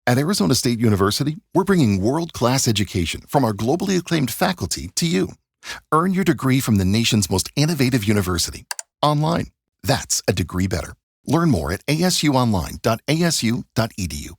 At Arizona State University, we're bringing world-class education from our globally acclaimed faculty to you. Earn your degree from the nation's most innovative university. Online. That's a degree better. Learn more at asuonline.asu.edu.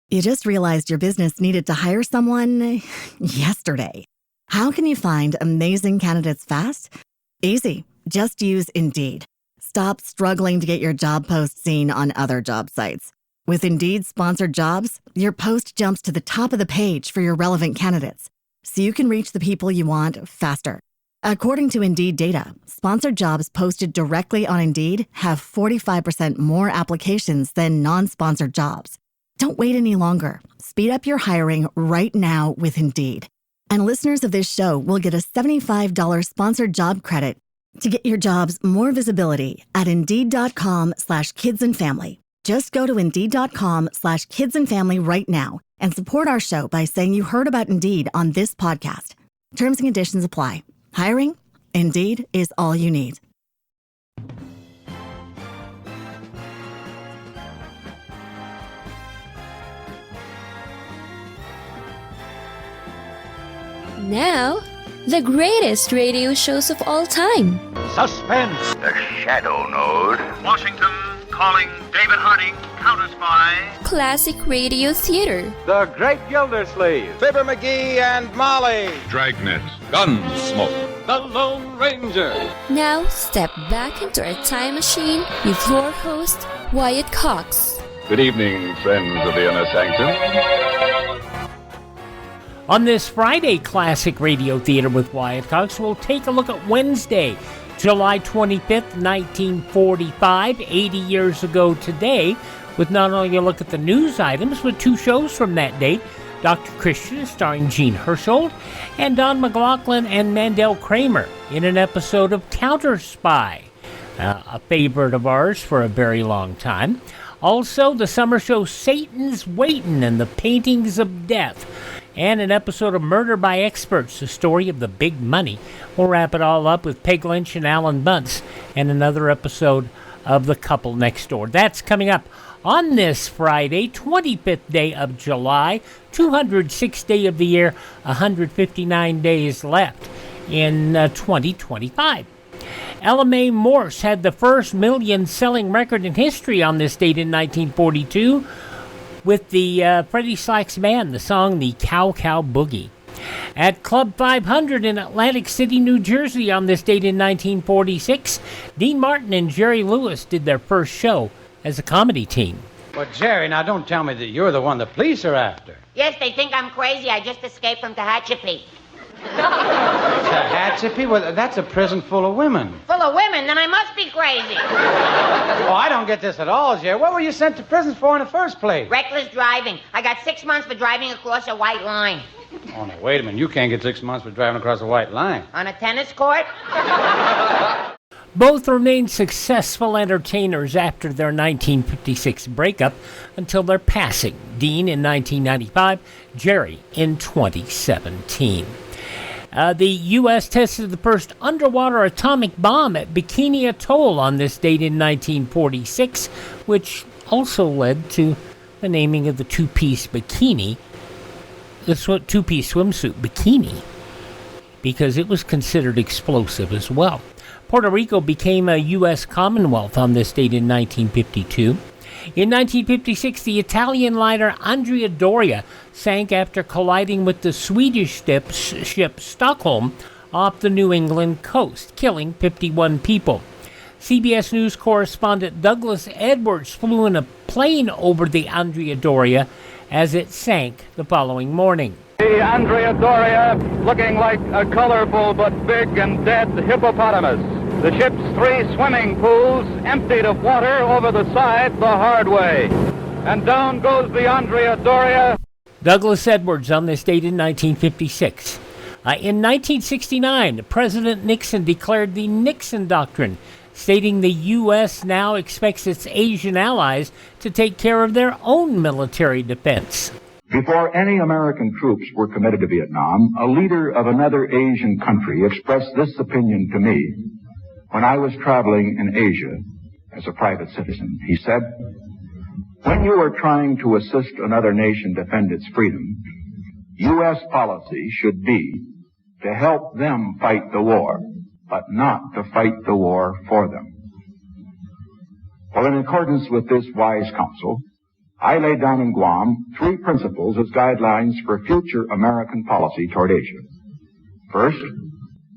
You just realized your business needed to hire someone yesterday. How can you find amazing candidates fast? Easy. Just use Indeed. Stop struggling to get your job post seen on other job sites. With Indeed sponsored jobs, your post jumps to the top of the page for your relevant candidates, so you can reach the people you want faster. According to Indeed data, sponsored jobs posted directly on Indeed have 45% more applications than non-sponsored jobs. Don't wait any longer. Speed up your hiring right now with Indeed. And listeners of this show will get a $75 sponsored job credit to get your jobs more visibility at Indeed.com/kidsandfamily. Just go to Indeed.com/kidsandfamily right now and support our show by saying you heard about Indeed on this podcast. Terms and conditions apply. Hiring? Indeed is all you need. Now, the greatest radio shows of all time. Suspense. The Shadow Node. Washington calling David Harding, Counterspy. Classic radio theater. The Great Gildersleeve. Fibber McGee and Molly. Dragnet. Gunsmoke. The Lone Ranger. Now, step back into a time machine with your host, Wyatt Cox. Good evening, friends of the Inner Sanctum. On this Friday Classic Radio Theater with Wyatt Cox, we'll take a look at Wednesday, July 25th, 1945, 80 years ago today, with not only a look at the news items, but two shows from that date, Dr. Christian, starring Gene Hersholdt, and Don MacLaughlin and Mandel Kramer in an episode of Counterspy, a favorite of ours for a very long time. Also, the summer show Satan's Waitin and the Paintings of Death, and an episode of Murder by Experts, the story of the big money. We'll wrap it all up with Peg Lynch and Alan Bunce, and another episode of The Couple Next Door. That's coming up on this Friday, 25th day of July, 206th day of the year, 159 days left in 2025. Ella Mae Morse had the first million-selling record in history on this date in 1942, with the Freddie Slacks Band, the song The Cow Cow Boogie. At Club 500 in Atlantic City, New Jersey on this date in 1946, Dean Martin and Jerry Lewis did their first show as a comedy team. Well, Jerry, now don't tell me that you're the one the police are after. Yes, they think I'm crazy. I just escaped from Tehachapi. Tehachapi? Well, that's a prison full of women. Full of women? Then I must be crazy. Oh, I don't get this at all, Jerry. What were you sent to prison for in the first place? Reckless driving. I got 6 months for driving across a white line. Oh, now, wait a minute. You can't get 6 months for driving across a white line. On a tennis court? Both remained successful entertainers after their 1956 breakup until their passing, Dean in 1995, Jerry in 2017. The U.S. tested the first underwater atomic bomb at Bikini Atoll on this date in 1946, which also led to the naming of the two-piece bikini, the two-piece swimsuit bikini, because it was considered explosive as well. Puerto Rico became a U.S. Commonwealth on this date in 1952. In 1956, the Italian liner Andrea Doria sank after colliding with the Swedish ship Stockholm off the New England coast, killing 51 people. CBS News correspondent Douglas Edwards flew in a plane over the Andrea Doria as it sank the following morning. The Andrea Doria looking like a colorful but big and dead hippopotamus. The ship's 3 swimming pools emptied of water over the side the hard way. And down goes the Andrea Doria. Douglas Edwards on this date in 1956. In 1969, President Nixon declared the Nixon Doctrine, stating the U.S. now expects its Asian allies to take care of their own military defense. Before any American troops were committed to Vietnam, a leader of another Asian country expressed this opinion to me when I was traveling in Asia as a private citizen. He said, When you are trying to assist another nation defend its freedom, U.S. policy should be to help them fight the war, but not to fight the war for them. Well, in accordance with this wise counsel, I laid down in Guam 3 principles as guidelines for future American policy toward Asia. First,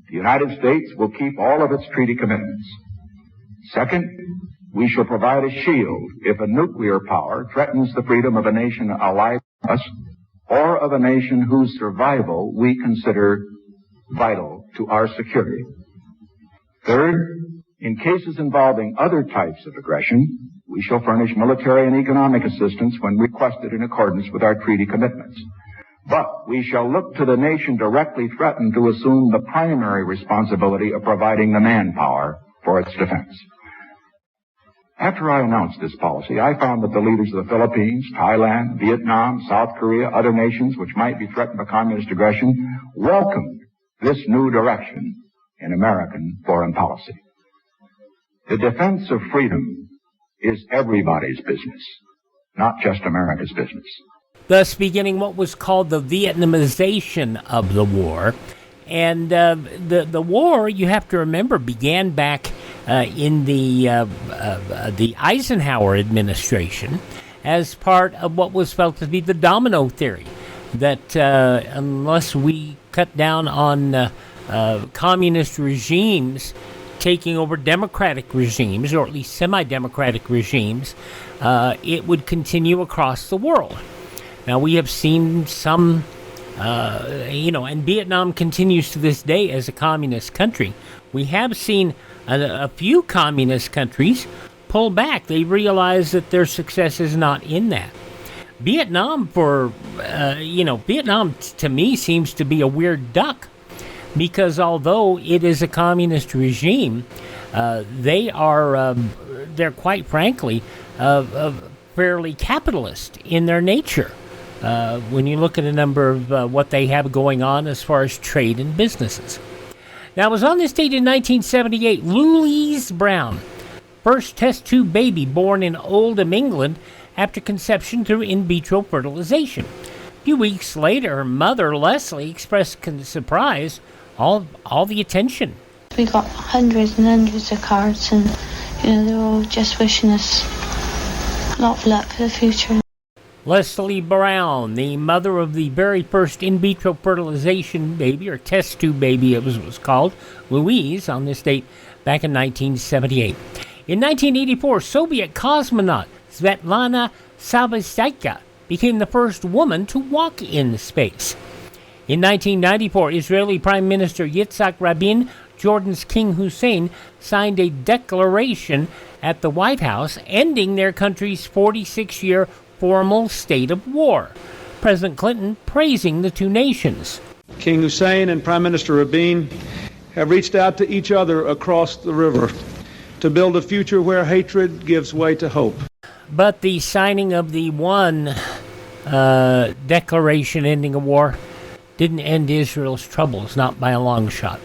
the United States will keep all of its treaty commitments. Second, we shall provide a shield if a nuclear power threatens the freedom of a nation allied to us or of a nation whose survival we consider vital to our security. Third, in cases involving other types of aggression, we shall furnish military and economic assistance when requested in accordance with our treaty commitments. But we shall look to the nation directly threatened to assume the primary responsibility of providing the manpower for its defense. After I announced this policy, I found that the leaders of the Philippines, Thailand, Vietnam, South Korea, other nations which might be threatened by communist aggression welcomed this new direction in American foreign policy. The defense of freedom is everybody's business, not just America's business. Thus beginning what was called the Vietnamization of the war. And the war, you have to remember, began back in the Eisenhower administration as part of what was felt to be the domino theory, that unless we cut down on communist regimes taking over democratic regimes, or at least semi-democratic regimes, it would continue across the world. Now, we have seen some, and Vietnam continues to this day as a communist country. We have seen a few communist countries pull back. They realize that their success is not in that. Vietnam, Vietnam to me seems to be a weird duck, because although it is a communist regime, they're quite frankly fairly capitalist in their nature. When you look at a number of what they have going on as far as trade and businesses. Now, it was on this date in 1978, Louise Brown, first test tube baby born in Oldham, England, after conception through in vitro fertilization. A few weeks later, her mother, Leslie, expressed surprise all the attention. We got hundreds and hundreds of cards, and they're all just wishing us a lot of luck for the future. Leslie Brown, the mother of the very first in vitro fertilization baby, or test tube baby it was called, Louise, on this date back in 1978. In 1984, Soviet cosmonaut Svetlana Savitskaya became the first woman to walk in space. In 1994, Israeli Prime Minister Yitzhak Rabin, Jordan's King Hussein, signed a declaration at the White House ending their country's 46-year formal state of war. President Clinton praising the two nations. King Hussein and Prime Minister Rabin have reached out to each other across the river to build a future where hatred gives way to hope. But the signing of the one declaration ending a war didn't end Israel's troubles, not by a long shot.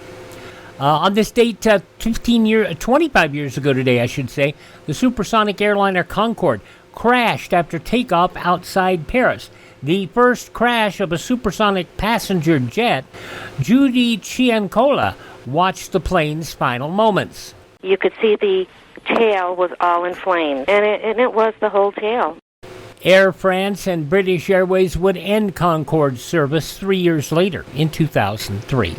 On this date, 25 years ago today, I should say, the supersonic airliner Concorde crashed after takeoff outside Paris. The first crash of a supersonic passenger jet. Judy Ciancola watched the plane's final moments. You could see the tail was all in flames, and it was the whole tail. Air France and British Airways would end Concorde service 3 years later, in 2003.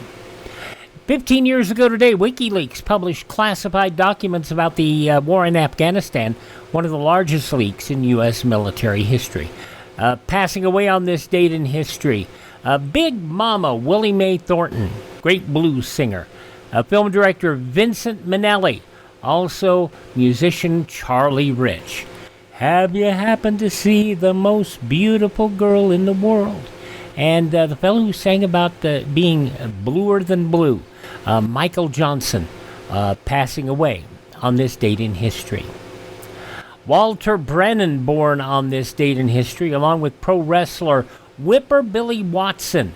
15 years ago today, WikiLeaks published classified documents about the war in Afghanistan, one of the largest leaks in U.S. military history. Passing away on this date in history, Big Mama Willie Mae Thornton, great blues singer. Film director Vincent Minnelli, also musician Charlie Rich. Have you happened to see the most beautiful girl in the world? And the fellow who sang about being bluer than blue, Michael Johnson, passing away on this date in history. Walter Brennan, born on this date in history, along with pro wrestler Whipper Billy Watson,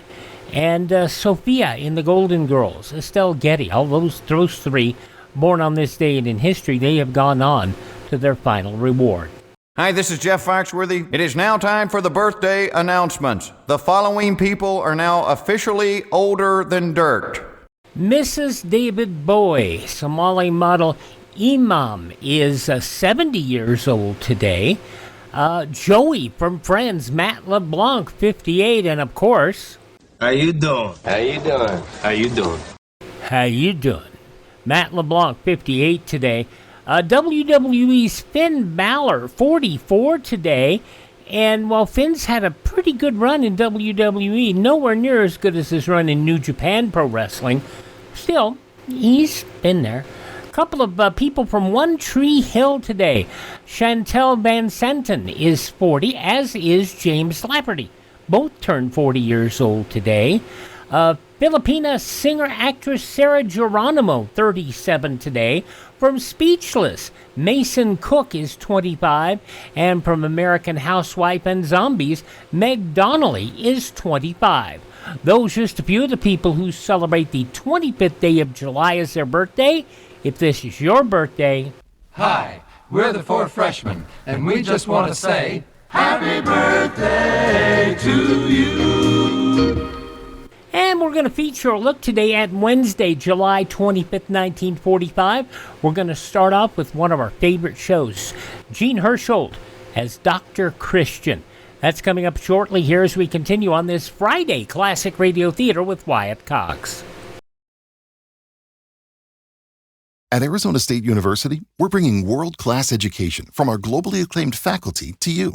and Sophia in the Golden Girls, Estelle Getty, all those three born on this date in history, they have gone on to their final reward. Hi, this is Jeff Foxworthy. It is now time for the birthday announcements. The following people are now officially older than dirt. Mrs. David Boy, Somali model Imam, is 70 years old today. Joey from Friends, Matt LeBlanc, 58, and of course... How you doing? How you doing? How you doing? How you doing? Matt LeBlanc, 58 today. WWE's Finn Balor, 44 today. And while Finn's had a pretty good run in WWE, nowhere near as good as his run in New Japan Pro Wrestling, still, he's been there. A couple of people from One Tree Hill today. Chantel Van Santen is 40, as is James Lafferty. Both turned 40 years old today. Filipina singer-actress Sarah Geronimo, 37 today. From Speechless, Mason Cook is 25. And from American Housewife and Zombies, Meg Donnelly is 25. Those just a few of the people who celebrate the 25th day of July as their birthday. If this is your birthday... Hi, we're the Four Freshmen, and we just want to say... Happy birthday to you! And we're going to feature a look today at Wednesday, July 25th, 1945. We're going to start off with one of our favorite shows, Gene Hersholdt as Dr. Christian. That's coming up shortly here as we continue on this Friday Classic Radio Theater with Wyatt Cox. At Arizona State University, we're bringing world-class education from our globally acclaimed faculty to you.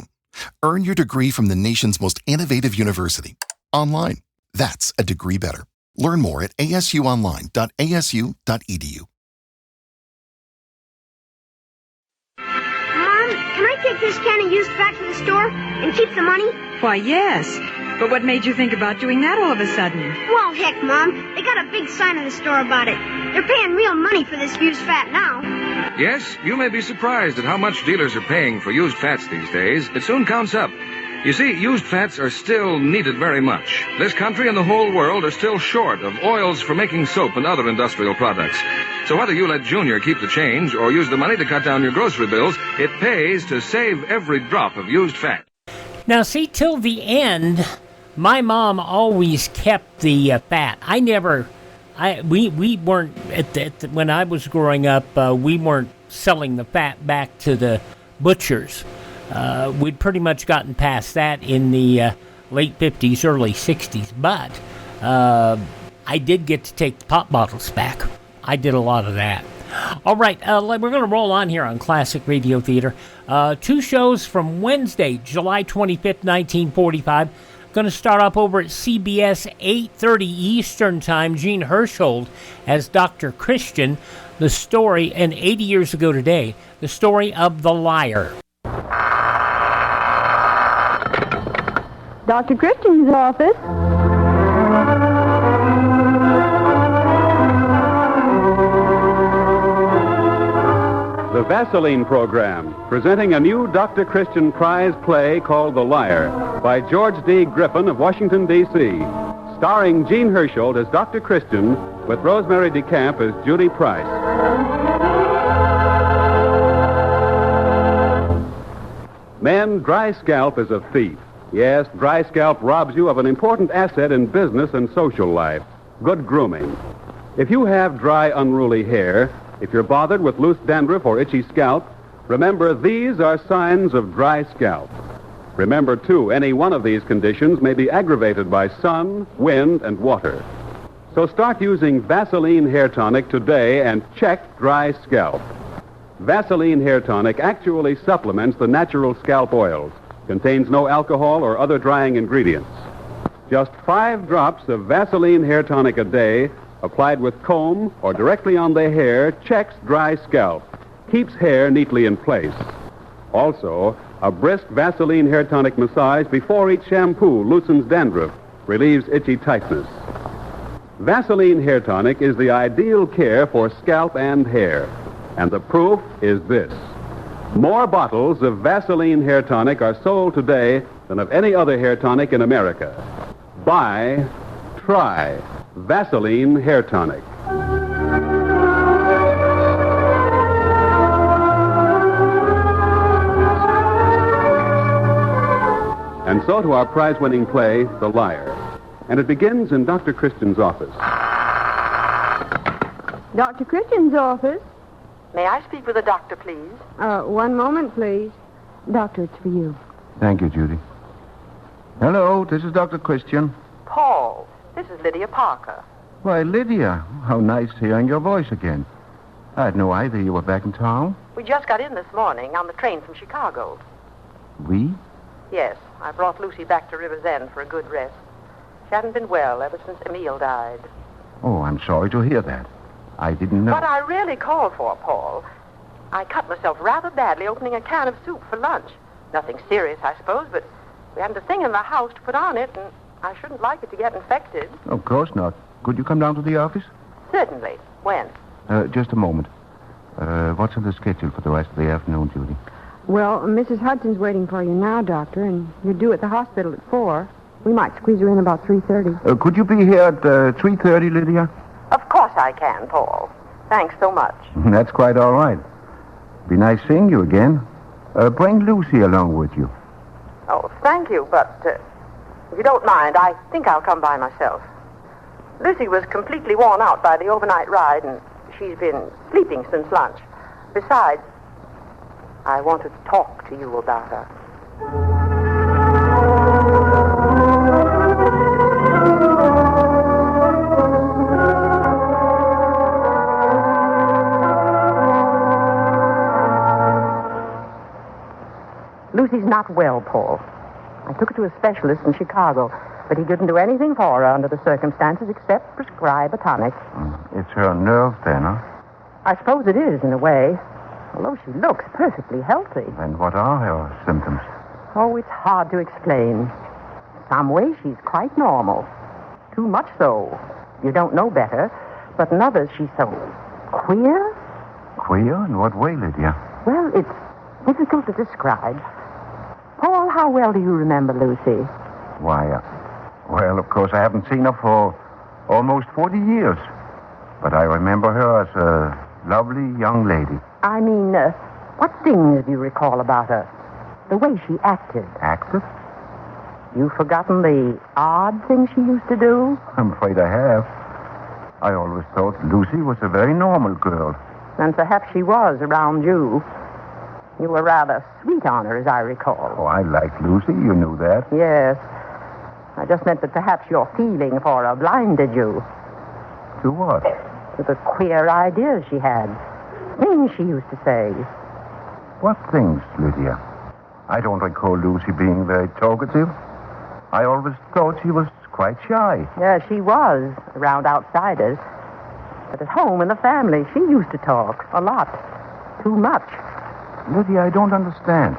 Earn your degree from the nation's most innovative university. Online. That's a degree better. Learn more at asuonline.asu.edu. Mom, can I take this can of used fat to the store and keep the money? Why, yes. But what made you think about doing that all of a sudden? Well, heck, Mom. They got a big sign in the store about it. They're paying real money for this used fat now. Yes, you may be surprised at how much dealers are paying for used fats these days. It soon counts up. You see, used fats are still needed very much. This country and the whole world are still short of oils for making soap and other industrial products. So whether you let Junior keep the change or use the money to cut down your grocery bills, it pays to save every drop of used fat. Now, see, till the end, my mom always kept the fat. We weren't, when I was growing up, we weren't selling the fat back to the butchers. We'd pretty much gotten past that in the late 50s, early 60s, but I did get to take the pop bottles back. I did a lot of that. All right, we're going to roll on here on Classic Radio Theater. Two shows from Wednesday, July 25th, 1945. Going to start off over at CBS, 8:30 Eastern Time. Gene Hersholdt as Dr. Christian. The story, and 80 years ago today, the story of The Liar. Dr. Christian's office. The Vaseline Program, presenting a new Dr. Christian prize play called The Liar by George D. Griffin of Washington, D.C., starring Gene Hersholdt as Dr. Christian with Rosemary DeCamp as Judy Price. Men, dry scalp is a thief. Yes, dry scalp robs you of an important asset in business and social life, good grooming. If you have dry, unruly hair, if you're bothered with loose dandruff or itchy scalp, remember these are signs of dry scalp. Remember, too, any one of these conditions may be aggravated by sun, wind, and water. So start using Vaseline Hair Tonic today and check dry scalp. Vaseline Hair Tonic actually supplements the natural scalp oils, contains no alcohol or other drying ingredients. Just 5 drops of Vaseline Hair Tonic a day, applied with comb or directly on the hair, checks dry scalp, keeps hair neatly in place. Also, a brisk Vaseline Hair Tonic massage before each shampoo loosens dandruff, relieves itchy tightness. Vaseline Hair Tonic is the ideal care for scalp and hair. And the proof is this. More bottles of Vaseline Hair Tonic are sold today than of any other hair tonic in America. Buy, try Vaseline Hair Tonic. And so to our prize-winning play, The Liar. And it begins in Dr. Christian's office. Dr. Christian's office? May I speak with the doctor, please? One moment, please. Doctor, it's for you. Thank you, Judy. Hello, this is Dr. Christian. Paul, this is Lydia Parker. Why, Lydia, how nice hearing your voice again. I had no idea you were back in town. We just got in this morning on the train from Chicago. We? Yes, I brought Lucy back to River's End for a good rest. She hadn't been well ever since Emile died. Oh, I'm sorry to hear that. I didn't know. What I really called for, Paul, I cut myself rather badly opening a can of soup for lunch. Nothing serious, I suppose, but we hadn't a thing in the house to put on it, and I shouldn't like it to get infected. Of course not. Could you come down to the office? Certainly. When? Just a moment. What's on the schedule for the rest of the afternoon, Judy? Well, Mrs. Hudson's waiting for you now, Doctor, and you're due at the hospital at 4. We might squeeze her in about 3:30. Could you be here at 3:30, Lydia? Of course I can, Paul. Thanks so much. That's quite all right. Be nice seeing you again. Bring Lucy along with you. Oh, thank you, but if you don't mind, I think I'll come by myself. Lucy was completely worn out by the overnight ride, and she's been sleeping since lunch. Besides, I want to talk to you about her. Lucy's not well, Paul. I took her to a specialist in Chicago, but he didn't do anything for her under the circumstances except prescribe a tonic. It's her nerve, then, huh? I suppose it is, in a way, although she looks perfectly healthy. And what are her symptoms? Oh, it's hard to explain. Some ways she's quite normal. Too much so. You don't know better, but in others she's so queer. Queer? In what way, Lydia? Well, it's difficult to describe. Paul, how well do you remember Lucy? Why, well, of course, I haven't seen her for almost 40 years. But I remember her as a lovely young lady. I mean, what things do you recall about her? The way she acted. Acted? You've forgotten the odd things she used to do? I'm afraid I have. I always thought Lucy was a very normal girl. And perhaps she was around you. You were rather sweet on her, as I recall. Oh, I liked Lucy. You knew that. Yes. I just meant that perhaps your feeling for her blinded you. To what? To the queer ideas she had. Things she used to say. What things, Lydia? I don't recall Lucy being very talkative. I always thought she was quite shy. Yeah, she was, around outsiders. But at home in the family, she used to talk a lot. Too much. Lydia, I don't understand.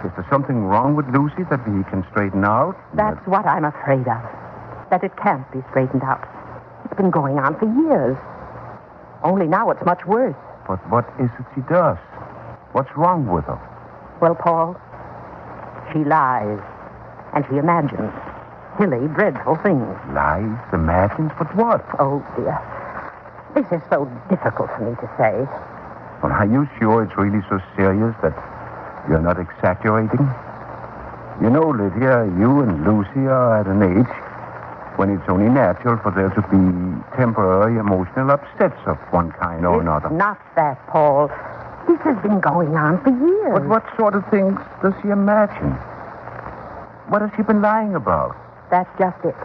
Is there something wrong with Lucy that we can straighten out? That's what I'm afraid of. That it can't be straightened out. It's been going on for years. Only now it's much worse. But what is it she does? What's wrong with her? Well, Paul, she lies. And she imagines silly, dreadful things. Lies? Imagines? But what? Oh, dear. This is so difficult for me to say. Well, are you sure it's really so serious that you're not exaggerating? You know, Lydia, you and Lucy are at an age when it's only natural for there to be temporary emotional upsets of one kind or another. Not that, Paul. This has been going on for years. But what sort of things does she imagine? What has she been lying about? That's just it.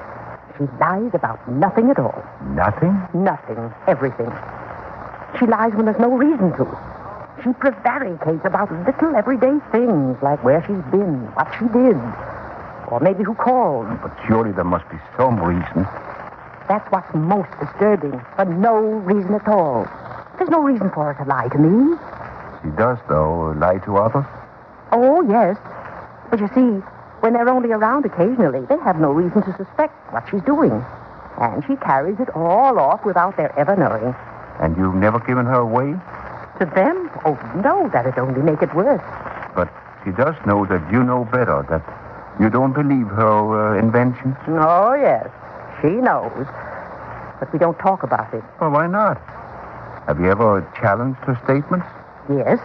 She lies about nothing at all. Nothing? Nothing. Everything. She lies when there's no reason to. She prevaricates about little everyday things, like where she's been, what she did, or maybe who called. But surely there must be some reason. That's what's most disturbing, for no reason at all. There's no reason for her to lie to me. She does, though, lie to others? Oh, yes. But you see, when they're only around occasionally, they have no reason to suspect what she's doing. And she carries it all off without their ever knowing. And you've never given her away? To them? Oh, no, that'd only make it worse. But she does know that you know better, that you don't believe her inventions? Oh, yes. She knows. But we don't talk about it. Well, why not? Have you ever challenged her statements? Yes.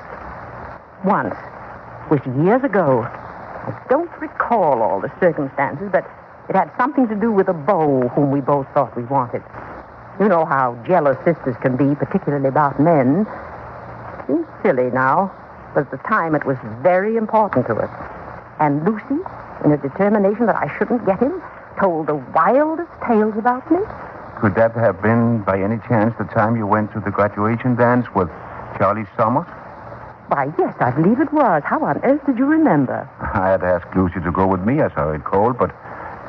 Once. It was years ago. I don't recall all the circumstances, but it had something to do with a beau whom we both thought we wanted. You know how jealous sisters can be, particularly about men. Seems silly now, but at the time it was very important to us. And Lucy, in a determination that I shouldn't get him, told the wildest tales about me. Could that have been, by any chance, the time you went to the graduation dance with Charlie Summers? Why, yes, I believe it was. How on earth did you remember? I had asked Lucy to go with me, as I recalled, but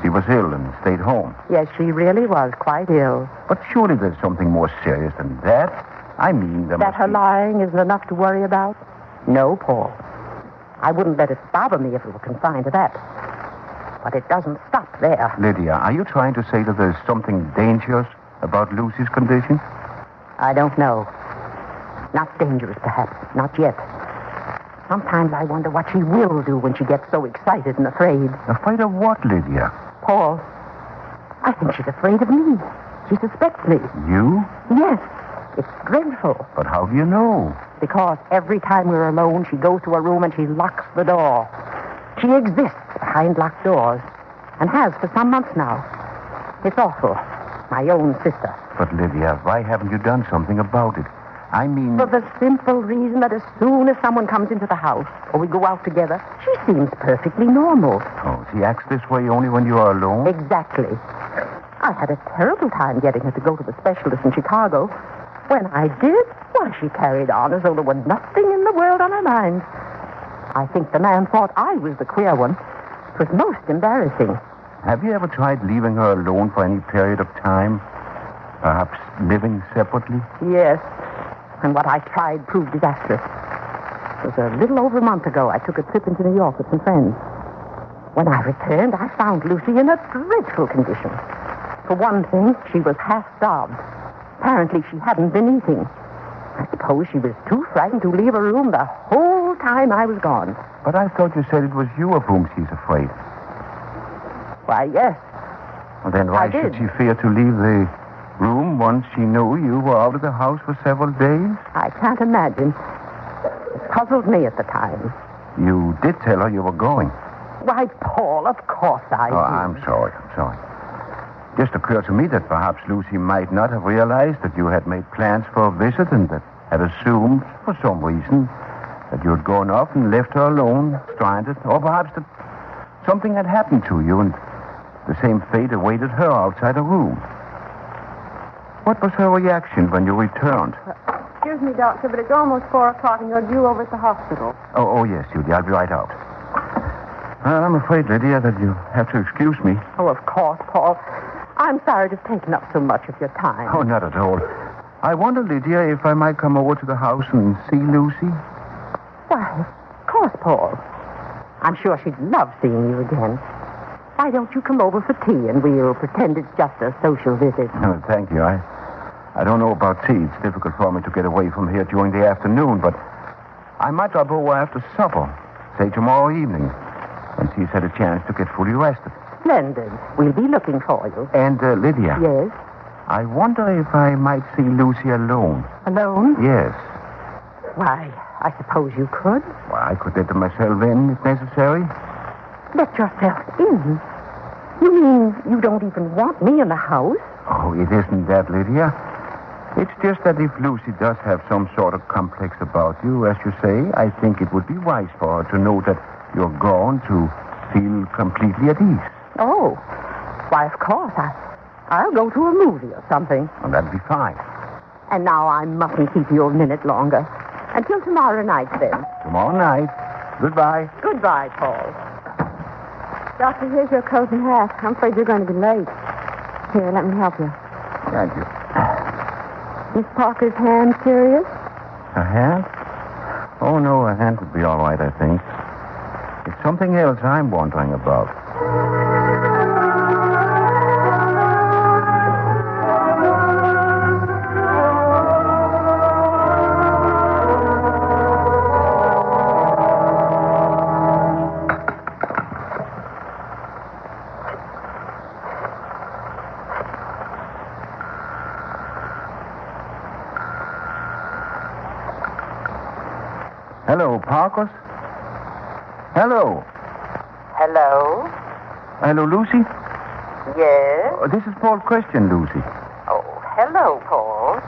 she was ill and stayed home. Yes, she really was quite ill. But surely there's something more serious than that. I mean, that her lying isn't enough to worry about? No, Paul. I wouldn't let it bother me if it were confined to that. But it doesn't stop there. Lydia, are you trying to say that there's something dangerous about Lucy's condition? I don't know. Not dangerous, perhaps. Not yet. Sometimes I wonder what she will do when she gets so excited and afraid. Afraid of what, Lydia? Paul, I think she's afraid of me. She suspects me. You? Yes. It's dreadful. But how do you know? Because every time we're alone, she goes to her room and she locks the door. She exists behind locked doors, and has for some months now. It's awful. My own sister. But, Lydia, why haven't you done something about it? I mean... For the simple reason that as soon as someone comes into the house, or we go out together, she seems perfectly normal. Oh, she acts this way only when you are alone? Exactly. I had a terrible time getting her to go to the specialist in Chicago. When I did, why, she carried on as though there was nothing in the world on her mind. I think the man thought I was the queer one. It was most embarrassing. Have you ever tried leaving her alone for any period of time? Perhaps living separately? Yes. And what I tried proved disastrous. It was a little over a month ago. I took a trip into New York with some friends. When I returned, I found Lucy in a dreadful condition. For one thing, she was half-starved. Apparently, she hadn't been eating. I suppose she was too frightened to leave her room the whole time I was gone. But I thought you said it was you of whom she's afraid. Why, yes. Well, then why should she fear to leave the room once she knew you were out of the house for several days? I can't imagine. It puzzled me at the time. You did tell her you were going. Why, Paul, of course I did. I'm sorry. Just occurred to me that perhaps Lucy might not have realized that you had made plans for a visit and that had assumed, for some reason, that you had gone off and left her alone, stranded, or perhaps that something had happened to you and the same fate awaited her outside her room. What was her reaction when you returned? Excuse me, Doctor, but it's almost 4 o'clock and you're due over at the hospital. Oh, yes, Judy. I'll be right out. Well, I'm afraid, Lydia, that you have to excuse me. Oh, of course, Paul. I'm sorry to have taken up so much of your time. Oh, not at all. I wonder, Lydia, if I might come over to the house and see Lucy? Why, of course, Paul. I'm sure she'd love seeing you again. Why don't you come over for tea and we'll pretend it's just a social visit? Oh, thank you. I don't know about tea. It's difficult for me to get away from here during the afternoon, but I might drop over after supper, say tomorrow evening, when she's had a chance to get fully rested. Splendid. We'll be looking for you. And, Lydia. Yes? I wonder if I might see Lucy alone. Alone? Yes. Why, I suppose you could. Well, I could let myself in if necessary. Let yourself in? You mean you don't even want me in the house? Oh, it isn't that, Lydia. It's just that if Lucy does have some sort of complex about you, as you say, I think it would be wise for her to know that you're gone to feel completely at ease. Oh, why, of course. I'll go to a movie or something. Well, that'd be fine. And now I mustn't keep you a minute longer. Until tomorrow night, then. Tomorrow night. Goodbye. Goodbye, Paul. Doctor, here's your coat and hat. I'm afraid you're going to be late. Here, let me help you. Thank you. Miss Parker's hand serious? Her hand? Oh, no, her hand would be all right, I think. It's something else I'm wondering about. Hello, Parkers? Hello. Hello? Hello, Lucy? Yes? This is Paul Christian, Lucy. Oh, hello, Paul.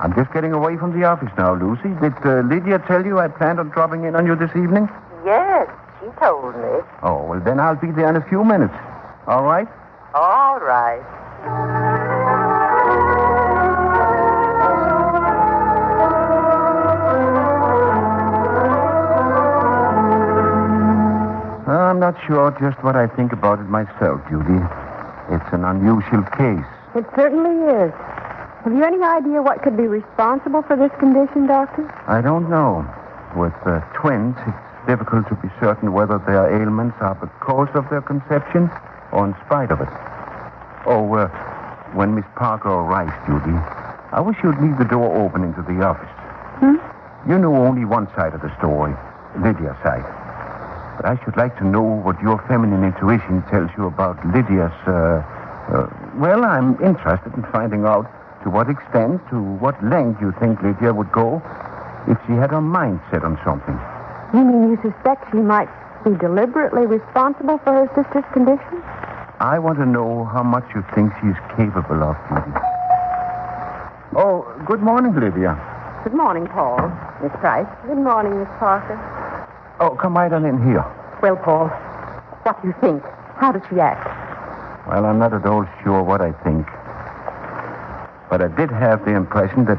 I'm just getting away from the office now, Lucy. Did Lydia tell you I planned on dropping in on you this evening? Yes, she told me. Oh, well, then I'll be there in a few minutes. All right? All right. I'm not sure just what I think about it myself, Judy. It's an unusual case. It certainly is. Have you any idea what could be responsible for this condition, Doctor? I don't know. With twins, it's difficult to be certain whether their ailments are because of their conception or in spite of it. Oh, when Miss Parker arrives, Judy, I wish you'd leave the door open into the office. You know only one side of the story, Lydia's side. But I should like to know what your feminine intuition tells you about Lydia's, well, I'm interested in finding out to what extent, to what length you think Lydia would go if she had her mind set on something. You mean you suspect she might be deliberately responsible for her sister's condition? I want to know how much you think she's capable of, Lydia. Oh, good morning, Lydia. Good morning, Paul. Miss Price. Good morning, Miss Parker. Oh, come right on in here. Well, Paul, what do you think? How did she act? Well, I'm not at all sure what I think. But I did have the impression that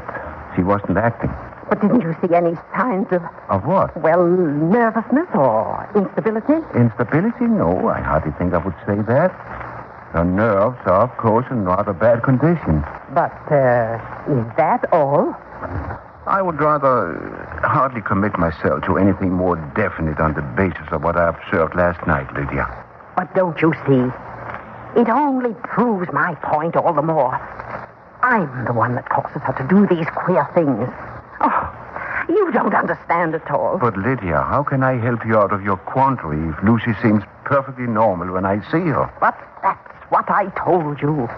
she wasn't acting. But didn't you see any signs of... Of what? Well, nervousness or instability? Instability? No, I hardly think I would say that. Her nerves are, of course, in rather bad condition. But, is that all? I would rather hardly commit myself to anything more definite on the basis of what I observed last night, Lydia. But don't you see? It only proves my point all the more. I'm the one that causes her to do these queer things. Oh, you don't understand at all. But, Lydia, how can I help you out of your quandary if Lucy seems perfectly normal when I see her? But that's what I told you.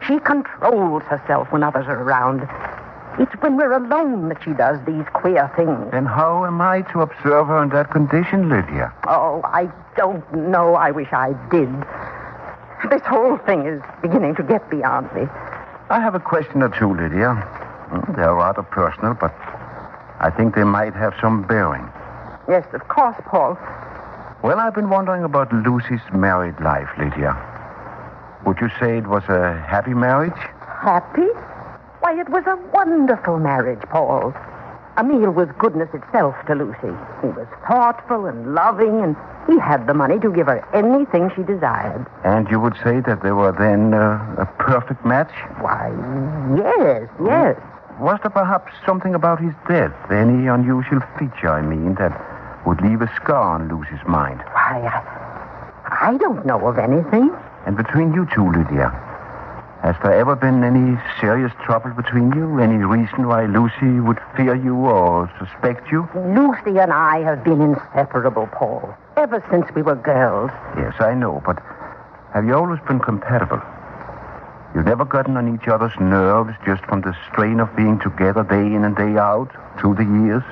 She controls herself when others are around. It's when we're alone that she does these queer things. Then how am I to observe her in that condition, Lydia? Oh, I don't know. I wish I did. This whole thing is beginning to get beyond me. I have a question or two, Lydia. They're rather personal, but I think they might have some bearing. Yes, of course, Paul. Well, I've been wondering about Lucy's married life, Lydia. Would you say it was a happy marriage? Happy? Why, it was a wonderful marriage, Paul. Emile was goodness itself to Lucy. He was thoughtful and loving, and he had the money to give her anything she desired. And you would say that they were then a perfect match? Why, yes. Was there perhaps something about his death, any unusual feature, I mean, that would leave a scar on Lucy's mind? Why, I don't know of anything. And between you two, Lydia, has there ever been any serious trouble between you? Any reason why Lucy would fear you or suspect you? Lucy and I have been inseparable, Paul, ever since we were girls. Yes, I know, but have you always been compatible? You've never gotten on each other's nerves just from the strain of being together day in and day out through the years,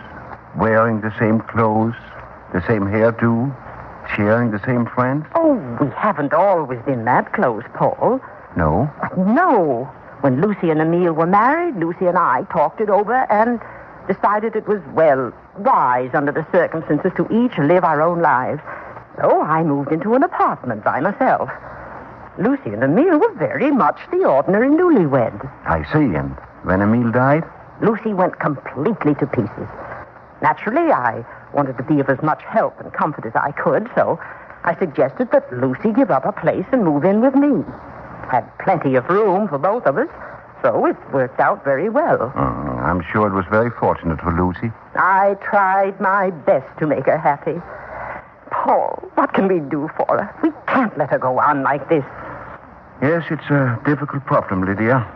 wearing the same clothes, the same hairdo, sharing the same friends? Oh, we haven't always been that close, Paul. No? No. When Lucy and Emile were married, Lucy and I talked it over and decided it was, well, wise under the circumstances to each live our own lives. So I moved into an apartment by myself. Lucy and Emile were very much the ordinary newlyweds. I see. And when Emile died? Lucy went completely to pieces. Naturally, I wanted to be of as much help and comfort as I could, so I suggested that Lucy give up her place and move in with me. Had plenty of room for both of us, so it worked out very well. I'm sure it was very fortunate for Lucy. I tried my best to make her happy. Paul, what can we do for her? We can't let her go on like this. Yes, it's a difficult problem, Lydia.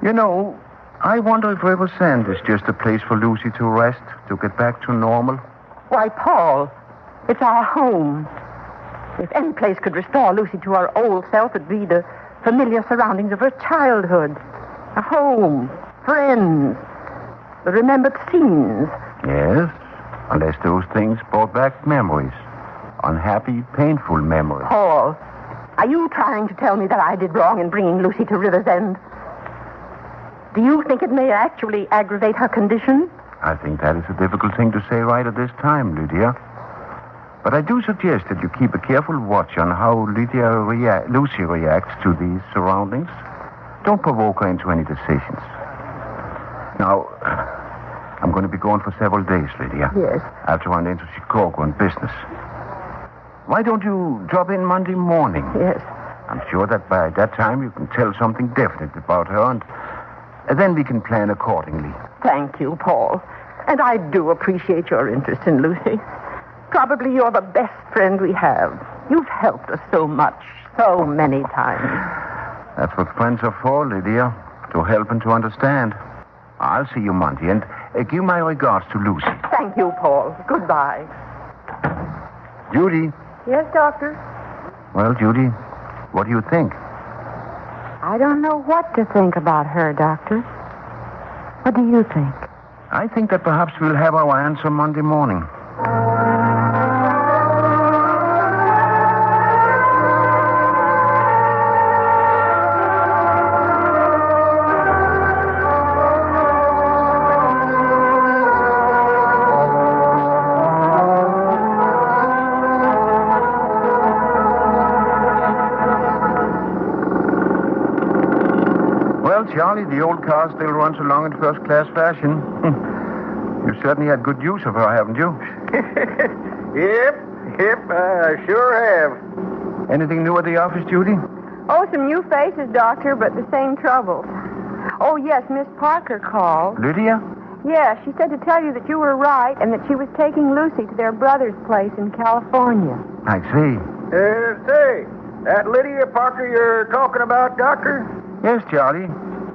You know, I wonder if Riversand is just a place for Lucy to rest, to get back to normal. Why, Paul, it's our home. If any place could restore Lucy to her old self, it'd be the familiar surroundings of her childhood. A home, friends, the remembered scenes. Yes, unless those things brought back memories unhappy, painful memories. Paul, are you trying to tell me that I did wrong in bringing Lucy to River's End? Do you think it may actually aggravate her condition? I think that is a difficult thing to say right at this time, Lydia. But I do suggest that you keep a careful watch on how Lucy reacts to these surroundings. Don't provoke her into any decisions. Now, I'm going to be gone for several days, Lydia. Yes. I have to run into Chicago on business. Why don't you drop in Monday morning? Yes. I'm sure that by that time you can tell something definite about her, and then we can plan accordingly. Thank you, Paul. And I do appreciate your interest in Lucy. Probably you're the best friend we have. You've helped us so much, so many times. That's what friends are for, Lydia. To help and to understand. I'll see you Monday, and give my regards to Lucy. Thank you, Paul. Goodbye. Judy. Yes, Doctor? Well, Judy, what do you think? I don't know what to think about her, Doctor. What do you think? I think that perhaps we'll have our answer Monday morning. Charlie, the old car still runs along in first-class fashion. You certainly had good use of her, haven't you? Yep, I sure have. Anything new at the office, Judy? Oh, some new faces, Doctor, but the same trouble. Oh, yes, Miss Parker called. Lydia? Yes, she said to tell you that you were right and that she was taking Lucy to their brother's place in California. I see. Say, that Lydia Parker you're talking about, Doctor? Yes, Charlie.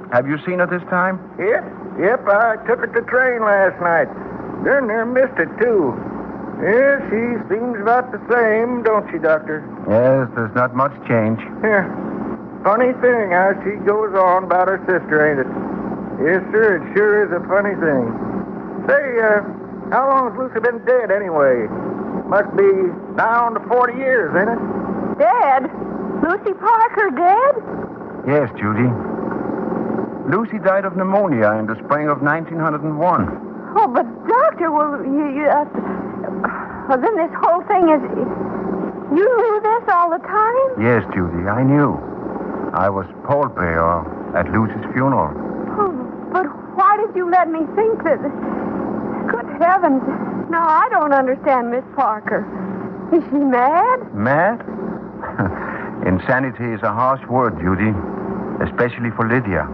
Have you seen her this time? Yep, I took her to train last night. Darn near missed it, too. Yeah, she seems about the same, don't she, Doctor? Yes, there's not much change. Yeah. Funny thing how she goes on about her sister, ain't it? Yes, sir, it sure is a funny thing. Say, how long has Lucy been dead, anyway? Must be down to 40 years, ain't it? Dead? Lucy Parker dead? Yes, Judy. Lucy died of pneumonia in the spring of 1901. Oh, but Doctor, well, then this whole thing is... You knew this all the time? Yes, Judy, I knew. I was pallbearer at Lucy's funeral. Oh, but why did you let me think that... Good heavens. No, I don't understand Miss Parker. Is she mad? Mad? Insanity is a harsh word, Judy. Especially for Lydia.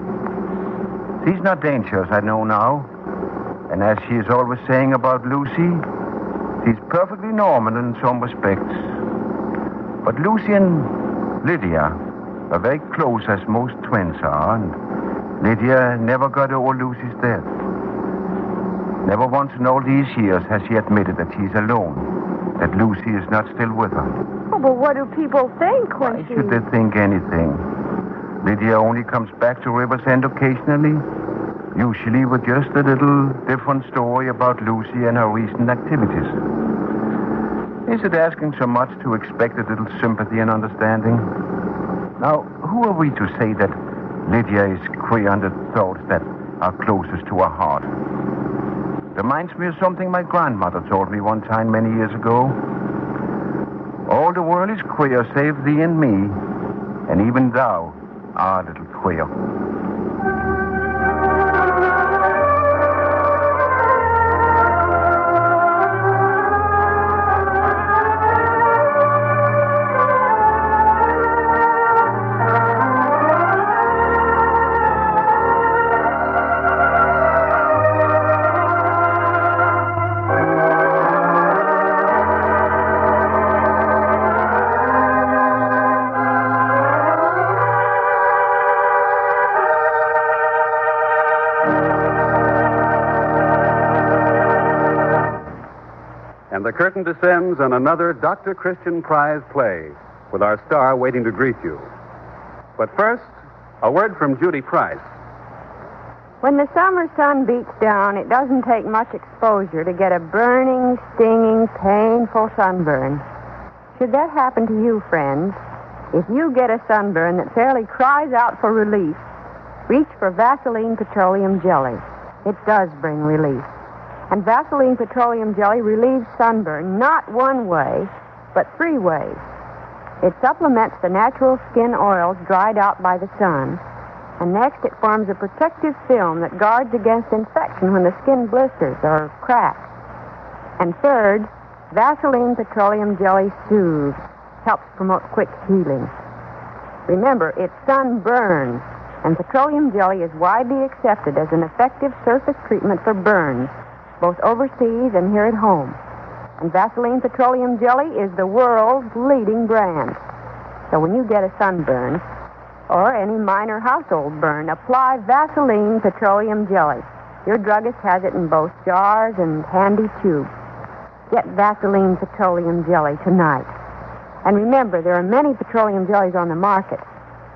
She's not dangerous, I know now. And as she is always saying about Lucy, she's perfectly normal in some respects. But Lucy and Lydia are very close, as most twins are, and Lydia never got over Lucy's death. Never once in all these years has she admitted that she's alone, that Lucy is not still with her. Oh, but what do people think when Why should they think anything? Lydia only comes back to River's End occasionally, usually with just a little different story about Lucy and her recent activities. Is it asking so much to expect a little sympathy and understanding? Now, who are we to say that Lydia is queer on the thoughts that are closest to her heart? Reminds me of something my grandmother told me one time many years ago. All the world is queer save thee and me, and even thou art a little queer. The curtain descends on another Dr. Christian Prize play, with our star waiting to greet you. But first, a word from Judy Price. When the summer sun beats down, it doesn't take much exposure to get a burning, stinging, painful sunburn. Should that happen to you, friends, if you get a sunburn that fairly cries out for relief, reach for Vaseline Petroleum Jelly. It does bring relief. And Vaseline Petroleum Jelly relieves sunburn not one way, but three ways. It supplements the natural skin oils dried out by the sun. And next, it forms a protective film that guards against infection when the skin blisters or cracks. And third, Vaseline Petroleum Jelly soothes, helps promote quick healing. Remember, it's sunburn, and petroleum jelly is widely accepted as an effective surface treatment for burns, both overseas and here at home. And Vaseline Petroleum Jelly is the world's leading brand. So when you get a sunburn, or any minor household burn, apply Vaseline Petroleum Jelly. Your druggist has it in both jars and handy tubes. Get Vaseline Petroleum Jelly tonight. And remember, there are many petroleum jellies on the market,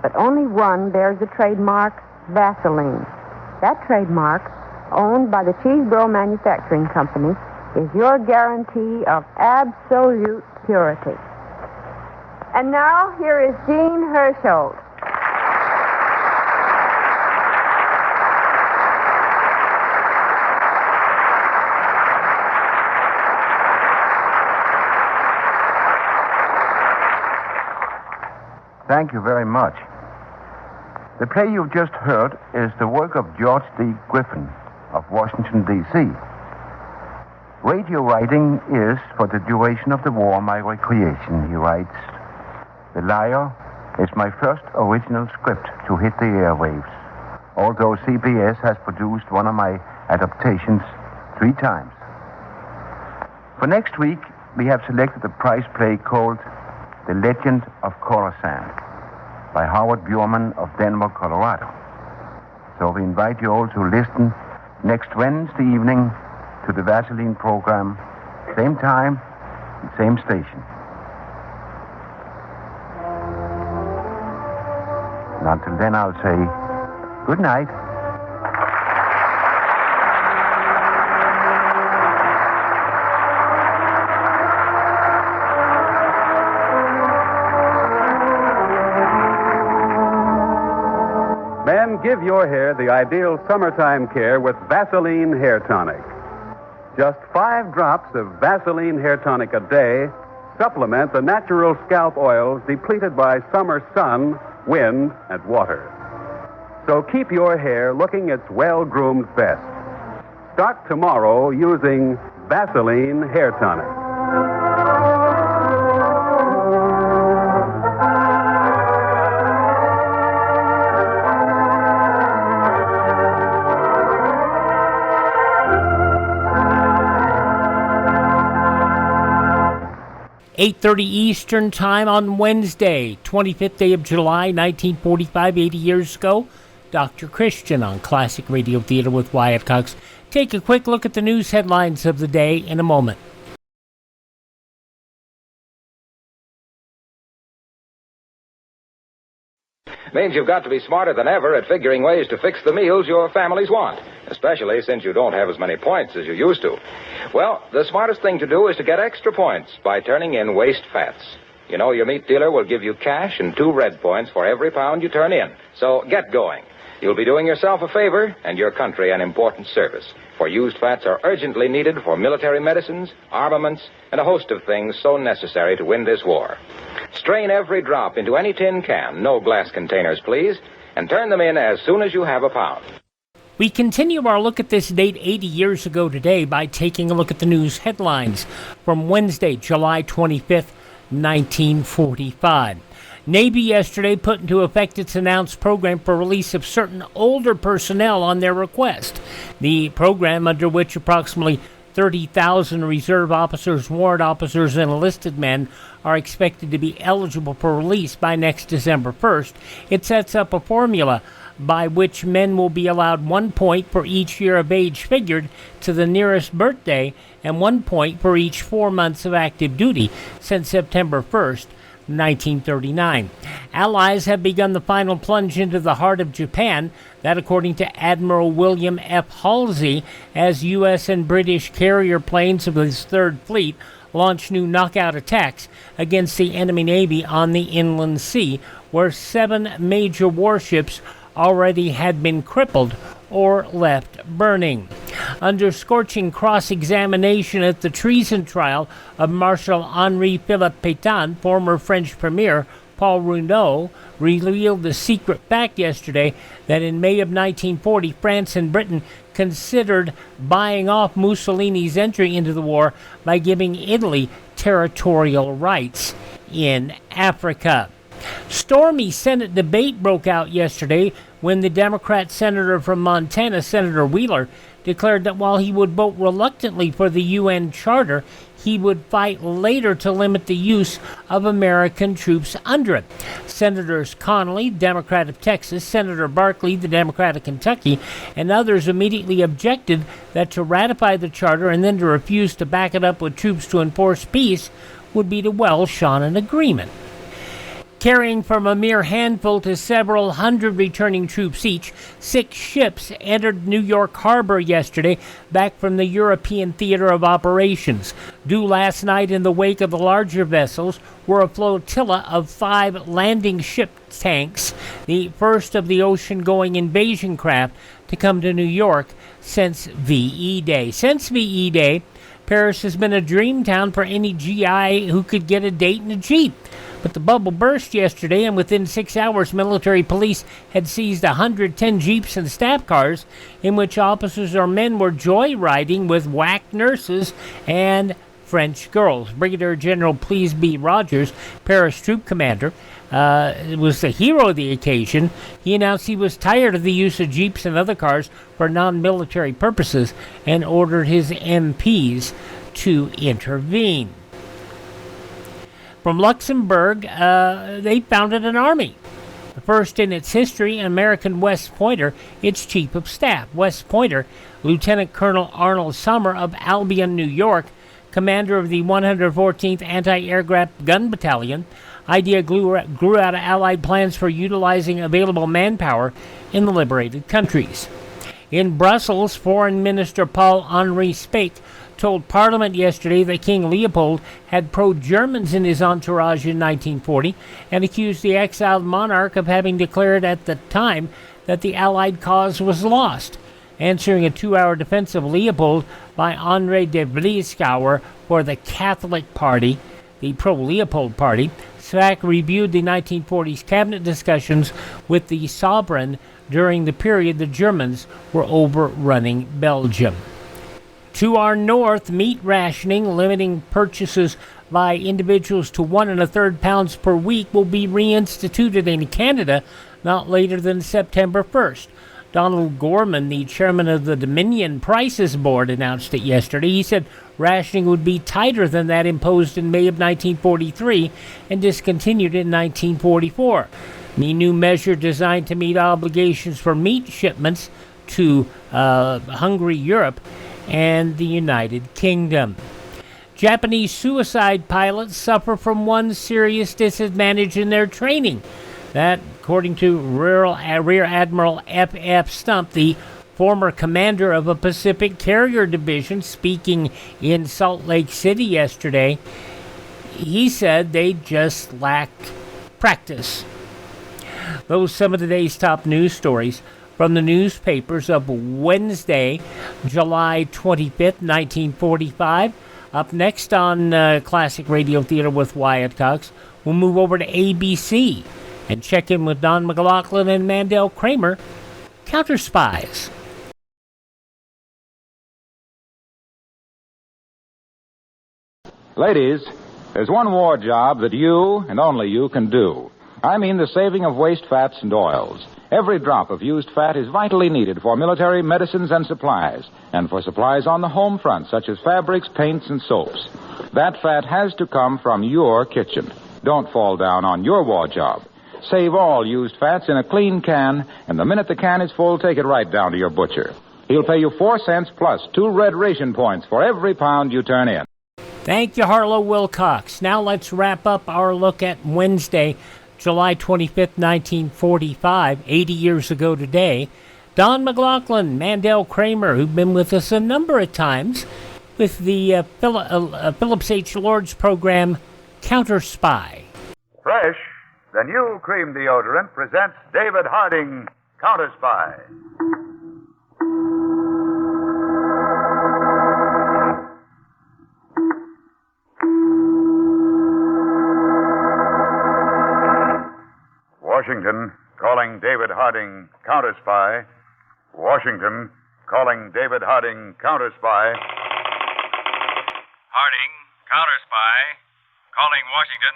but only one bears the trademark Vaseline. That trademark, owned by the Cheeseboro Manufacturing Company, is your guarantee of absolute purity. And now, here is Gene Hersholdt. Thank you very much. The play you've just heard is the work of George D. Griffin of Washington, D.C. Radio writing is, for the duration of the war, my recreation, he writes. The Liar is my first original script to hit the airwaves, although CBS has produced one of my adaptations 3 times. For next week, we have selected a prize play called The Legend of Coruscant by Howard Bjorman of Denver, Colorado. So we invite you all to listen next Wednesday evening to the Vaseline program, same time, same station. And until then, I'll say good night. Men, give your hair the ideal summertime care with Vaseline Hair Tonic. Just 5 drops of Vaseline Hair Tonic a day supplement the natural scalp oils depleted by summer sun, wind, and water. So keep your hair looking its well-groomed best. Start tomorrow using Vaseline Hair Tonic. 8:30 Eastern Time on Wednesday, 25th day of July, 1945, 80 years ago. Dr. Christian on Classic Radio Theater with Wyatt Cox. Take a quick look at the news headlines of the day in a moment. Means you've got to be smarter than ever at figuring ways to fix the meals your families want, especially since you don't have as many points as you used to. Well, the smartest thing to do is to get extra points by turning in waste fats. You know, your meat dealer will give you cash and 2 red points for every pound you turn in. So get going. You'll be doing yourself a favor and your country an important service. For used fats are urgently needed for military medicines, armaments, and a host of things so necessary to win this war. Strain every drop into any tin can, no glass containers, please, and turn them in as soon as you have a pound. We continue our look at this date 80 years ago today by taking a look at the news headlines from Wednesday, July 25th, 1945. Navy yesterday put into effect its announced program for release of certain older personnel on their request. The program, under which approximately 30,000 reserve officers, warrant officers, and enlisted men are expected to be eligible for release by next December 1st, it sets up a formula by which men will be allowed 1 point for each year of age figured to the nearest birthday and 1 point for each 4 months of active duty since September 1st, 1939. Allies have begun the final plunge into the heart of Japan, that according to Admiral William F. Halsey, as U.S. and British carrier planes of his Third Fleet launched new knockout attacks against the enemy Navy on the inland sea, where 7 major warships already had been crippled or left burning. Under scorching cross-examination at the treason trial of Marshal Henri-Philippe Pétain, former French Premier Paul Rouneau revealed the secret fact yesterday that in May of 1940, France and Britain considered buying off Mussolini's entry into the war by giving Italy territorial rights in Africa. Stormy Senate debate broke out yesterday when the Democrat senator from Montana, Senator Wheeler, declared that while he would vote reluctantly for the UN Charter, he would fight later to limit the use of American troops under it. Senators Connolly, Democrat of Texas, Senator Barkley, the Democrat of Kentucky, and others immediately objected that to ratify the charter and then to refuse to back it up with troops to enforce peace would be to welsh on an agreement. Carrying from a mere handful to several hundred returning troops each, 6 ships entered New York Harbor yesterday, back from the European Theater of Operations. Due last night in the wake of the larger vessels were a flotilla of 5 landing ship tanks, the first of the ocean-going invasion craft to come to New York since VE Day. Since VE Day, Paris has been a dream town for any GI who could get a date in a Jeep. But the bubble burst yesterday, and within 6 hours, military police had seized 110 Jeeps and staff cars in which officers or men were joyriding with whack nurses and French girls. Brigadier General Pleasby Rogers, Paris troop commander, was the hero of the occasion. He announced he was tired of the use of Jeeps and other cars for non-military purposes and ordered his MPs to intervene. From Luxembourg, they founded an army. The first in its history, American West Pointer, its chief of staff. West Pointer, Lieutenant Colonel Arnold Summer of Albion, New York, commander of the 114th Anti-Aircraft Gun Battalion. Idea grew out of Allied plans for utilizing available manpower in the liberated countries. In Brussels, Foreign Minister Paul-Henri Spaak told Parliament yesterday that King Leopold had pro-Germans in his entourage in 1940 and accused the exiled monarch of having declared at the time that the Allied cause was lost. Answering a 2-hour defense of Leopold by André de Vliesgouwer for the Catholic Party, the pro-Leopold Party, Spaak reviewed the 1940s cabinet discussions with the sovereign during the period the Germans were overrunning Belgium. To our north, meat rationing, limiting purchases by individuals to 1 1/3 pounds per week, will be reinstituted in Canada not later than September 1st. Donald Gorman, the chairman of the Dominion Prices Board, announced it yesterday. He said rationing would be tighter than that imposed in May of 1943 and discontinued in 1944. The new measure designed to meet obligations for meat shipments to hungry Europe and the United Kingdom. Japanese suicide pilots suffer from one serious disadvantage in their training. That, according to Rear Admiral F.F. Stump, the former commander of a Pacific Carrier Division, speaking in Salt Lake City yesterday, he said they just lacked practice. Those are some of today's top news stories from the newspapers of Wednesday, July 25th, 1945. Up next on Classic Radio Theater with Wyatt Cox, we'll move over to ABC and check in with Don MacLaughlin and Mandel Kramer, Counterspies. Ladies, there's one war job that you and only you can do. I mean the saving of waste fats and oils. Every drop of used fat is vitally needed for military medicines and supplies, and for supplies on the home front, such as fabrics, paints, and soaps. That fat has to come from your kitchen. Don't fall down on your war job. Save all used fats in a clean can, and the minute the can is full, take it right down to your butcher. He'll pay you 4 cents plus 2 red ration points for every pound you turn in. Thank you, Harlow Wilcox. Now let's wrap up our look at Wednesday, July 25th, 1945, 80 years ago today. Don MacLaughlin, Mandel Kramer, who've been with us a number of times, with the Phillips H. Lord's program, Counterspy. Fresh, the new cream deodorant presents David Harding, Counterspy. Washington, calling David Harding, Counterspy. Washington, calling David Harding, Counterspy. Harding, Counterspy, calling Washington.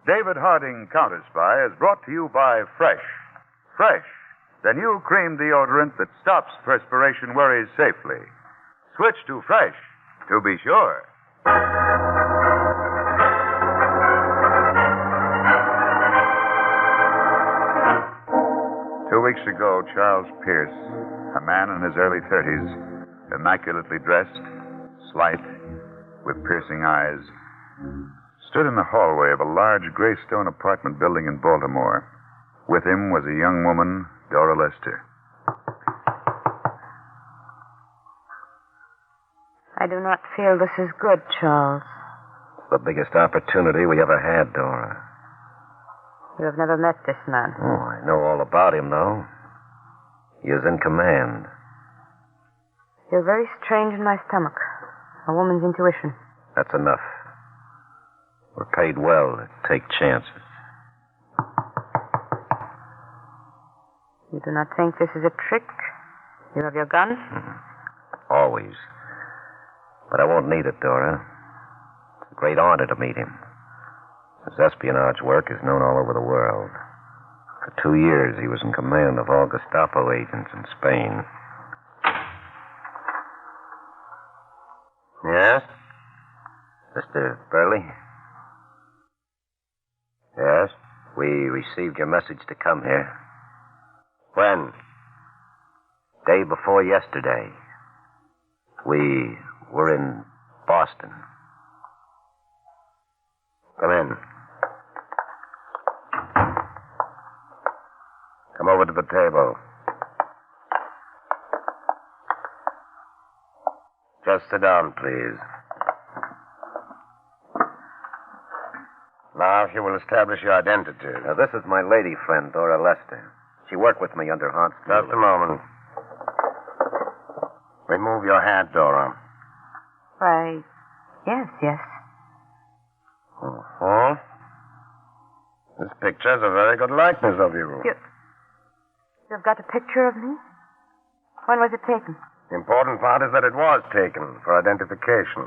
David Harding, Counterspy is brought to you by Fresh. Fresh, the new cream deodorant that stops perspiration worries safely. Switch to Fresh to be sure. 2 weeks ago, Charles Pierce, a man in his early 30s, immaculately dressed, slight, with piercing eyes, stood in the hallway of a large gray stone apartment building in Baltimore. With him was a young woman, Dora Lester. I do not feel this is good, Charles. The biggest opportunity we ever had, Dora. You have never met this man. Oh, I know all about him, though. He is in command. You're very strange in my stomach. A woman's intuition. That's enough. We're paid well to take chances. You do not think this is a trick? You have your gun? Always. But I won't need it, Dora. It's a great honor to meet him. His espionage work is known all over the world. For 2 years, he was in command of all Gestapo agents in Spain. Yes? Mr. Burley? Yes? We received your message to come here. When? Day before yesterday. We were in Boston. Come in. Come over to the table. Just sit down, please. Now, if you will establish your identity. Now, this is my lady friend, Dora Lester. She worked with me under Hans Mueller. Just a moment. Remove your hat, Dora. Why, yes. Uh-huh. This picture's a very good likeness of you. You've got a picture of me? When was it taken? The important part is that it was taken for identification.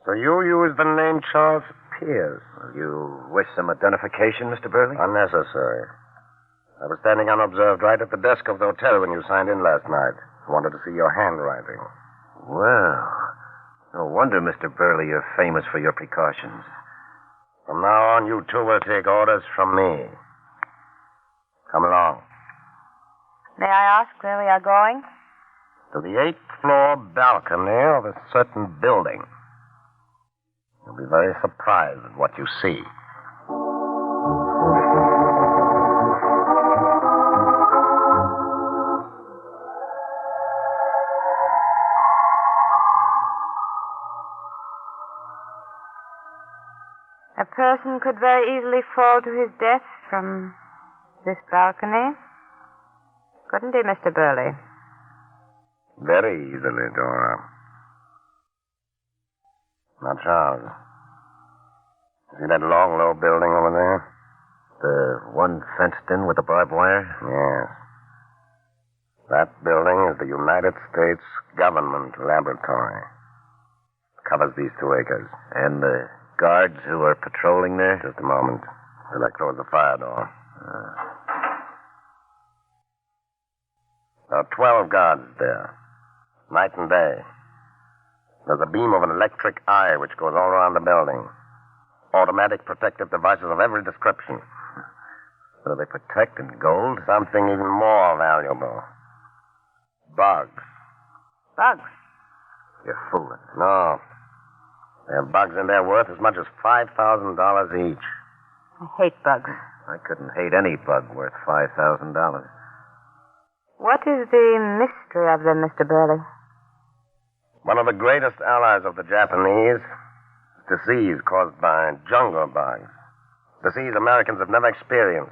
So you used the name Charles Pierce. You wish some identification, Mr. Burley? Unnecessary. I was standing unobserved right at the desk of the hotel when you signed in last night. I wanted to see your handwriting. Well, no wonder, Mr. Burley, you're famous for your precautions. From now on, you two will take orders from me. Come along. May I ask where we are going? To the 8th floor balcony of a certain building. You'll be very surprised at what you see. A person could very easily fall to his death from this balcony. Couldn't he, Mr. Burley? Very easily, Dora. Now, Charles, see that long, low building over there? The one fenced in with the barbed wire? Yes. That building is the United States Government Laboratory. It covers these 2 acres. And the guards who are patrolling there? Just a moment, till I close the fire door. There are 12 guards there, night and day. There's a beam of an electric eye which goes all around the building. Automatic protective devices of every description. So they protect in gold? Something even more valuable. Bugs. Bugs? You're fooling. No. There are bugs in there worth as much as $5,000 each. I hate bugs. I couldn't hate any bug worth $5,000. What is the mystery of them, Mr. Burley? One of the greatest allies of the Japanese is disease caused by jungle bugs. Disease Americans have never experienced.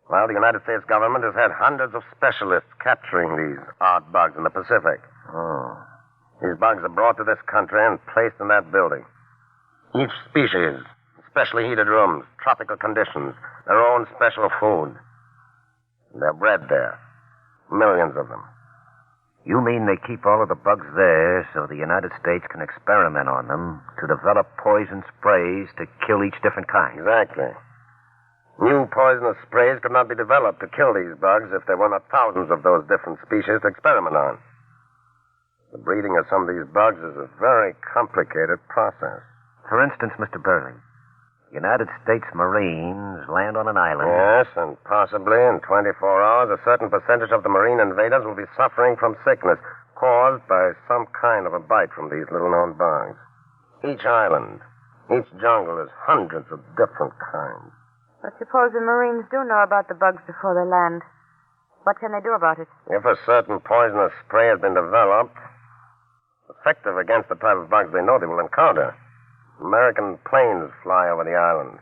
Well, the United States government has had hundreds of specialists capturing these odd bugs in the Pacific. Oh. These bugs are brought to this country and placed in that building. Each species, specially heated rooms, tropical conditions, their own special food. And they're bred there. Millions of them. You mean they keep all of the bugs there so the United States can experiment on them to develop poison sprays to kill each different kind? Exactly. New poisonous sprays could not be developed to kill these bugs if there were not thousands of those different species to experiment on. The breeding of some of these bugs is a very complicated process. For instance, Mr. Burley, United States Marines land on an island. Yes, and possibly in 24 hours, a certain percentage of the Marine invaders will be suffering from sickness caused by some kind of a bite from these little-known bugs. Each island, each jungle is hundreds of different kinds. But suppose the Marines do know about the bugs before they land. What can they do about it? If a certain poisonous spray has been developed, effective against the type of bugs they know they will encounter, American planes fly over the island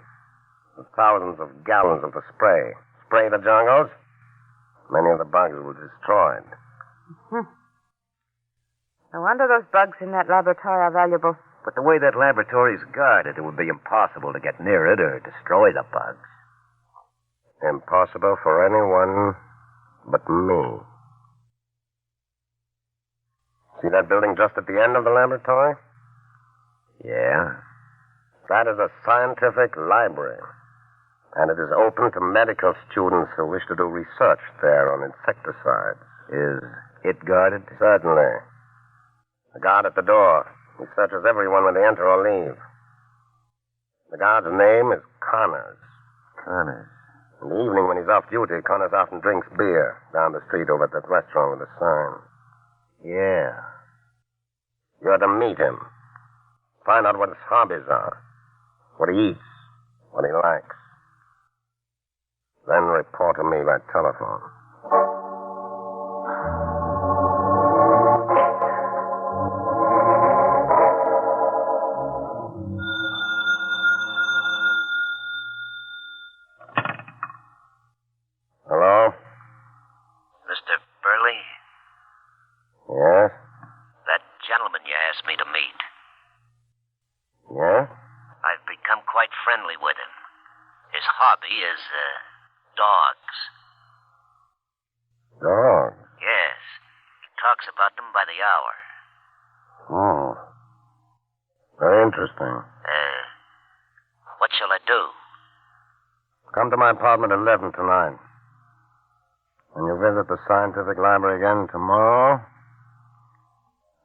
with thousands of gallons of the spray. Spray the jungles, many of the bugs will be destroyed. No wonder those bugs in that laboratory are valuable. But the way that laboratory is guarded, it would be impossible to get near it or destroy the bugs. Impossible for anyone but me. See that building just at the end of the laboratory? Yeah? That is a scientific library. And it is open to medical students who wish to do research there on insecticides. Is it guarded? Certainly. The guard at the door. He searches everyone when they enter or leave. The guard's name is Connors. Connors. In the evening when he's off duty, Connors often drinks beer down the street over at that restaurant with a sign. Yeah. You're to meet him. Find out what his hobbies are. What he eats. What he likes. Then report to me by telephone. Hello? Mr. Burley? Yes? That gentleman you asked me to meet. Yeah? I've become quite friendly with him. His hobby is, dogs. Dogs? Yes. He talks about them by the hour. Oh. Very interesting. What shall I do? Come to my apartment at 11 tonight. When you visit the scientific library again tomorrow,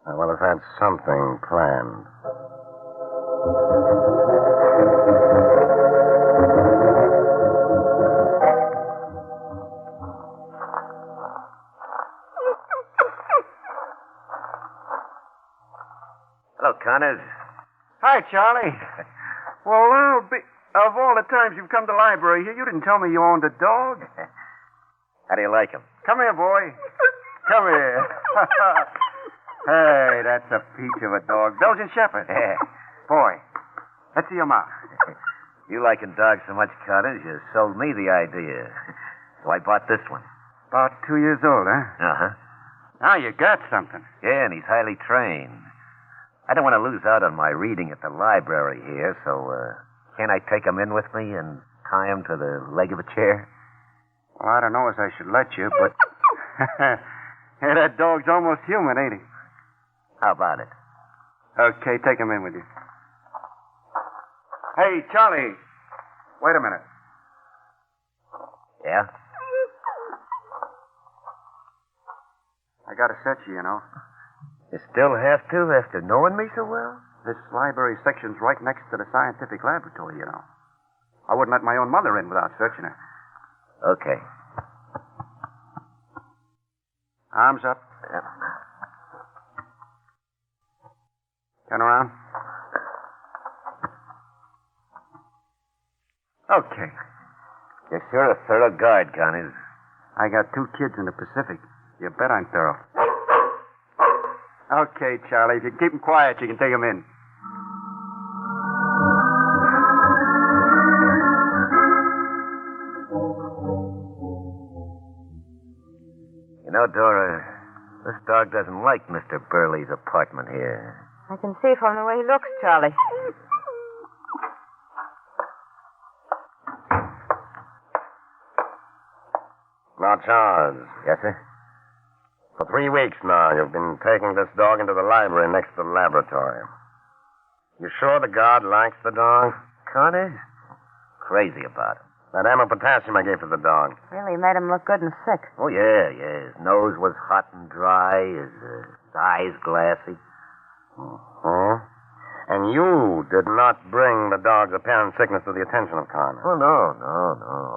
I will have had something planned. Hello, Connors. Hi, Charlie. Well, of all the times you've come to the library here, you didn't tell me you owned a dog. How do you like him? Come here, boy. Come here. Hey, that's a peach of a dog. Belgian Shepherd. Yeah. Boy, let's see your mouth. You liking dogs so much, Connors, you sold me the idea. So I bought this one. About 2 years old, huh? Uh-huh. Now you got something. Yeah, and he's highly trained. I don't want to lose out on my reading at the library here, so can't I take him in with me and tie him to the leg of a chair? Well, I don't know as I should let you, but... Hey, that dog's almost human, ain't he? How about it? Okay, take him in with you. Hey, Charlie. Wait a minute. Yeah? I gotta search you, you know. You still have to after knowing me so well? This library section's right next to the scientific laboratory, you know. I wouldn't let my own mother in without searching her. Okay. Arms up. Yep. Turn around. Okay. You're sure a thorough guard, Connie. I got 2 kids in the Pacific. You bet I'm thorough. Okay, Charlie. If you keep them quiet, you can take them in. You know, Dora, this dog doesn't like Mr. Burley's apartment here. I can see from the way he looks, Charlie. Now, Charles. Yes, sir? For 3 weeks now, you've been taking this dog into the library next to the laboratory. You sure the guard likes the dog? Connie? Crazy about him. That ammo potassium I gave to the dog. Really made him look good and sick. Oh, yeah. His nose was hot and dry, his eyes glassy. Hmm? And you did not bring the dog's apparent sickness to the attention of Kramer. Oh, no.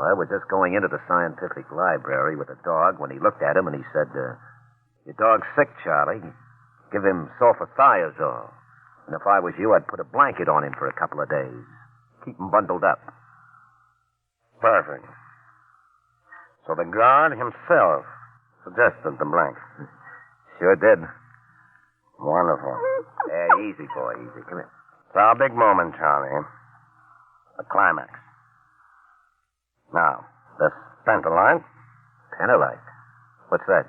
I was just going into the scientific library with the dog when he looked at him and he said, your dog's sick, Charlie. Give him sulfathiazole. And if I was you, I'd put a blanket on him for a couple of days. Keep him bundled up. Perfect. So the guard himself suggested the blanket. Sure did. Wonderful. Easy, boy, easy. Come here. It's our big moment, Charlie. The climax. Now, this pentolite. Pentolite? What's that?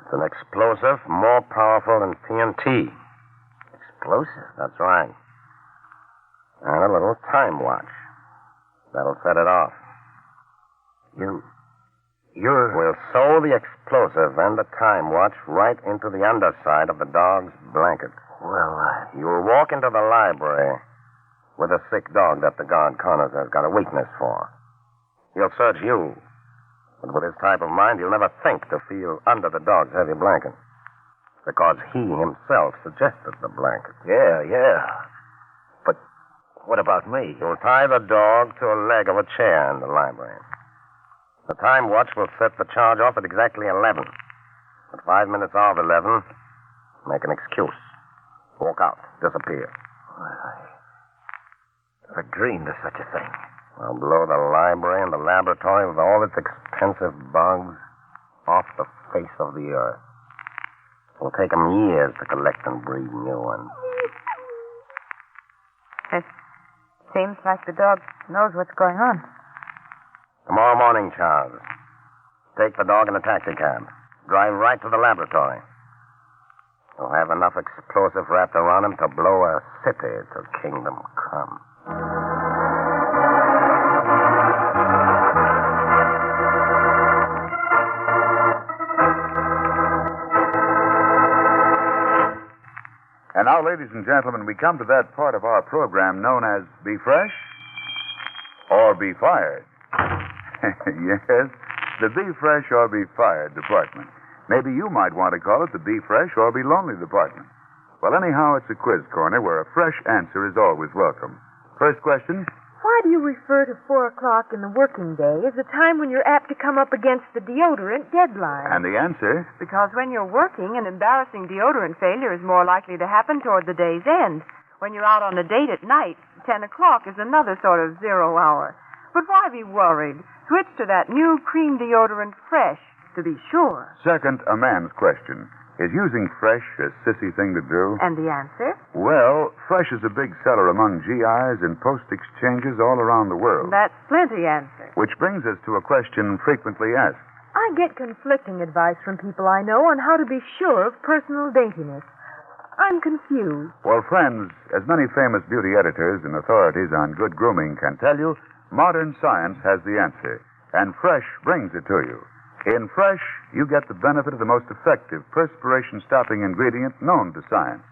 It's an explosive more powerful than TNT. Explosive? That's right. And a little time watch. That'll set it off. We'll sew the explosive and the time watch right into the underside of the dog's blanket. Well, You'll walk into the library with a sick dog that the guard Connors has got a weakness for. He'll search you. But with his type of mind, he'll never think to feel under the dog's heavy blanket. Because he himself suggested the blanket. Yeah. But what about me? You'll tie the dog to a leg of a chair in the library. The time watch will set the charge off at exactly 11. At 5 minutes of 11, make an excuse. Walk out. Disappear. I never dreamed of such a thing. I'll blow the library and the laboratory with all its expensive bugs off the face of the earth. It'll take 'em years to collect and breed new ones. It seems like the dog knows what's going on. Tomorrow morning, Charles. Take the dog in a taxicab. Drive right to the laboratory. You'll have enough explosive wrapped around him to blow a city to kingdom come. And now, ladies and gentlemen, we come to that part of our program known as Be Fresh or Be Fired. Yes, the Be Fresh or Be Fired department. Maybe you might want to call it the Be Fresh or Be Lonely department. Well, anyhow, it's a quiz corner where a fresh answer is always welcome. First question. Why do you refer to 4 o'clock in the working day as a time when you're apt to come up against the deodorant deadline? And the answer? Because when you're working, an embarrassing deodorant failure is more likely to happen toward the day's end. When you're out on a date at night, 10 o'clock is another sort of 0 hour. But why be worried? Switch to that new cream deodorant Fresh, to be sure. Second, a man's question. Is using Fresh a sissy thing to do? And the answer? Well, Fresh is a big seller among GIs and post exchanges all around the world. That's plenty answer. Which brings us to a question frequently asked. I get conflicting advice from people I know on how to be sure of personal daintiness. I'm confused. Well, friends, as many famous beauty editors and authorities on good grooming can tell you, modern science has the answer, and Fresh brings it to you. In Fresh, you get the benefit of the most effective perspiration-stopping ingredient known to science.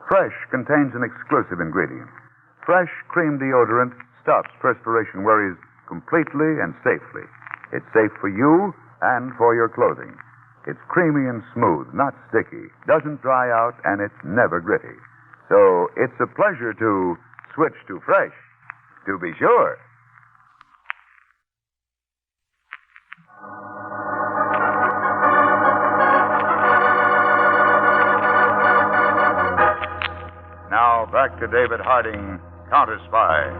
Fresh contains an exclusive ingredient. Fresh cream deodorant stops perspiration worries completely and safely. It's safe for you and for your clothing. It's creamy and smooth, not sticky, doesn't dry out, and it's never gritty. So it's a pleasure to switch to Fresh, to be sure. Now back to David Harding, Counterspy.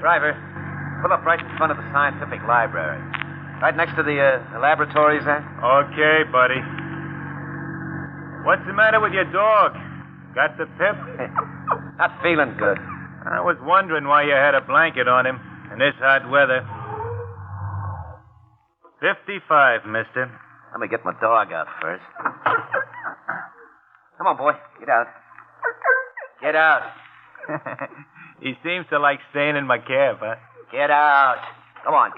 Driver, pull up right in front of the scientific library. Right next to the laboratories there. Okay, buddy. What's the matter with your dog? Got the pip? Not feeling good. I was wondering why you had a blanket on him in this hot weather. 55, mister. Let me get my dog out first. Come on, boy. Get out. Get out. He seems to like staying in my cab, huh? Get out. Come on.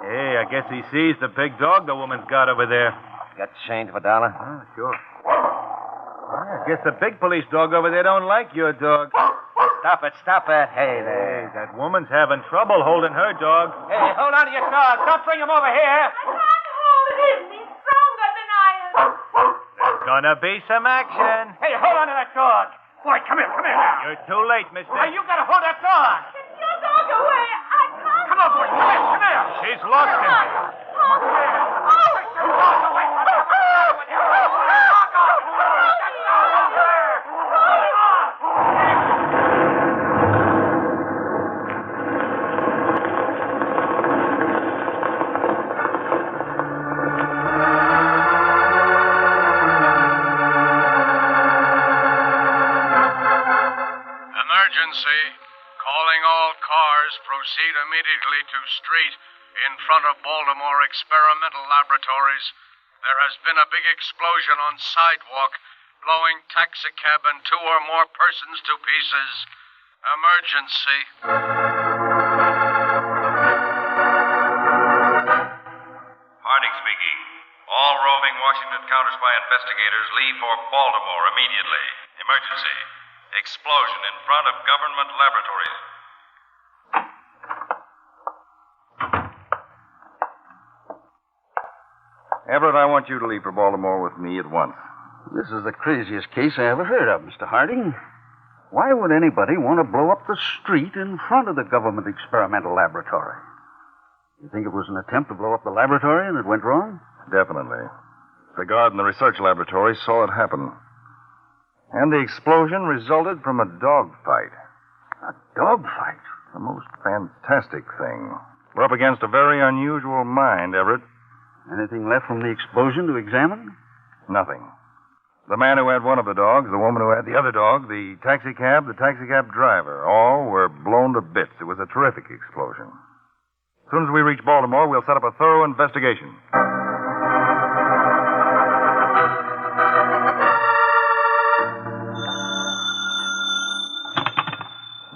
Hey, I guess he sees the big dog the woman's got over there. Got change of $1? Oh, sure. I guess the big police dog over there don't like your dog. Stop it. Hey, there. Hey, that woman's having trouble holding her dog. Hey, hold on to your dog. Don't bring him over here. I can't hold him. He's stronger than I am. There's gonna be some action. Hey, hold on to that dog. Boy, come here now. You're too late, mister. Hey, you gotta hold that dog. Get your dog away. I can't. Come on, boy. Come here. She's lost him. Emergency. Calling all cars. Proceed immediately to street in front of Baltimore Experimental Laboratories. There has been a big explosion on sidewalk, blowing taxicab and 2 or more persons to pieces. Emergency. Harding speaking. All roving Washington Counterspy investigators leave for Baltimore immediately. Emergency. Explosion in front of government laboratories. Everett, I want you to leave for Baltimore with me at once. This is the craziest case I ever heard of, Mr. Harding. Why would anybody want to blow up the street in front of the government experimental laboratory? You think it was an attempt to blow up the laboratory and it went wrong? Definitely. The guard in the research laboratory saw it happen. And the explosion resulted from a dog fight. A dog fight? The most fantastic thing. We're up against a very unusual mind, Everett. Anything left from the explosion to examine? Nothing. The man who had one of the dogs, the woman who had the other dog, the taxicab driver, all were blown to bits. It was a terrific explosion. As soon as we reach Baltimore, we'll set up a thorough investigation.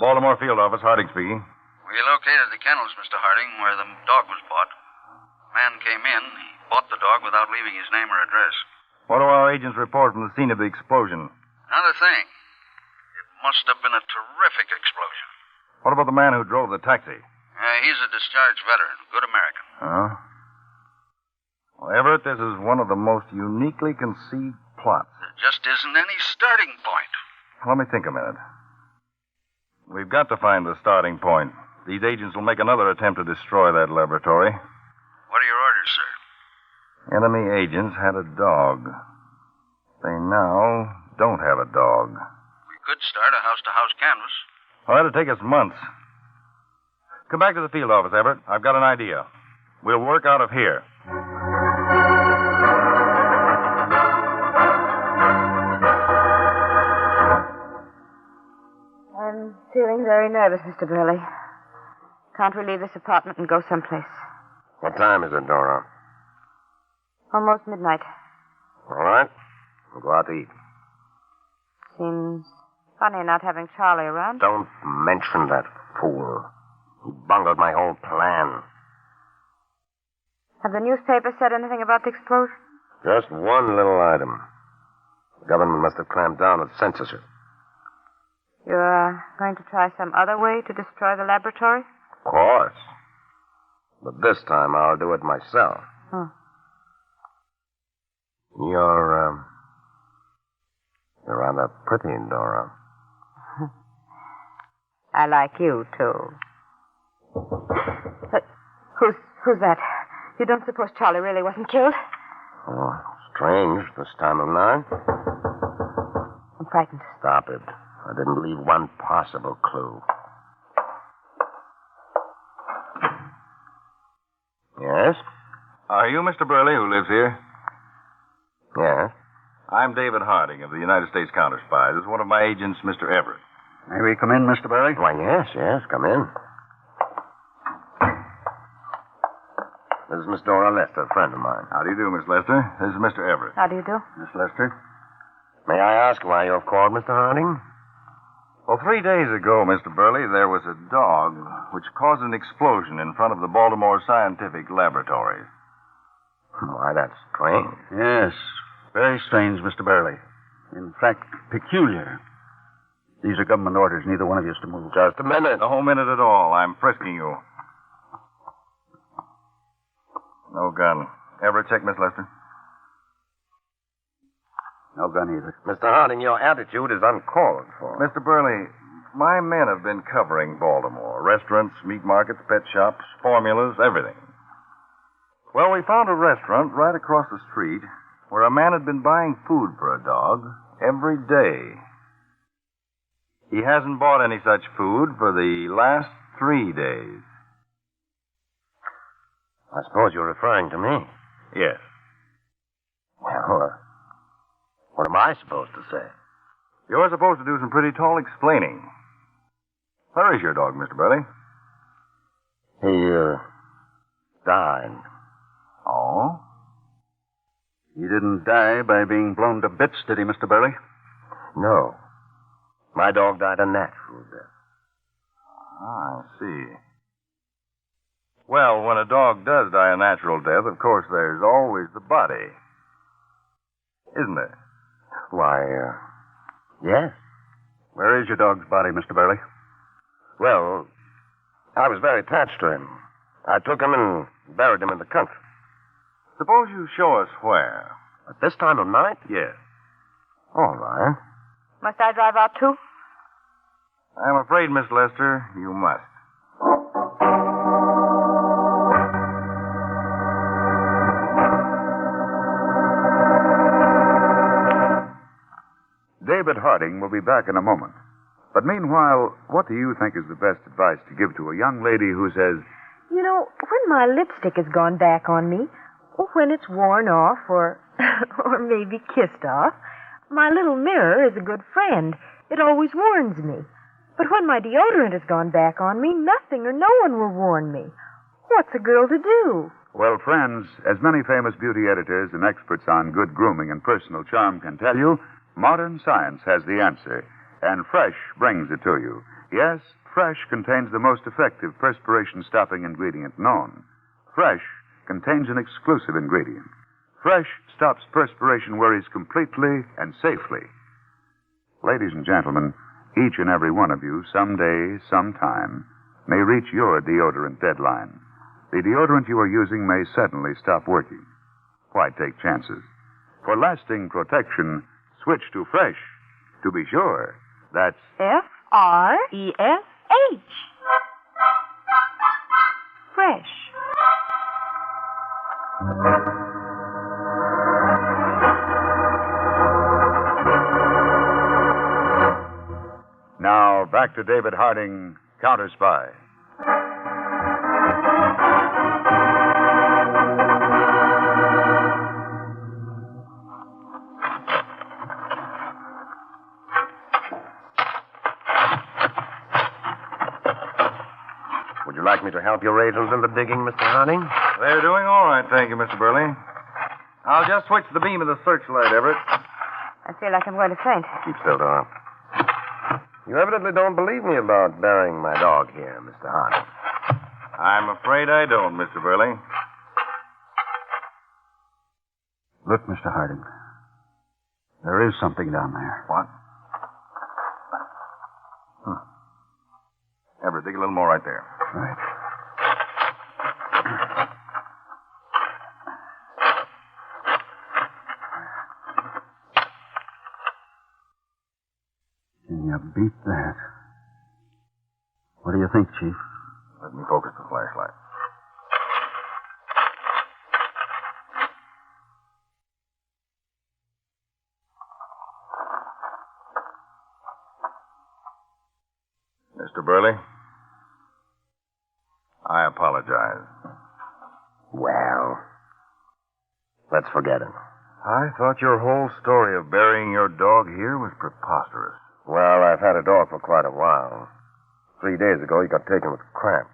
Baltimore field office, Harding speaking. We located the kennels, Mr. Harding, where the dog was bought. Man came in. He bought the dog without leaving his name or address. What do our agents report from the scene of the explosion? Another thing. It must have been a terrific explosion. What about the man who drove the taxi? He's a discharged veteran, good American. Huh? Well, Everett, this is one of the most uniquely conceived plots. There just isn't any starting point. Let me think a minute. We've got to find the starting point. These agents will make another attempt to destroy that laboratory. What are your orders, sir? Enemy agents had a dog. They now don't have a dog. We could start a house-to-house canvass. Well, that'll take us months. Come back to the field office, Everett. I've got an idea. We'll work out of here. I'm feeling very nervous, Mr. Burley. Can't we leave this apartment and go someplace? What time is it, Dora? Almost midnight. All right. We'll go out to eat. Seems funny not having Charlie around. Don't mention that fool. He bungled my whole plan. Have the newspapers said anything about the explosion? Just one little item. The government must have clamped down with censorship. You're going to try some other way to destroy the laboratory? Of course. But this time I'll do it myself. Oh. You're rather pretty, Dora. I like you, too. Who's that? You don't suppose Charlie really wasn't killed? Oh, strange this time of night. frightened. Stop it. I didn't leave one possible clue. Yes? Are you Mr. Burley who lives here? Yes. I'm David Harding of the United States Counterspy. This is one of my agents, Mr. Everett. May we come in, Mr. Burley? Why, yes, come in. This is Miss Dora Lester, a friend of mine. How do you do, Miss Lester? This is Mr. Everett. How do you do? Miss Lester? May I ask why you've called, Mr. Harding? Well, 3 days ago, Mr. Burley, there was a dog which caused an explosion in front of the Baltimore Scientific Laboratory. Why, that's strange. Yes, very strange, Mr. Burley. In fact, peculiar. These are government orders. Neither one of you is to move. Just a minute. No minute at all. I'm frisking you. No gun. Ever check, Miss Lester? No gun either. Mr. Harding, your attitude is uncalled for. Mr. Burley, my men have been covering Baltimore. Restaurants, meat markets, pet shops, formulas, everything. Well, we found a restaurant right across the street where a man had been buying food for a dog every day. He hasn't bought any such food for the last 3 days. I suppose you're referring to me. Yes. Well, what am I supposed to say? You're supposed to do some pretty tall explaining. Where is your dog, Mr. Burley? He, died. Oh? He didn't die by being blown to bits, did he, Mr. Burley? No. My dog died a natural death. Ah, I see. Well, when a dog does die a natural death, of course, there's always the body. Isn't there? Why, yes. Where is your dog's body, Mr. Burley? Well, I was very attached to him. I took him and buried him in the country. Suppose you show us where. At this time of night? Yes. All right. Must I drive out, too? I'm afraid, Miss Lester, you must. David Harding will be back in a moment. But meanwhile, what do you think is the best advice to give to a young lady who says, You know, when my lipstick has gone back on me, or when it's worn off, or maybe kissed off, my little mirror is a good friend. It always warns me. But when my deodorant has gone back on me, nothing or no one will warn me. What's a girl to do? Well, friends, as many famous beauty editors and experts on good grooming and personal charm can tell you, modern science has the answer, and Fresh brings it to you. Yes, Fresh contains the most effective perspiration-stopping ingredient known. Fresh contains an exclusive ingredient. Fresh stops perspiration worries completely and safely. Ladies and gentlemen, each and every one of you, someday, sometime, may reach your deodorant deadline. The deodorant you are using may suddenly stop working. Why take chances? For lasting protection, switch to Fresh. To be sure, that's Fresh. Fresh. Now, back to David Harding, Counterspy. Would you like me to help your agents in the digging, Mr. Harding? They're doing all right, thank you, Mr. Burley. I'll just switch the beam of the searchlight, Everett. I feel like I'm going to faint. Keep still, Dora. You evidently don't believe me about burying my dog here, Mr. Harding. I'm afraid I don't, Mr. Burley. Look, Mr. Harding. There is something down there. What? Everett, dig a little more right there. Right. Can you beat that? What do you think, Chief? Let me focus the flashlight. Mr. Burley, I apologize. Well, let's forget it. I thought your whole story of burying your dog here was preposterous. Well, I've had a dog for quite a while. 3 days ago, he got taken with cramps.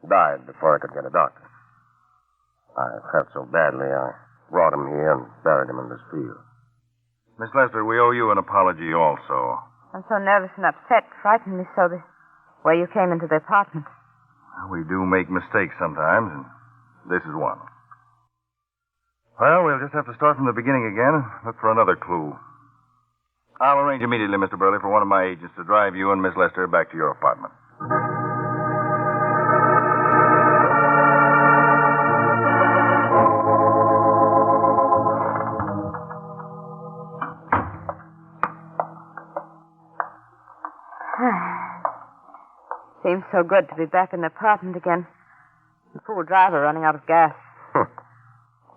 Died before I could get a doctor. I felt so badly, I brought him here and buried him in this field. Miss Lester, we owe you an apology also. I'm so nervous and upset. Frightened me so the way you came into the apartment. We do make mistakes sometimes, and this is one. Well, we'll just have to start from the beginning again and look for another clue. I'll arrange immediately, Mr. Burley, for one of my agents to drive you and Miss Lester back to your apartment. Seems so good to be back in the apartment again. The fool driver running out of gas.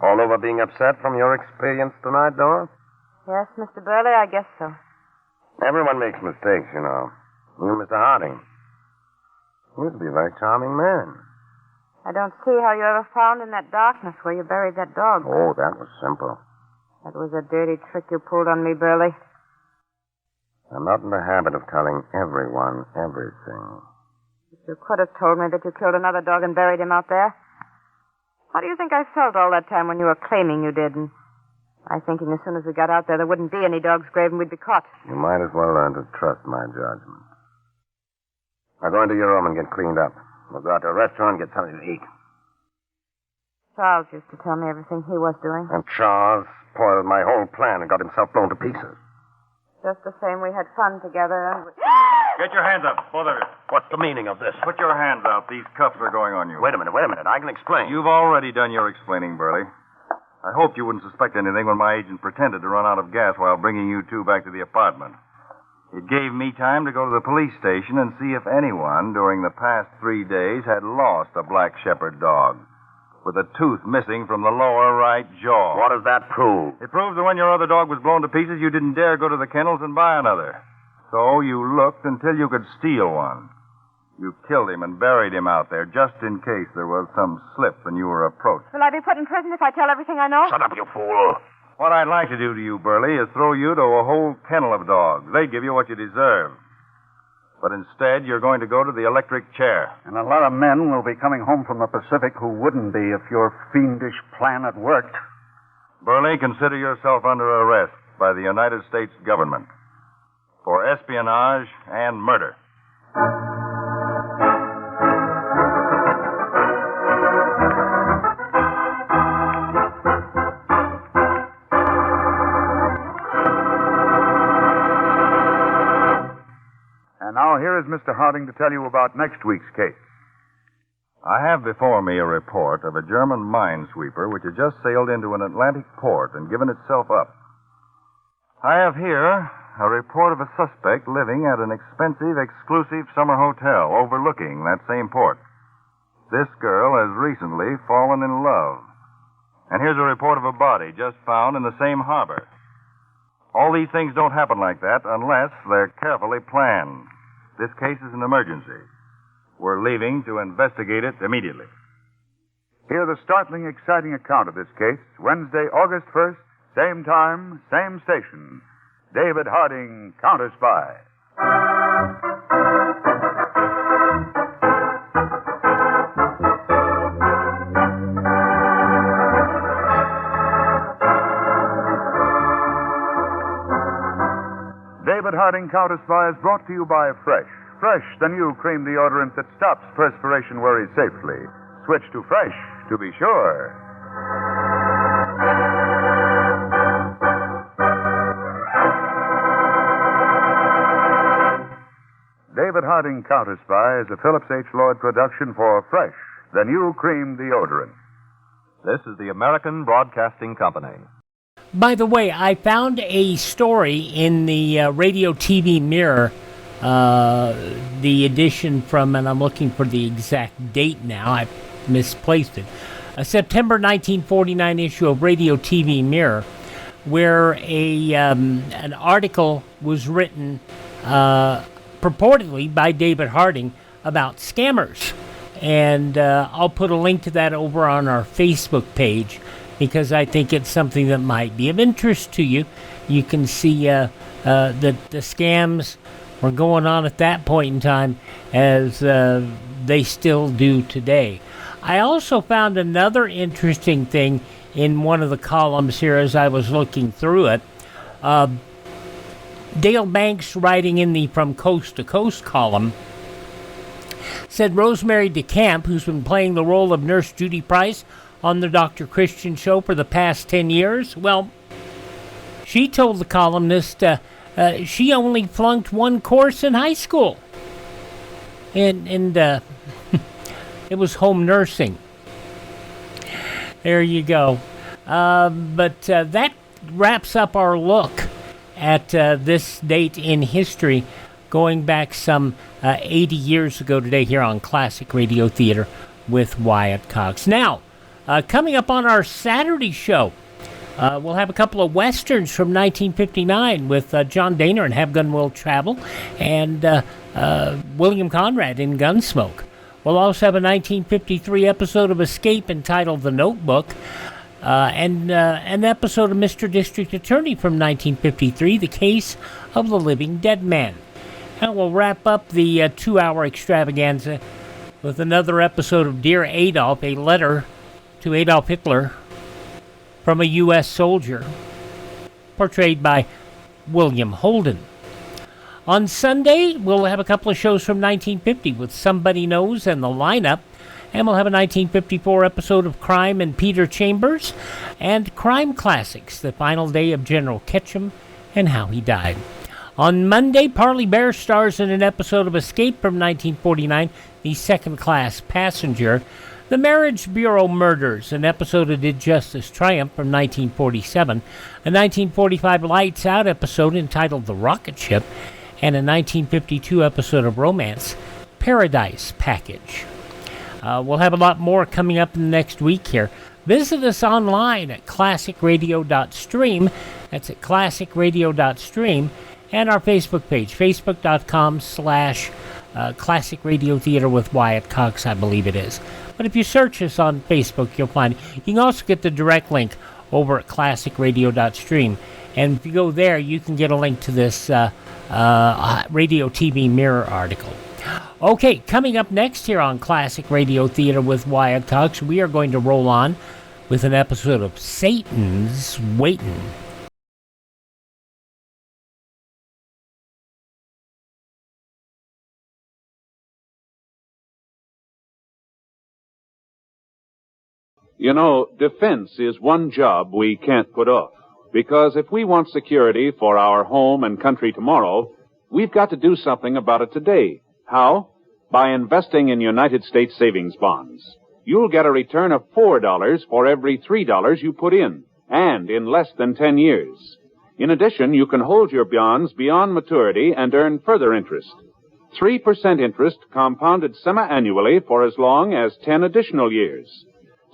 All over being upset from your experience tonight, Dora? Yes, Mr. Burley, I guess so. Everyone makes mistakes, you know. You, Mr. Harding. You used to be a very charming man. I don't see how you ever found in that darkness where you buried that dog. Oh, that was simple. That was a dirty trick you pulled on me, Burley. I'm not in the habit of telling everyone everything. You could have told me that you killed another dog and buried him out there. How do you think I felt all that time when you were claiming you did? And I thinking as soon as we got out there wouldn't be any dog's grave and we'd be caught. You might as well learn to trust my judgment. Now go into your room and get cleaned up. We'll go out to a restaurant and get something to eat. Charles used to tell me everything he was doing. And Charles spoiled my whole plan and got himself blown to pieces. Just the same, we had fun together and... Get your hands up, both of you. What's the meaning of this? Put your hands out. These cuffs are going on you. Wait a minute. I can explain. You've already done your explaining, Burley. I hoped you wouldn't suspect anything when my agent pretended to run out of gas while bringing you two back to the apartment. It gave me time to go to the police station and see if anyone during the past 3 days had lost a black shepherd dog with a tooth missing from the lower right jaw. What does that prove? It proves that when your other dog was blown to pieces, you didn't dare go to the kennels and buy another. So you looked until you could steal one. You killed him and buried him out there just in case there was some slip and you were approached. Will I be put in prison if I tell everything I know? Shut up, you fool. What I'd like to do to you, Burley, is throw you to a whole kennel of dogs. They'd give you what you deserve. But instead, you're going to go to the electric chair. And a lot of men will be coming home from the Pacific who wouldn't be if your fiendish plan had worked. Burley, consider yourself under arrest by the United States government for espionage and murder. And now here is Mr. Harding to tell you about next week's case. I have before me a report of a German minesweeper which had just sailed into an Atlantic port and given itself up. I have here a report of a suspect living at an expensive, exclusive summer hotel overlooking that same port. This girl has recently fallen in love. And here's a report of a body just found in the same harbor. All these things don't happen like that unless they're carefully planned. This case is an emergency. We're leaving to investigate it immediately. Hear the startling, exciting account of this case Wednesday, August 1st, same time, same station. David Harding, Counterspy. David Harding, Counterspy is brought to you by Fresh. Fresh, the new cream deodorant that stops perspiration worries safely. Switch to Fresh to be sure. David Harding Counterspy is a Phillips H. Lloyd production for Fresh, the new cream deodorant. This is the American Broadcasting Company. By the way, I found a story in the Radio TV Mirror, the edition from, and I'm looking for the exact date now, I've misplaced it, a September 1949 issue of Radio TV Mirror, where an article was written purportedly by David Harding about scammers. And I'll put a link to that over on our Facebook page because I think it's something that might be of interest to you. You can see that the scams were going on at that point in time as they still do today. I also found another interesting thing in one of the columns here as I was looking through it. Dale Banks, writing in the From Coast to Coast column, said Rosemary DeCamp, who's been playing the role of Nurse Judy Price on the Dr. Christian show for the past 10 years, well, she told the columnist she only flunked one course in high school. And it was home nursing. There you go. But that wraps up our look at this date in history, going back some 80 years ago today here on Classic Radio Theater with Wyatt Cox. Now, coming up on our Saturday show, we'll have a couple of westerns from 1959 with John Dehner in Have Gun Will Travel and William Conrad in Gunsmoke. We'll also have a 1953 episode of Escape entitled The Notebook, and an episode of Mr. District Attorney from 1953, The Case of the Living Dead Man. And we'll wrap up the 2-hour extravaganza with another episode of Dear Adolf, a letter to Adolf Hitler from a U.S. soldier, portrayed by William Holden. On Sunday, we'll have a couple of shows from 1950 with Somebody Knows and The Lineup, and we'll have a 1954 episode of Crime and Peter Chambers, and Crime Classics, The Final Day of General Ketchum and How He Died. On Monday, Parley Bear stars in an episode of Escape from 1949, The Second Class Passenger, The Marriage Bureau Murders, an episode of Did Justice Triumph from 1947, a 1945 Lights Out episode entitled The Rocket Ship, and a 1952 episode of Romance, Paradise Package. We'll have a lot more coming up in the next week here. Visit us online at classicradio.stream. That's at classicradio.stream. And our Facebook page, facebook.com/Classic Radio Theater with Wyatt Cox, I believe it is. But if you search us on Facebook, you'll find it. You can also get the direct link over at classicradio.stream. And if you go there, you can get a link to this Radio TV Mirror article. Okay, coming up next here on Classic Radio Theater with Wyatt Cox, we are going to roll on with an episode of Satan's Waitin'. You know, defense is one job we can't put off. Because if we want security for our home and country tomorrow, we've got to do something about it today. How? By investing in United States savings bonds. You'll get a return of $4 for every $3 you put in, and in less than 10 years. In addition, you can hold your bonds beyond maturity and earn further interest. 3% interest compounded semi-annually for as long as 10 additional years.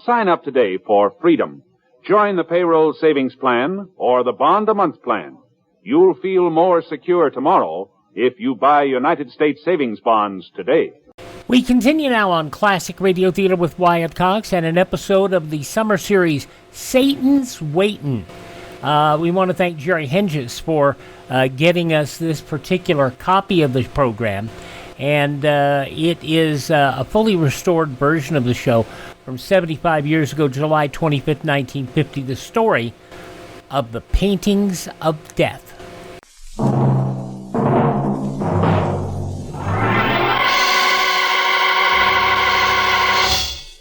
Sign up today for freedom. Join the payroll savings plan or the bond-a-month plan. You'll feel more secure tomorrow if you buy United States savings bonds today. We continue now on Classic Radio Theater with Wyatt Cox and an episode of the summer series Satan's Waitin'. We want to thank Jerry Henges for getting us this particular copy of the program. And it is a fully restored version of the show from 75 years ago, July 25th, 1950, the story of the Paintings of Death.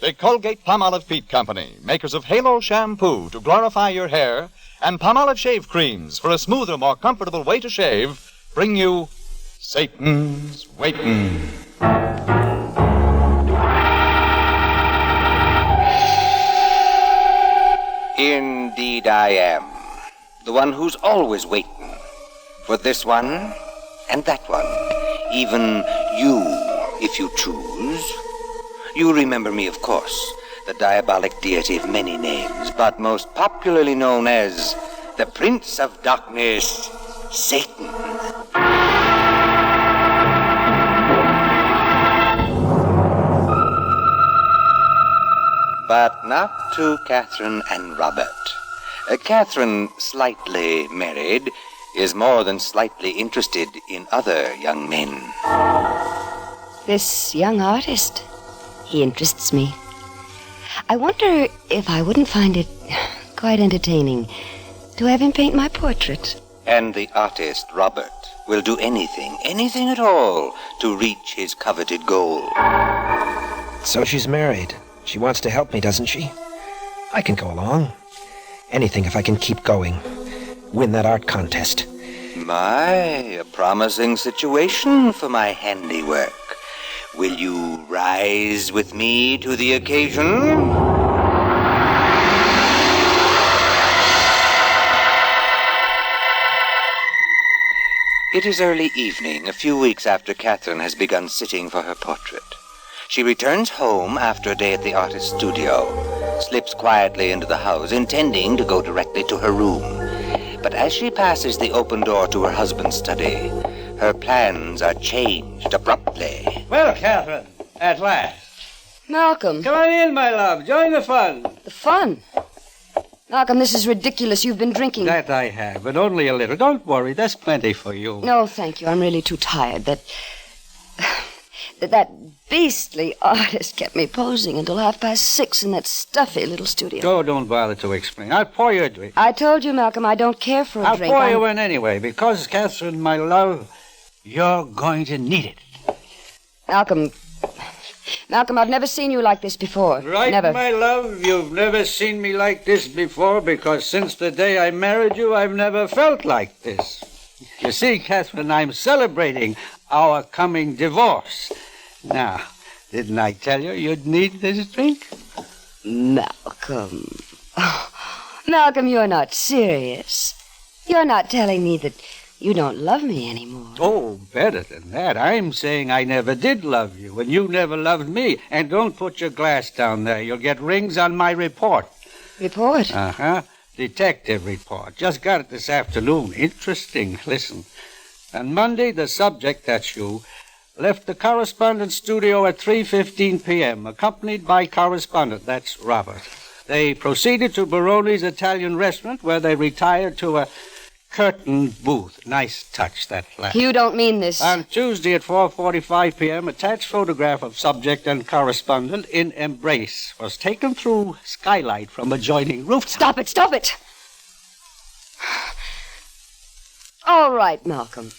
The Colgate-Palmolive Feet Company, makers of Halo shampoo to glorify your hair and Palmolive shave creams for a smoother, more comfortable way to shave, bring you Satan's Waitin'. Indeed I am. The one who's always waiting. For this one and that one. Even you, if you choose. You remember me, of course. The diabolic deity of many names, but most popularly known as the Prince of Darkness, Satan. But not to Catherine and Robert. Catherine, slightly married, is more than slightly interested in other young men. This young artist, he interests me. I wonder if I wouldn't find it quite entertaining to have him paint my portrait. And the artist, Robert, will do anything at all, to reach his coveted goal. So she's married. She wants to help me, doesn't she? I can go along. Anything if I can keep going. Win that art contest. My, a promising situation for my handiwork. Will you rise with me to the occasion? It is early evening, a few weeks after Catherine has begun sitting for her portrait. She returns home after a day at the artist's studio, slips quietly into the house, intending to go directly to her room. But as she passes the open door to her husband's study, her plans are changed abruptly. Well, Catherine, at last. Malcolm. Come on in, my love. Join the fun. The fun? Malcolm, this is ridiculous. You've been drinking. That I have, but only a little. Don't worry. There's plenty for you. No, thank you. I'm really too tired. That beastly artist kept me posing until 6:30 in that stuffy little studio. Oh, don't bother to explain. I'll pour you a drink. I told you, Malcolm, I don't care for a drink. I'll pour you in anyway, because, Catherine, my love, you're going to need it. Malcolm, I've never seen you like this before. Right, never. My love, you've never seen me like this before, because since the day I married you, I've never felt like this. You see, Catherine, I'm celebrating our coming divorce. Now, didn't I tell you you'd need this drink? Malcolm. Oh, Malcolm, you're not serious. You're not telling me that you don't love me anymore. Oh, better than that. I'm saying I never did love you, and you never loved me. And don't put your glass down there. You'll get rings on my report. Report? Uh-huh. Detective report. Just got it this afternoon. Interesting. Listen. On Monday, the subject, that's you, left the correspondence studio at 3:15 p.m., accompanied by correspondent, that's Robert. They proceeded to Baroni's Italian restaurant, where they retired to a curtained booth. Nice touch, that last. You don't mean this. On Tuesday at 4:45 p.m., attached photograph of subject and correspondent in embrace was taken through skylight from adjoining rooftop. Stop it! All right, Malcolm.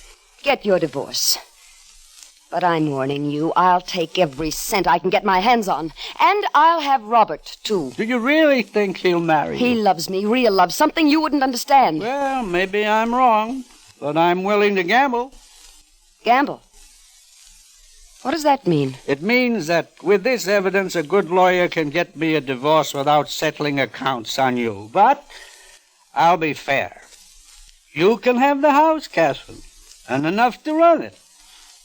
Get your divorce. But I'm warning you, I'll take every cent I can get my hands on. And I'll have Robert, too. Do you really think he'll marry you? He loves me, real love, something you wouldn't understand. Well, maybe I'm wrong, but I'm willing to gamble. Gamble? What does that mean? It means that with this evidence, a good lawyer can get me a divorce without settling accounts on you. But I'll be fair. You can have the house, Catherine, and enough to run it.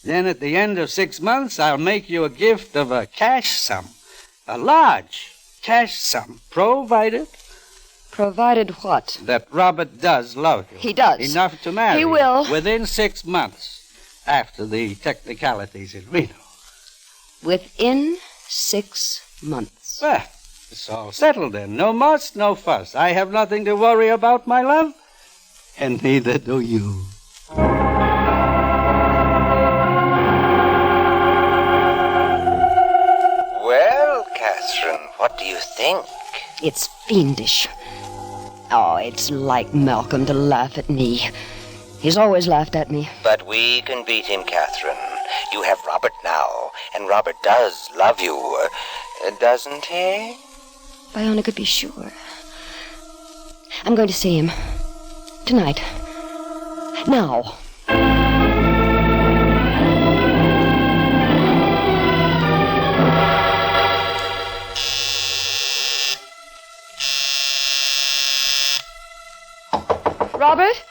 Then at the end of 6 months, I'll make you a gift of a cash sum. A large cash sum, provided... Provided what? That Robert does love you. He does. Enough to marry He will. You within 6 months, after the technicalities in Reno. Within 6 months. Well, it's all settled then. No muss, no fuss. I have nothing to worry about, my love. And neither do you. Well, Catherine, what do you think? It's fiendish. Oh, it's like Malcolm to laugh at me. He's always laughed at me. But we can beat him, Catherine. You have Robert now, and Robert does love you, doesn't he? If I only could be sure. I'm going to see him. Tonight. Now. Robert?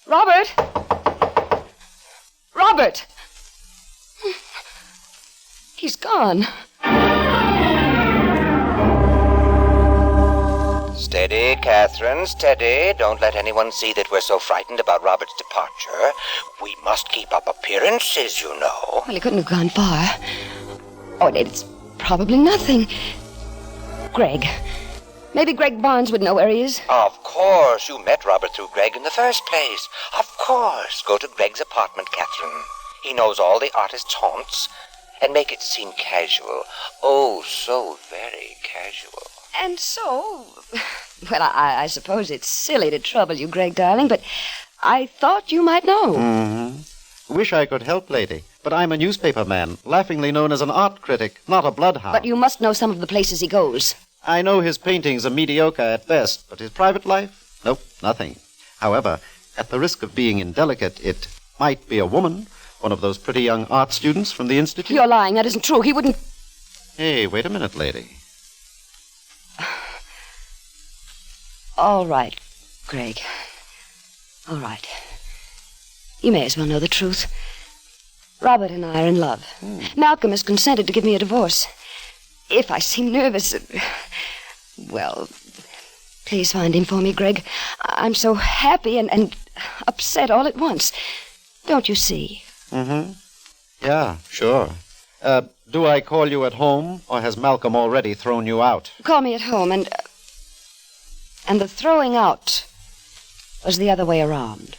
Robert? Robert! He's gone. Steady, Catherine, steady. Don't let anyone see that we're so frightened about Robert's departure. We must keep up appearances, you know. Well, he couldn't have gone far. Oh, it's probably nothing. Greg. Maybe Greg Barnes would know where he is. Of course. You met Robert through Greg in the first place. Of course. Go to Greg's apartment, Catherine. He knows all the artist's haunts. And make it seem casual. Oh, so very casual. And so... Well, I suppose it's silly to trouble you, Greg, darling, but I thought you might know. Mm-hmm. Wish I could help, lady. But I'm a newspaper man, laughingly known as an art critic, not a bloodhound. But you must know some of the places he goes. I know his paintings are mediocre at best, but his private life? Nope, nothing. However, at the risk of being indelicate, it might be a woman, one of those pretty young art students from the Institute. You're lying. That isn't true. He wouldn't... Hey, wait a minute, lady. All right, Greg. All right. You may as well know the truth. Robert and I are in love. Malcolm has consented to give me a divorce. If I seem nervous... Well, please find him for me, Greg. I'm so happy and upset all at once. Don't you see? Mm-hmm. Yeah, sure. Do I call you at home, or has Malcolm already thrown you out? Call me at home, and the throwing out was the other way around.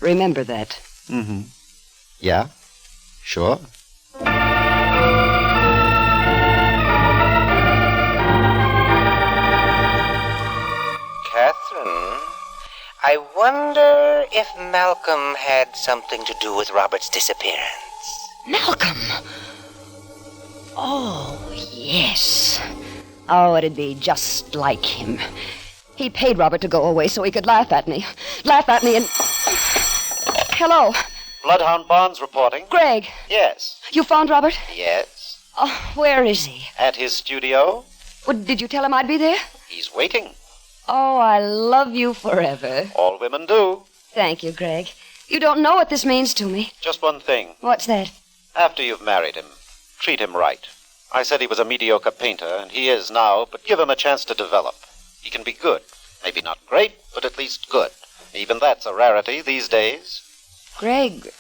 Remember that. Mm-hmm. Yeah, sure. Catherine, I wonder if Malcolm had something to do with Robert's disappearance. Malcolm! Oh, yes. Oh, it'd be just like him. He paid Robert to go away so he could laugh at me. Laugh at me and... Hello. Bloodhound Barnes reporting. Greg. Yes. You found Robert? Yes. Oh, where is he? At his studio. Well, did you tell him I'd be there? He's waiting. Oh, I love you forever. All women do. Thank you, Greg. You don't know what this means to me. Just one thing. What's that? After you've married him, treat him right. I said he was a mediocre painter, and he is now, but give him a chance to develop. He can be good. Maybe not great, but at least good. Even that's a rarity these days. Greg,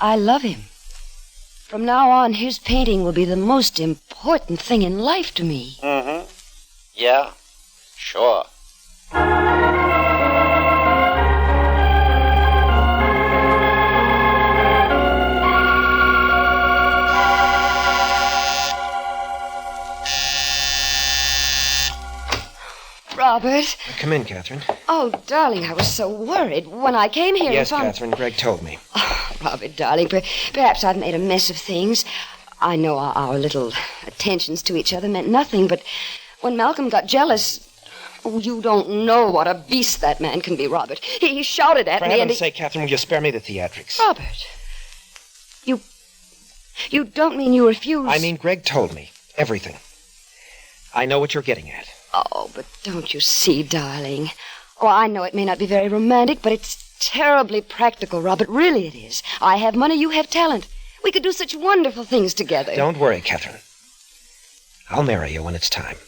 I love him. From now on, his painting will be the most important thing in life to me. Mm-hmm. Yeah, sure. Robert. Come in, Catherine. Oh, darling, I was so worried when I came here. Yes, and found... Catherine, Greg told me. Oh, Robert, darling, perhaps I've made a mess of things. I know our little attentions to each other meant nothing, but when Malcolm got jealous... Oh, you don't know what a beast that man can be, Robert. He shouted at For me and heaven's sake, Catherine, will you spare me the theatrics? Robert, you don't mean you refuse... I mean, Greg told me everything. I know what you're getting at. Oh, but don't you see, darling? Oh, I know it may not be very romantic, but it's terribly practical, Robert. Really it is. I have money, you have talent. We could do such wonderful things together. Don't worry, Catherine. I'll marry you when it's time.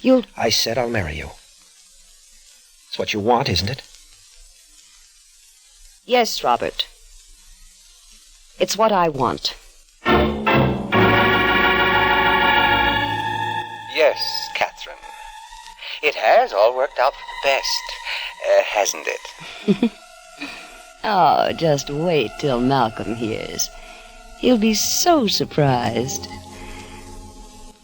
You'll... I said I'll marry you. It's what you want, isn't it? Yes, Robert. It's what I want. Yes, Catherine. It has all worked out for the best, hasn't it? Oh, just wait till Malcolm hears. He'll be so surprised.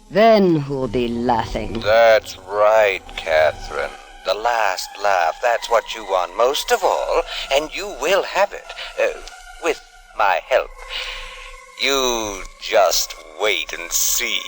Then who'll be laughing? That's right, Catherine. The last laugh, that's what you want most of all, and you will have it, with my help. You just wait and see.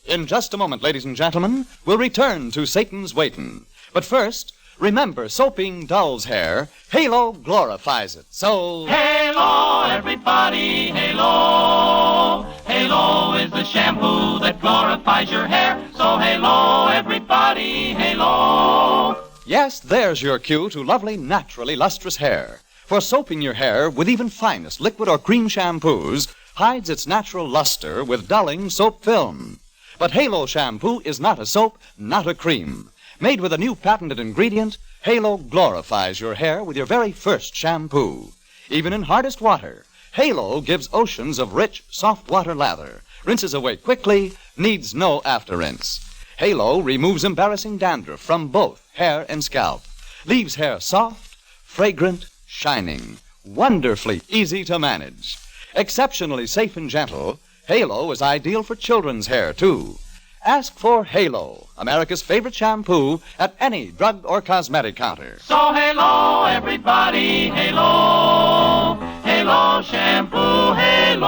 In just a moment, ladies and gentlemen, we'll return to Satan's Waitin'. But first, remember, soaping doll's hair, Halo glorifies it. So... Halo, everybody, Halo. Halo is the shampoo that glorifies your hair. So Halo, everybody, Halo. Yes, there's your cue to lovely, naturally lustrous hair. For soaping your hair with even finest liquid or cream shampoos hides its natural luster with dulling soap film. But Halo shampoo is not a soap, not a cream. Made with a new patented ingredient, Halo glorifies your hair with your very first shampoo. Even in hardest water, Halo gives oceans of rich, soft water lather, rinses away quickly, needs no after rinse. Halo removes embarrassing dandruff from both hair and scalp, leaves hair soft, fragrant, shining, wonderfully easy to manage. Exceptionally safe and gentle, Halo is ideal for children's hair, too. Ask for Halo, America's favorite shampoo, at any drug or cosmetic counter. So Halo, everybody, Halo. Halo shampoo, Halo.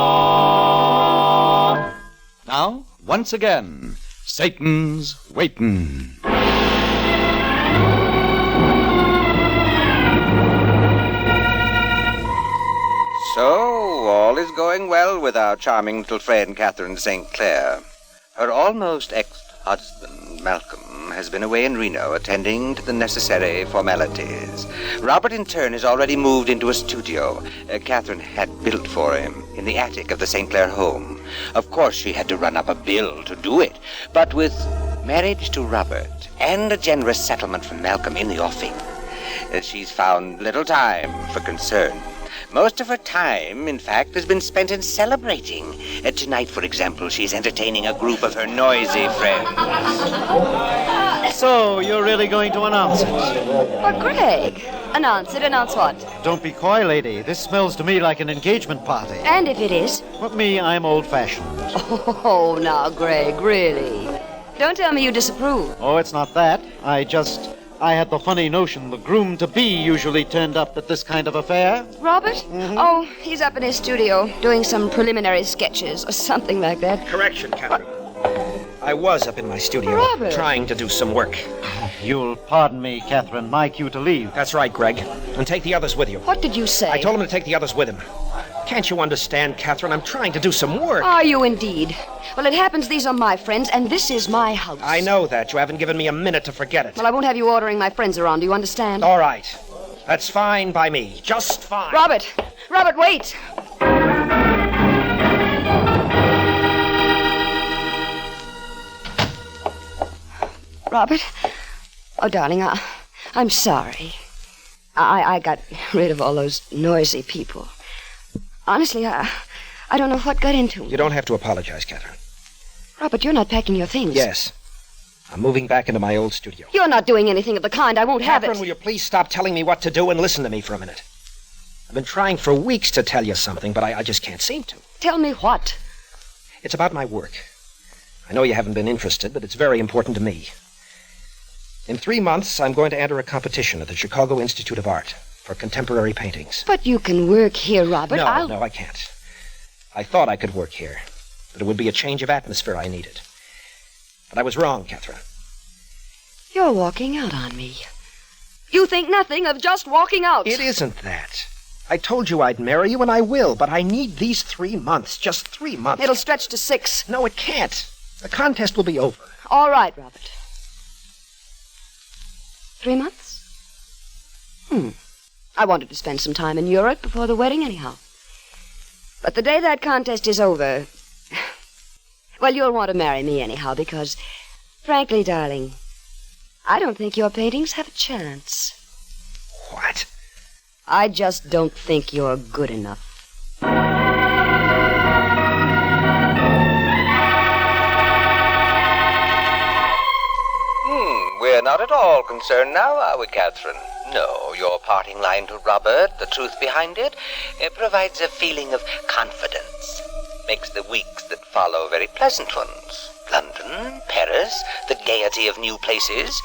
Now, once again, Satan's Waitin'. So, all is going well with our charming little friend, Catherine St. Clair. Her almost ex-husband, Malcolm, has been away in Reno attending to the necessary formalities. Robert, in turn, has already moved into a studio Catherine had built for him in the attic of the St. Clair home. Of course, she had to run up a bill to do it, but with marriage to Robert and a generous settlement from Malcolm in the offing, she's found little time for concern. Most of her time, in fact, has been spent in celebrating. Tonight, for example, she's entertaining a group of her noisy friends. So, you're really going to announce it? Well, Greg, announce it. Announce what? Don't be coy, lady. This smells to me like an engagement party. And if it is? With me, I'm old-fashioned. Oh, now, Greg, really? Don't tell me you disapprove. Oh, it's not that. I had the funny notion the groom-to-be usually turned up at this kind of affair. Robert? Mm-hmm. Oh, he's up in his studio doing some preliminary sketches or something like that. Correction, Catherine. I was up in my studio Robert. trying to do some work. You'll pardon me, Catherine. My cue to leave. That's right, Greg. And take the others with you. What did you say? I told him to take the others with him. Can't you understand, Catherine? I'm trying to do some work. Are you indeed? Well, it happens these are my friends, and this is my house. I know that. You haven't given me a minute to forget it. Well, I won't have you ordering my friends around. Do you understand? All right. That's fine by me. Just fine. Robert! Robert, wait! Robert? Oh, darling, I'm sorry. I got rid of all those noisy people. Honestly, I don't know what got into me. You don't have to apologize, Catherine. Robert, you're not packing your things. Yes. I'm moving back into my old studio. You're not doing anything of the kind. I won't have it. Catherine, will you please stop telling me what to do and listen to me for a minute? I've been trying for weeks to tell you something, but I just can't seem to. Tell me what? It's about my work. I know you haven't been interested, but it's very important to me. In 3 months, I'm going to enter a competition at the Chicago Institute of Art for contemporary paintings. But you can work here, Robert. No, I can't. I thought I could work here, but it would be a change of atmosphere I needed. But I was wrong, Catherine. You're walking out on me. You think nothing of just walking out. It isn't that. I told you I'd marry you, and I will, but I need these 3 months. Just 3 months. It'll stretch to 6. No, it can't. The contest will be over. All right, Robert. 3 months? I wanted to spend some time in Europe before the wedding anyhow. But the day that contest is over, well, you'll want to marry me anyhow because, frankly, darling, I don't think your paintings have a chance. What? I just don't think you're good enough. We're not at all concerned now, are we, Catherine? No, your parting line to Robert, the truth behind it, provides a feeling of confidence. Makes the weeks that follow very pleasant ones. London, Paris, the gaiety of new places.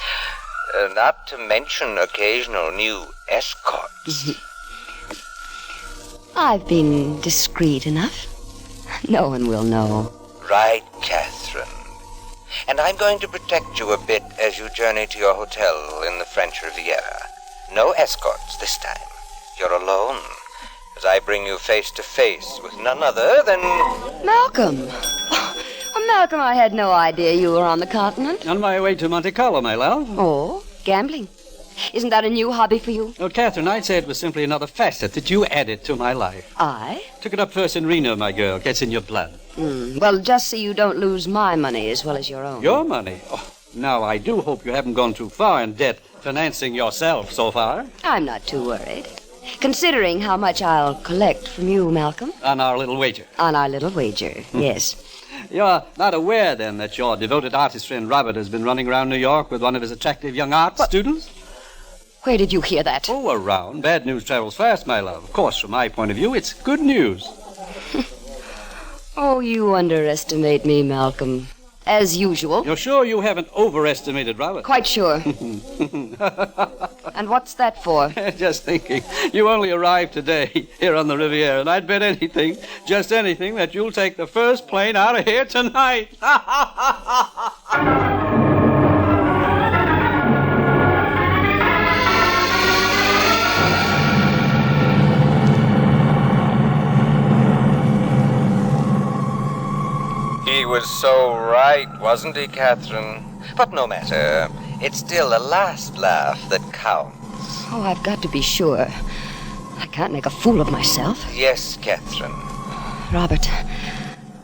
Not to mention occasional new escorts. I've been discreet enough. No one will know. Right, Catherine. And I'm going to protect you a bit as you journey to your hotel in the French Riviera. No escorts this time. You're alone, as I bring you face to face with none other than... Malcolm! Oh, Malcolm, I had no idea you were on the continent. On my way to Monte Carlo, my love. Oh, gambling. Isn't that a new hobby for you? Well, Catherine, I'd say it was simply another facet that you added to my life. I? Took it up first in Reno, my girl. Gets in your blood. Well, just so you don't lose my money as well as your own. Your money? Oh, Now, I do hope you haven't gone too far in debt financing yourself so far. I'm not too worried. Considering how much I'll collect from you, Malcolm. On our little wager. On our little wager, yes. You're not aware, then, that your devoted artist friend Robert has been running around New York with one of his attractive young art students? Where did you hear that? Oh, around. Bad news travels fast, my love. Of course, from my point of view, it's good news. Oh, you underestimate me, Malcolm. As usual. You're sure you haven't overestimated Robert? Quite sure. And what's that for? Just thinking. You only arrived today here on the Riviera, and I'd bet anything, just anything, that you'll take the first plane out of here tonight. He was so right, wasn't he, Catherine? But no matter. It's still the last laugh that counts. Oh, I've got to be sure. I can't make a fool of myself. Yes, Catherine. Robert.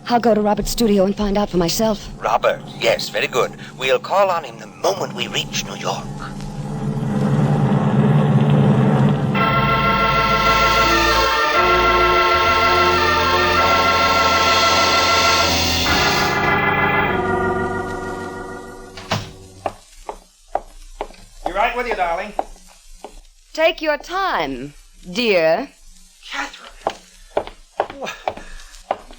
I'll go to Robert's studio and find out for myself. Robert, yes, very good. We'll call on him the moment we reach New York. Right with you, darling. Take your time, dear.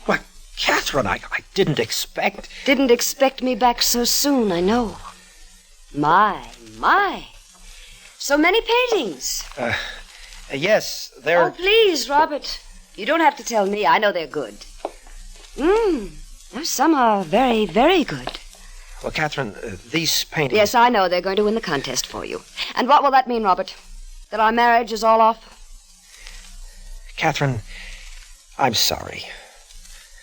Why, Catherine, I didn't expect... Didn't expect me back so soon, I know. My. So many paintings. Yes, they're... Oh, please, Robert. You don't have to tell me. I know they're good. Some are very, very good. Well, Catherine, these paintings... Yes, I know. They're going to win the contest for you. And what will that mean, Robert? That our marriage is all off? Catherine, I'm sorry.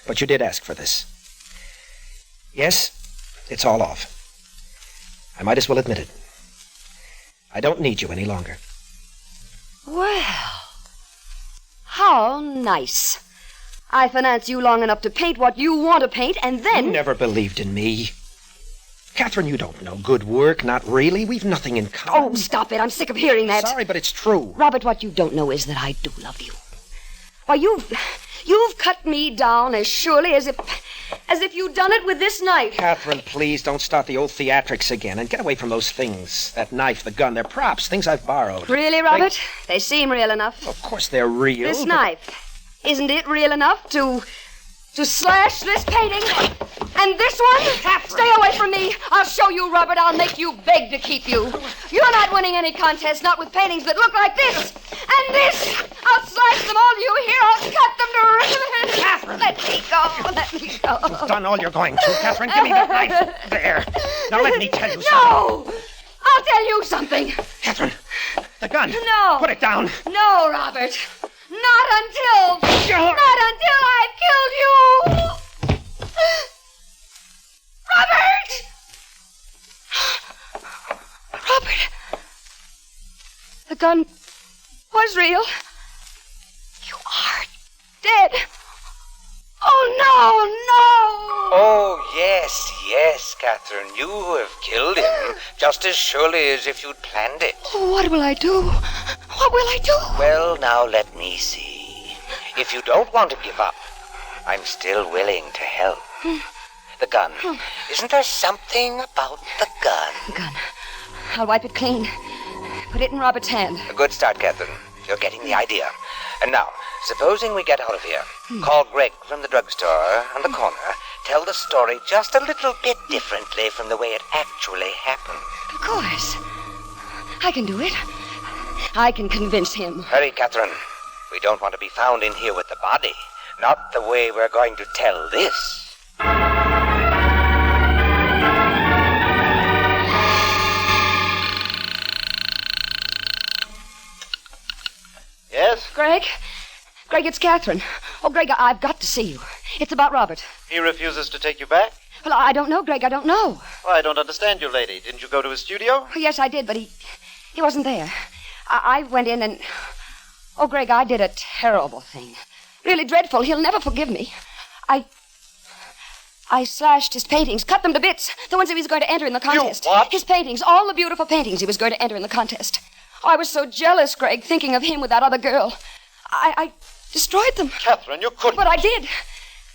But you did ask for this. Yes, it's all off. I might as well admit it. I don't need you any longer. Well, how nice. I finance you long enough to paint what you want to paint, and then... You never believed in me. Catherine, you don't know good work, not really. We've nothing in common. Oh, stop it. I'm sick of hearing that. Sorry, but it's true. Robert, what you don't know is that I do love you. Why, you've cut me down as surely as if you'd done it with this knife. Catherine, please don't start the old theatrics again and get away from those things. That knife, the gun, they're props, things I've borrowed. Really, Robert? They seem real enough. Of course they're real. This knife, isn't it real enough to slash this painting? And this one? Catherine. Stay away from me. I'll show you, Robert. I'll make you beg to keep you. You're not winning any contest, not with paintings that look like this. And this. I'll slice them all you hear. I'll cut them to ribbons. Catherine. Let me go. Let me go. You've done all you're going to, Catherine. Give me that knife. There. Now let me tell you something. No! I'll tell you something. Catherine, the gun. No. Put it down. No, Robert. Not until I've killed you. Robert! The gun was real. You are dead. Oh, no! Oh, yes, Catherine. You have killed him just as surely as if you'd planned it. Oh, what will I do? What will I do? Well, now let me see. If you don't want to give up, I'm still willing to help. The gun. Isn't there something about the gun? The gun. I'll wipe it clean. Put it in Robert's hand. A good start, Catherine. You're getting the idea. And now, supposing we get out of here. Call Greg from the drugstore on the corner. Tell the story just a little bit differently from the way it actually happened. Of course. I can do it. I can convince him. Hurry, Catherine. We don't want to be found in here with the body. Not the way we're going to tell this. Yes? Greg? Greg, it's Catherine. Oh, Greg, I've got to see you. It's about Robert. He refuses to take you back? Well, I don't know, Greg. I don't know. Well, I don't understand you, lady. Didn't you go to his studio? Oh, yes, I did, but he wasn't there. I went in and... Oh, Greg, I did a terrible thing. Really dreadful. He'll never forgive me. I slashed his paintings, cut them to bits, the ones he was going to enter in the contest. You what? His paintings, all the beautiful paintings he was going to enter in the contest. Oh, I was so jealous, Greg, thinking of him with that other girl. I destroyed them. Catherine, you couldn't. But I did.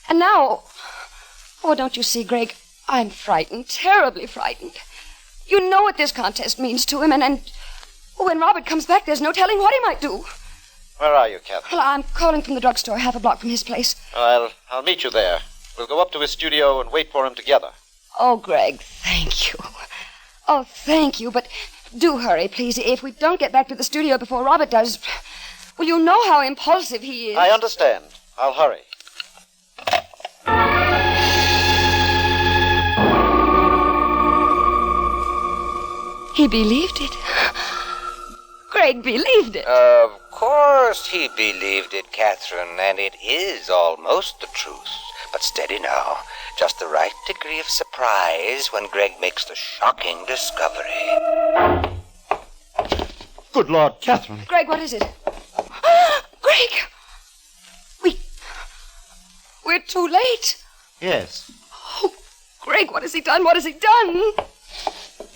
And now... Oh, don't you see, Greg? I'm frightened, terribly frightened. You know what this contest means to him, and when Robert comes back, there's no telling what he might do. Where are you, Catherine? Well, I'm calling from the drugstore, half a block from his place. I'll meet you there. We'll go up to his studio and wait for him together. Oh, Greg, thank you. Oh, thank you, but do hurry, please. If we don't get back to the studio before Robert does, well, you know how impulsive he is. I understand. I'll hurry. He believed it. Greg believed it. Of course he believed it, Catherine, and it is almost the truth. But steady now. Just the right degree of surprise when Greg makes the shocking discovery. Good Lord, Catherine. Greg, what is it? Greg! We're too late. Yes. Oh, Greg, what has he done? What has he done?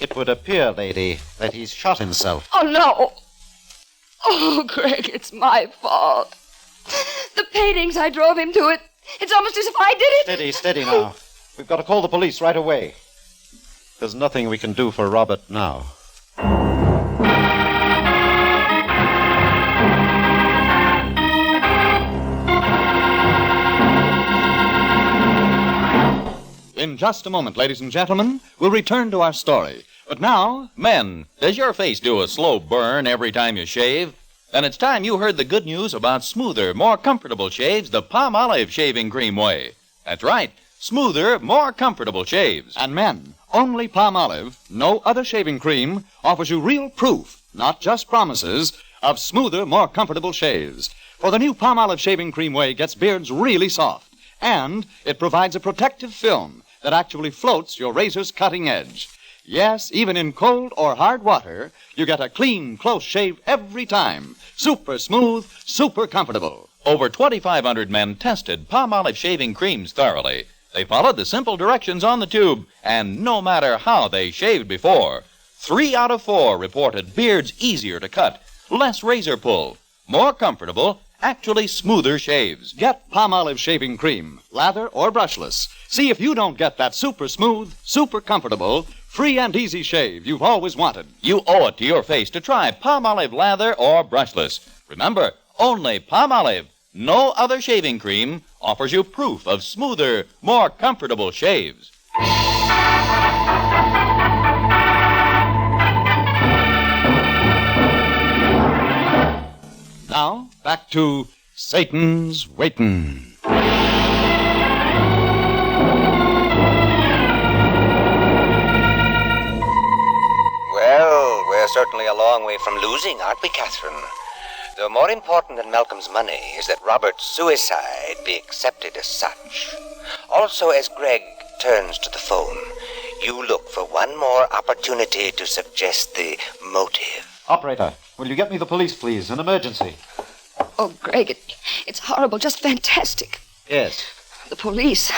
It would appear, lady, that he's shot himself. Oh, no. Oh, Greg, it's my fault. The paintings, I drove him to it. It's almost as if I did it. Steady now. We've got to call the police right away. There's nothing we can do for Robert now. In just a moment, ladies and gentlemen, we'll return to our story. But now, men, does your face do a slow burn every time you shave? Then it's time you heard the good news about smoother, more comfortable shaves the Palmolive shaving cream way. That's right, smoother, more comfortable shaves. And men, only Palmolive, no other shaving cream, offers you real proof, not just promises, of smoother, more comfortable shaves. For the new Palmolive shaving cream way gets beards really soft, and it provides a protective film that actually floats your razor's cutting edge. Yes, even in cold or hard water, you get a clean, close shave every time. Super smooth, super comfortable. Over 2,500 men tested Palmolive shaving creams thoroughly. They followed the simple directions on the tube, and no matter how they shaved before, 3 out of 4 reported beards easier to cut, less razor pull, more comfortable, actually smoother shaves. Get Palmolive shaving cream, lather or brushless. See if you don't get that super smooth, super comfortable, free and easy shave you've always wanted. You owe it to your face to try Palmolive lather or brushless. Remember, only Palmolive, no other shaving cream, offers you proof of smoother, more comfortable shaves. Now, back to Satan's Waitin'. Well, we're certainly a long way from losing, aren't we, Catherine? Though more important than Malcolm's money is that Robert's suicide be accepted as such. Also, as Greg turns to the phone, you look for one more opportunity to suggest the motive. Operator, will you get me the police, please? An emergency. Oh, Greg, it's horrible, just fantastic. Yes. The police.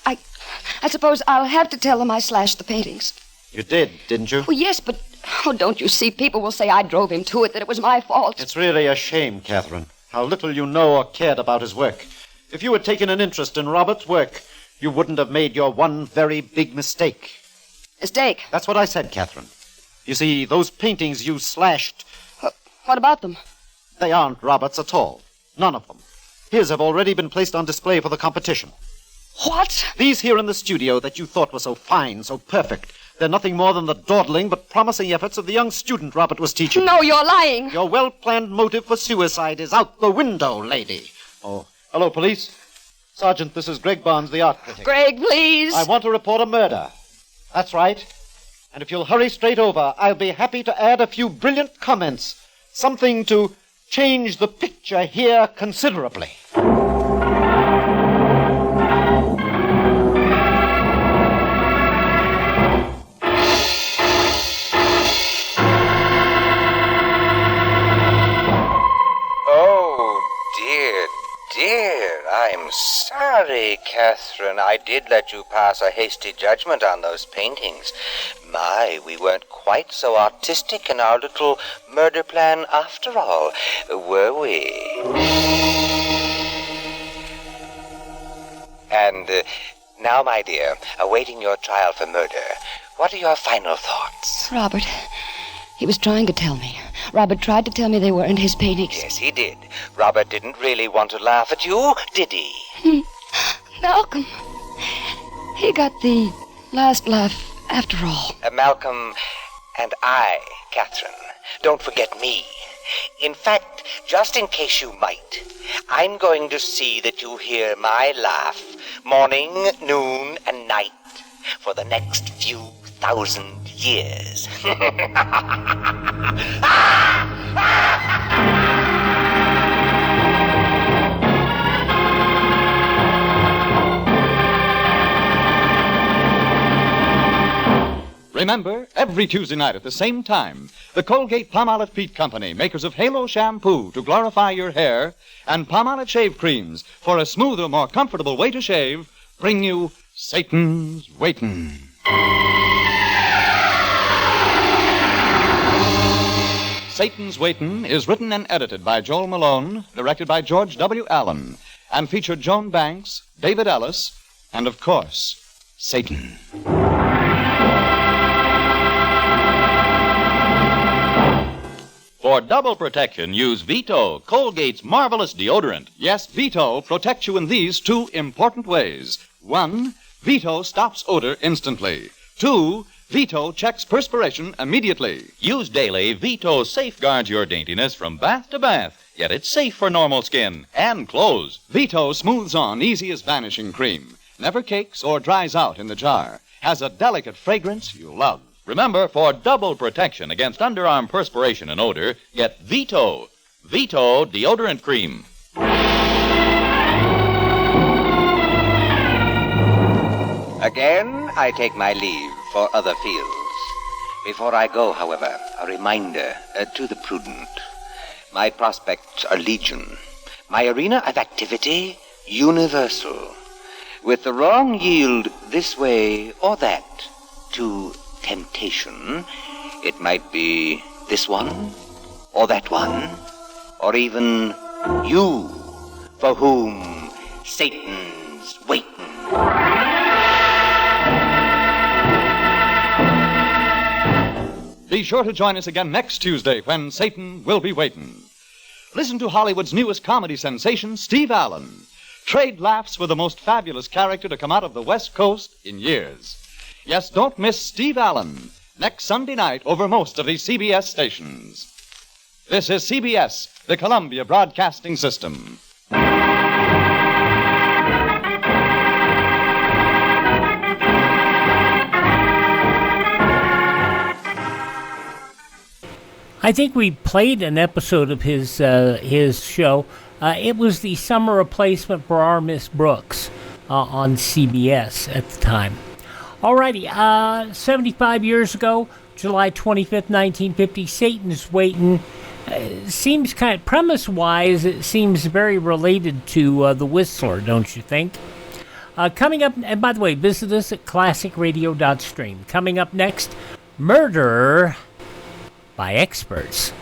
I suppose I'll have to tell them I slashed the paintings. You did, didn't you? Well, yes, but don't you see? People will say I drove him to it, that it was my fault. It's really a shame, Catherine, how little you know or cared about his work. If you had taken an interest in Robert's work, you wouldn't have made your one very big mistake. Mistake? That's what I said, Catherine. You see, those paintings you slashed... What about them? They aren't Robert's at all. None of them. His have already been placed on display for the competition. What? These here in the studio that you thought were so fine, so perfect, they're nothing more than the dawdling but promising efforts of the young student Robert was teaching. No, you're lying. Your well-planned motive for suicide is out the window, lady. Oh, hello, police. Sergeant, this is Greg Barnes, the art critic. Greg, please. I want to report a murder. That's right. And if you'll hurry straight over, I'll be happy to add a few brilliant comments. Something to change the picture here considerably. Dear, I'm sorry, Catherine. I did let you pass a hasty judgment on those paintings. My, we weren't quite so artistic in our little murder plan after all, were we? And now, my dear, awaiting your trial for murder, what are your final thoughts? Robert, he was trying to tell me. Robert tried to tell me they weren't his paintings. Yes, he did. Robert didn't really want to laugh at you, did he? Malcolm. He got the last laugh after all. Malcolm and I, Catherine. Don't forget me. In fact, just in case you might, I'm going to see that you hear my laugh morning, noon, and night for the next few thousand years. Remember, every Tuesday night at the same time, the Colgate-Palmolive Peat Company, makers of Halo shampoo to glorify your hair, and Palmolive shave creams for a smoother, more comfortable way to shave, bring you Satan's Waitin. Satan's Waitin is written and edited by Joel Malone, directed by George W. Allen, and featured Joan Banks, David Ellis, and, of course, Satan. For double protection, use Vito, Colgate's marvelous deodorant. Yes, Vito protects you in these two important ways. 1, Vito stops odor instantly. 2, Vito checks perspiration immediately. Use daily, Vito safeguards your daintiness from bath to bath, yet it's safe for normal skin and clothes. Vito smooths on easy as vanishing cream. Never cakes or dries out in the jar. Has a delicate fragrance you'll love. Remember, for double protection against underarm perspiration and odor, get Vito. Vito Deodorant Cream. Again, I take my leave for other fields. Before I go, however, a reminder to the prudent. My prospects are legion. My arena of activity, universal. With the wrong yield this way or that to temptation, it might be this one, or that one, or even you, for whom Satan's waiting. Be sure to join us again next Tuesday when Satan will be waiting. Listen to Hollywood's newest comedy sensation, Steve Allen. Trade laughs with the most fabulous character to come out of the West Coast in years. Yes, don't miss Steve Allen next Sunday night over most of these CBS stations. This is CBS, the Columbia Broadcasting System. I think we played an episode of his show. It was the summer replacement for Our Miss Brooks on CBS at the time. Alrighty, 75 years ago, July 25th, 1950, Satan's Waitin'. Seems kind of, premise-wise, it seems very related to The Whistler, don't you think? Coming up, and by the way, visit us at classicradio.stream. Coming up next, Murder by Experts.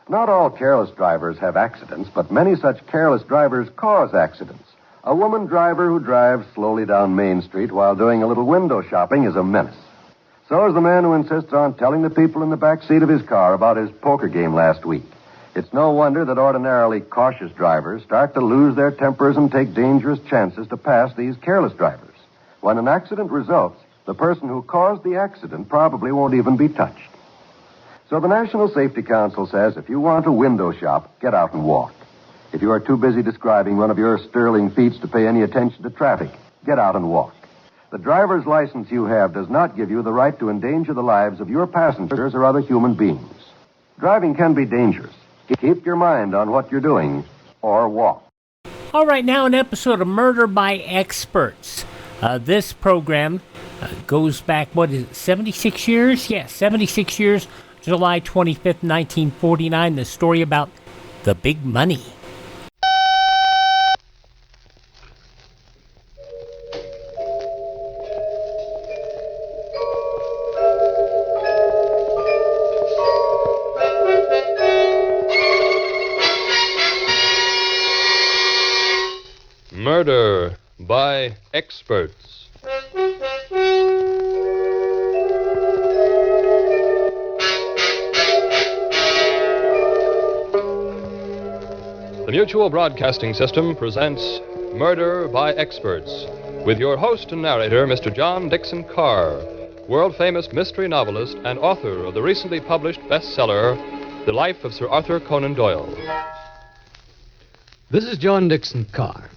Not all careless drivers have accidents, but many such careless drivers cause accidents. A woman driver who drives slowly down Main Street while doing a little window shopping is a menace. So is the man who insists on telling the people in the back seat of his car about his poker game last week. It's no wonder that ordinarily cautious drivers start to lose their tempers and take dangerous chances to pass these careless drivers. When an accident results, the person who caused the accident probably won't even be touched. So the National Safety Council says if you want to window shop, get out and walk. If you are too busy describing one of your sterling feats to pay any attention to traffic, get out and walk. The driver's license you have does not give you the right to endanger the lives of your passengers or other human beings. Driving can be dangerous. Keep your mind on what you're doing, or walk. All right, now an episode of Murder by Experts. This program goes back, 76 years? Yes, 76 years. July 25th, 1949, the story about the big money. Murder by Experts. The Mutual Broadcasting System presents Murder by Experts with your host and narrator, Mr. John Dixon Carr, world-famous mystery novelist and author of the recently published bestseller, The Life of Sir Arthur Conan Doyle. This is John Dixon Carr.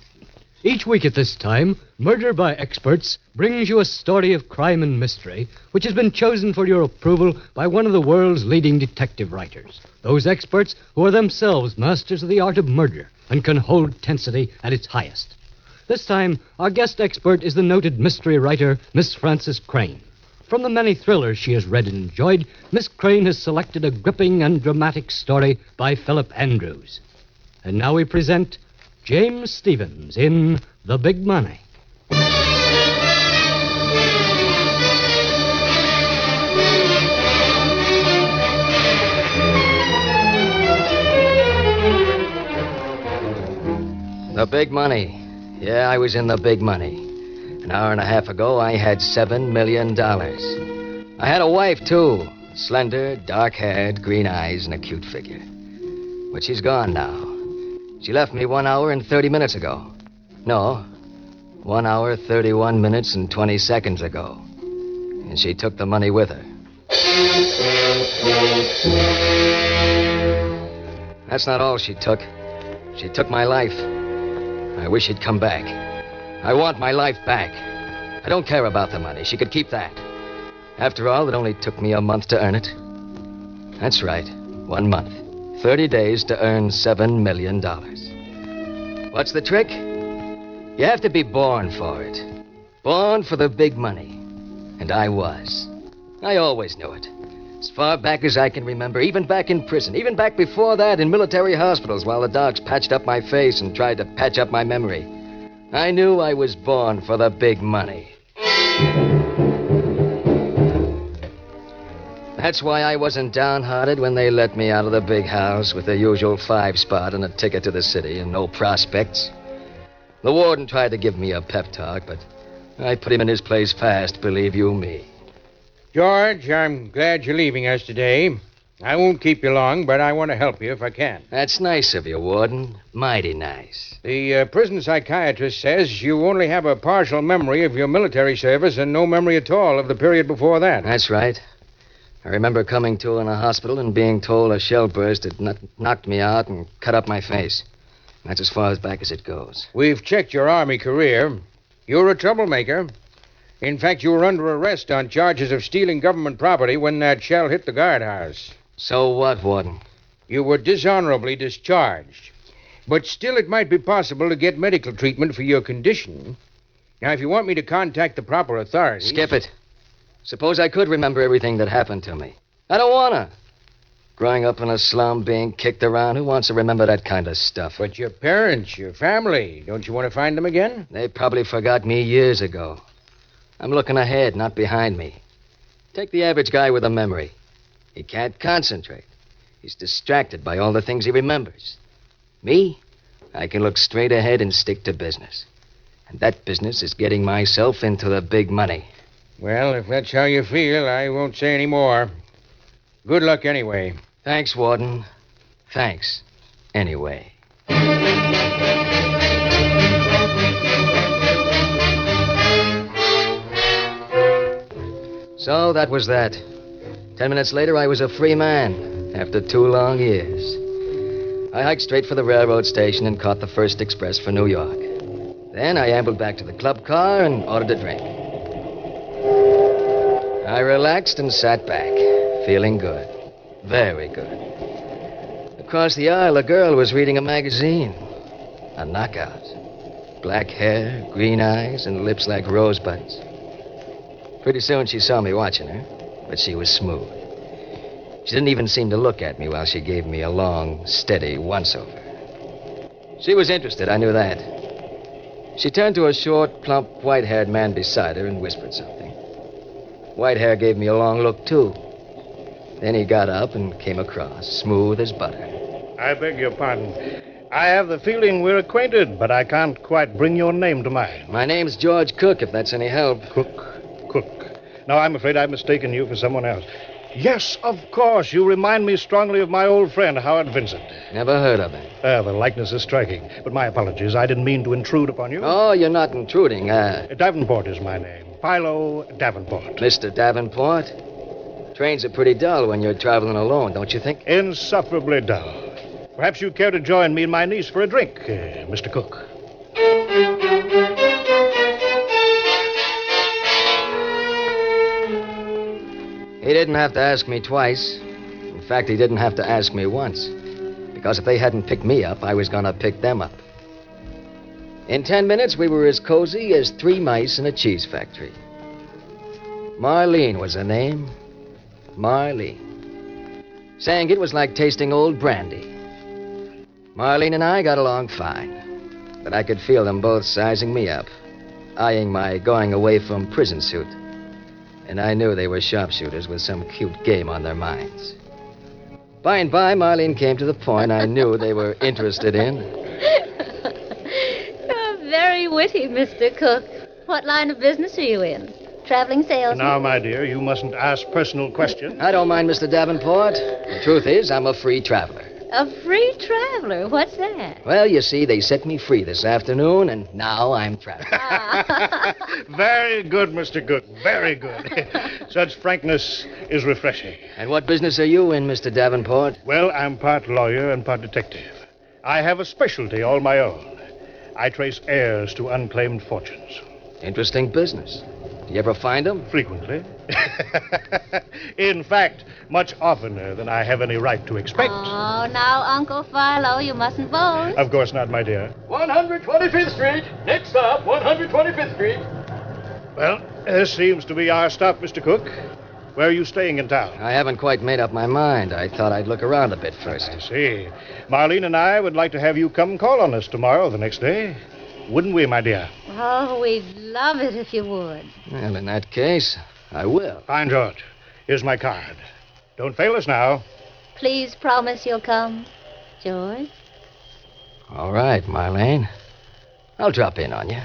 Each week at this time, Murder by Experts brings you a story of crime and mystery which has been chosen for your approval by one of the world's leading detective writers. Those experts who are themselves masters of the art of murder and can hold tensity at its highest. This time, our guest expert is the noted mystery writer, Miss Frances Crane. From the many thrillers she has read and enjoyed, Miss Crane has selected a gripping and dramatic story by Philip Andrews. And now we present James Stevens in The Big Money. The Big Money. Yeah, I was in The Big Money. An hour and a half ago, I had $7 million. I had a wife, too. Slender, dark-haired, green eyes, and a cute figure. But she's gone now. She left me 1 hour and 30 minutes ago. No, 1 hour, 31 minutes, and 20 seconds ago. And she took the money with her. That's not all she took. She took my life. I wish she'd come back. I want my life back. I don't care about the money. She could keep that. After all, it only took me a month to earn it. That's right, 1 month. 30 days to earn $7 million. What's the trick? You have to be born for it. Born for the big money. And I was. I always knew it. As far back as I can remember, even back in prison, even back before that in military hospitals while the docs patched up my face and tried to patch up my memory. I knew I was born for the big money. That's why I wasn't downhearted when they let me out of the big house with the usual 5-spot and a ticket to the city and no prospects. The warden tried to give me a pep talk, but I put him in his place fast, believe you me. George, I'm glad you're leaving us today. I won't keep you long, but I want to help you if I can. That's nice of you, Warden. Mighty nice. The prison psychiatrist says you only have a partial memory of your military service and no memory at all of the period before that. That's right. I remember coming to in a hospital and being told a shell burst had knocked me out and cut up my face. That's as far back as it goes. We've checked your Army career. You're a troublemaker. In fact, you were under arrest on charges of stealing government property when that shell hit the guardhouse. So what, Warden? You were dishonorably discharged. But still, it might be possible to get medical treatment for your condition. Now, if you want me to contact the proper authorities... Skip it. Suppose I could remember everything that happened to me. I don't wanna. Growing up in a slum, being kicked around, who wants to remember that kind of stuff? But your parents, your family, don't you want to find them again? They probably forgot me years ago. I'm looking ahead, not behind me. Take the average guy with a memory. He can't concentrate. He's distracted by all the things he remembers. Me, I can look straight ahead and stick to business. And that business is getting myself into the big money. Well, if that's how you feel, I won't say any more. Good luck anyway. Thanks, Warden. Thanks. Anyway. So that was that. 10 minutes later, I was a free man after 2 long years. I hiked straight for the railroad station and caught the first express for New York. Then I ambled back to the club car and ordered a drink. I relaxed and sat back, feeling good. Very good. Across the aisle, a girl was reading a magazine. A knockout. Black hair, green eyes, and lips like rosebuds. Pretty soon she saw me watching her, but she was smooth. She didn't even seem to look at me while she gave me a long, steady once-over. She was interested, I knew that. She turned to a short, plump, white-haired man beside her and whispered something. White-hair gave me a long look, too. Then he got up and came across, smooth as butter. I beg your pardon. I have the feeling we're acquainted, but I can't quite bring your name to mind. My name's George Cook, if that's any help. Cook. No, I'm afraid I've mistaken you for someone else. Yes, of course. You remind me strongly of my old friend, Howard Vincent. Never heard of him. The likeness is striking. But my apologies. I didn't mean to intrude upon you. Oh, you're not intruding. Davenport is my name. Philo Davenport. Mr. Davenport? Trains are pretty dull when you're traveling alone, don't you think? Insufferably dull. Perhaps you care to join me and my niece for a drink, Mr. Cook. He didn't have to ask me twice. In fact, he didn't have to ask me once. Because if they hadn't picked me up, I was going to pick them up. In 10 minutes, we were as cozy as 3 mice in a cheese factory. Marlene was her name. Marlene. Saying it was like tasting old brandy. Marlene and I got along fine. But I could feel them both sizing me up, eyeing my going away from prison suit. And I knew they were sharpshooters with some cute game on their minds. By and by, Marlene came to the point I knew they were interested in. You're very witty, Mr. Cook. What line of business are you in? Traveling salesman? Now, my dear, you mustn't ask personal questions. I don't mind, Mr. Davenport. The truth is, I'm a free traveler. A free traveler? What's that? Well, you see, they set me free this afternoon, and now I'm traveling. Very good, Mr. Cook. Very good. Such frankness is refreshing. And what business are you in, Mr. Davenport? Well, I'm part lawyer and part detective. I have a specialty all my own. I trace heirs to unclaimed fortunes. Interesting business. Do you ever find them? Frequently. In fact, much oftener than I have any right to expect. Oh, now, Uncle Philo, you mustn't boast. Of course not, my dear. 125th Street. Next stop, 125th Street. Well, this seems to be our stop, Mr. Cook. Where are you staying in town? I haven't quite made up my mind. I thought I'd look around a bit first. I see. Marlene and I would like to have you come call on us tomorrow or the next day. Wouldn't we, my dear? Oh, we'd love it if you would. Well, in that case, I will. Fine, George. Here's my card. Don't fail us now. Please promise you'll come, George. All right, Marlene. I'll drop in on you.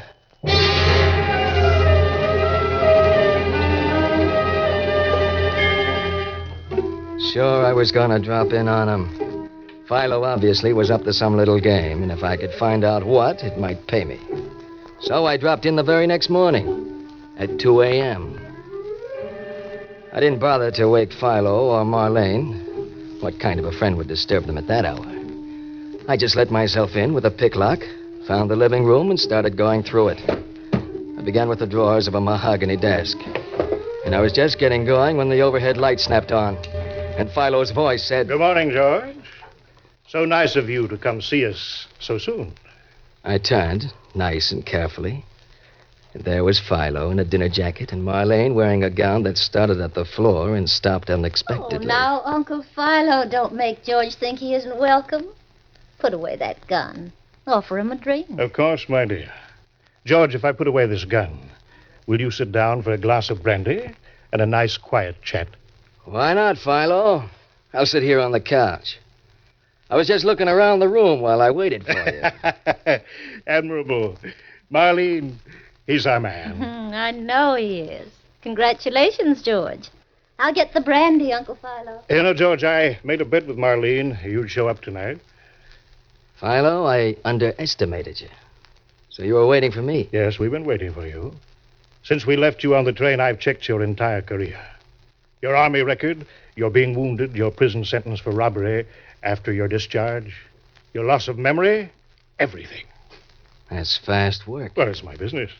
Sure, I was going to drop in on him. Philo obviously was up to some little game, and if I could find out what, it might pay me. So I dropped in the very next morning at 2 a.m. I didn't bother to wake Philo or Marlene. What kind of a friend would disturb them at that hour? I just let myself in with a pick lock, found the living room, and started going through it. I began with the drawers of a mahogany desk. And I was just getting going when the overhead light snapped on. And Philo's voice said... Good morning, George. So nice of you to come see us so soon. I turned, nice and carefully. And there was Philo in a dinner jacket and Marlene wearing a gown that started at the floor and stopped unexpectedly. Oh, now, Uncle Philo, don't make George think he isn't welcome. Put away that gun. Offer him a drink. Of course, my dear. George, if I put away this gun, will you sit down for a glass of brandy and a nice quiet chat? Why not, Philo? I'll sit here on the couch. I was just looking around the room while I waited for you. Admirable. Marlene, he's our man. I know he is. Congratulations, George. I'll get the brandy, Uncle Philo. You know, George, I made a bet with Marlene you'd show up tonight. Philo, I underestimated you. So you were waiting for me? Yes, we've been waiting for you. Since we left you on the train, I've checked your entire career. Your Army record, your being wounded, your prison sentence for robbery after your discharge, your loss of memory, everything. That's fast work. Well, it's my business.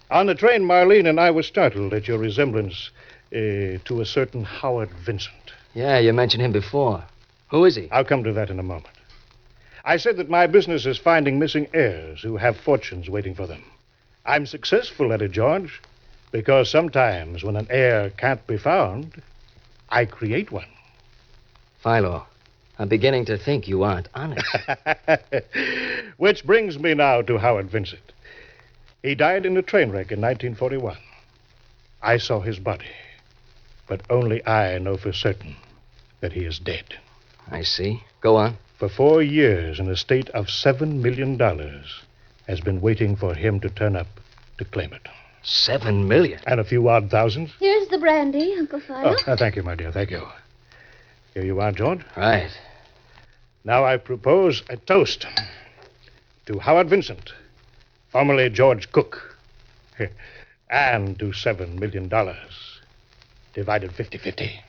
On the train, Marlene and I were startled at your resemblance to a certain Howard Vincent. Yeah, you mentioned him before. Who is he? I'll come to that in a moment. I said that my business is finding missing heirs who have fortunes waiting for them. I'm successful at it, George, because sometimes when an heir can't be found, I create one. Philo, I'm beginning to think you aren't honest. Which brings me now to Howard Vincent. He died in a train wreck in 1941. I saw his body, but only I know for certain that he is dead. I see. Go on. For 4 years, an estate of $7 million has been waiting for him to turn up to claim it. $7 million? And a few odd thousands. Here's the brandy, Uncle Philo. Thank you, my dear, thank you. Here you are, George. Right. Now I propose a toast to Howard Vincent, formerly George Cook, and to $7 million, divided 50-50.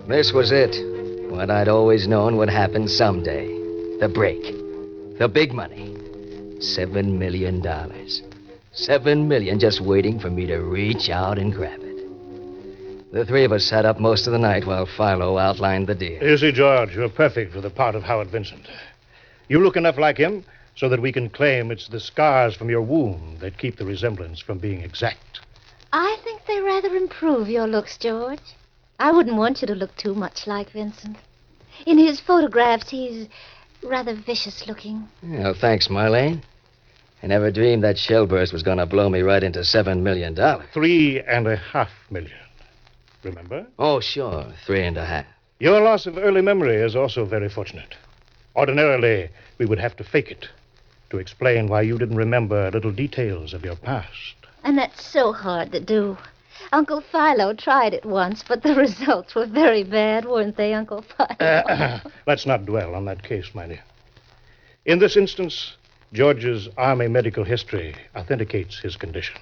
This was it. What I'd always known would happen someday. The break. The big money. $7 million. $7 million just waiting for me to reach out and grab it. The three of us sat up most of the night while Philo outlined the deal. You see, George, you're perfect for the part of Howard Vincent. You look enough like him so that we can claim it's the scars from your wound that keep the resemblance from being exact. I think they rather improve your looks, George. I wouldn't want you to look too much like Vincent. In his photographs, he's rather vicious looking. Well, thanks, Marlene. I never dreamed that shellburst was going to blow me right into $7 million. $3.5 million. Remember? Oh, sure. 3.5. Your loss of early memory is also very fortunate. Ordinarily, we would have to fake it to explain why you didn't remember little details of your past. And that's so hard to do. Uncle Philo tried it once, but the results were very bad, weren't they, Uncle Philo? Let's not dwell on that case, my dear. In this instance, George's Army medical history authenticates his condition,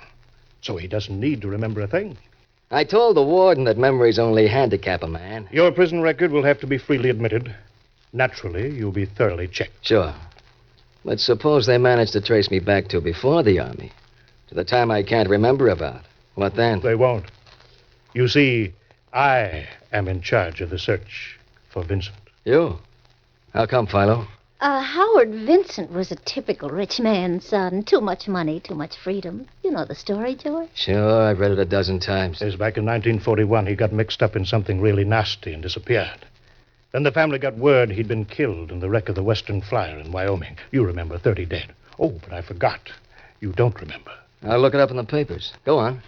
so he doesn't need to remember a thing. I told the warden that memories only handicap a man. Your prison record will have to be freely admitted. Naturally, you'll be thoroughly checked. Sure. But suppose they manage to trace me back to before the Army, to the time I can't remember about. What then? They won't. You see, I am in charge of the search for Vincent. You? How come, Philo? Howard Vincent was a typical rich man's son. Too much money, too much freedom. You know the story, George? Sure, I've read it a dozen times. Yes, back in 1941, he got mixed up in something really nasty and disappeared. Then the family got word he'd been killed in the wreck of the Western Flyer in Wyoming. You remember, 30 dead. Oh, but I forgot. You don't remember. I'll look it up in the papers. Go on.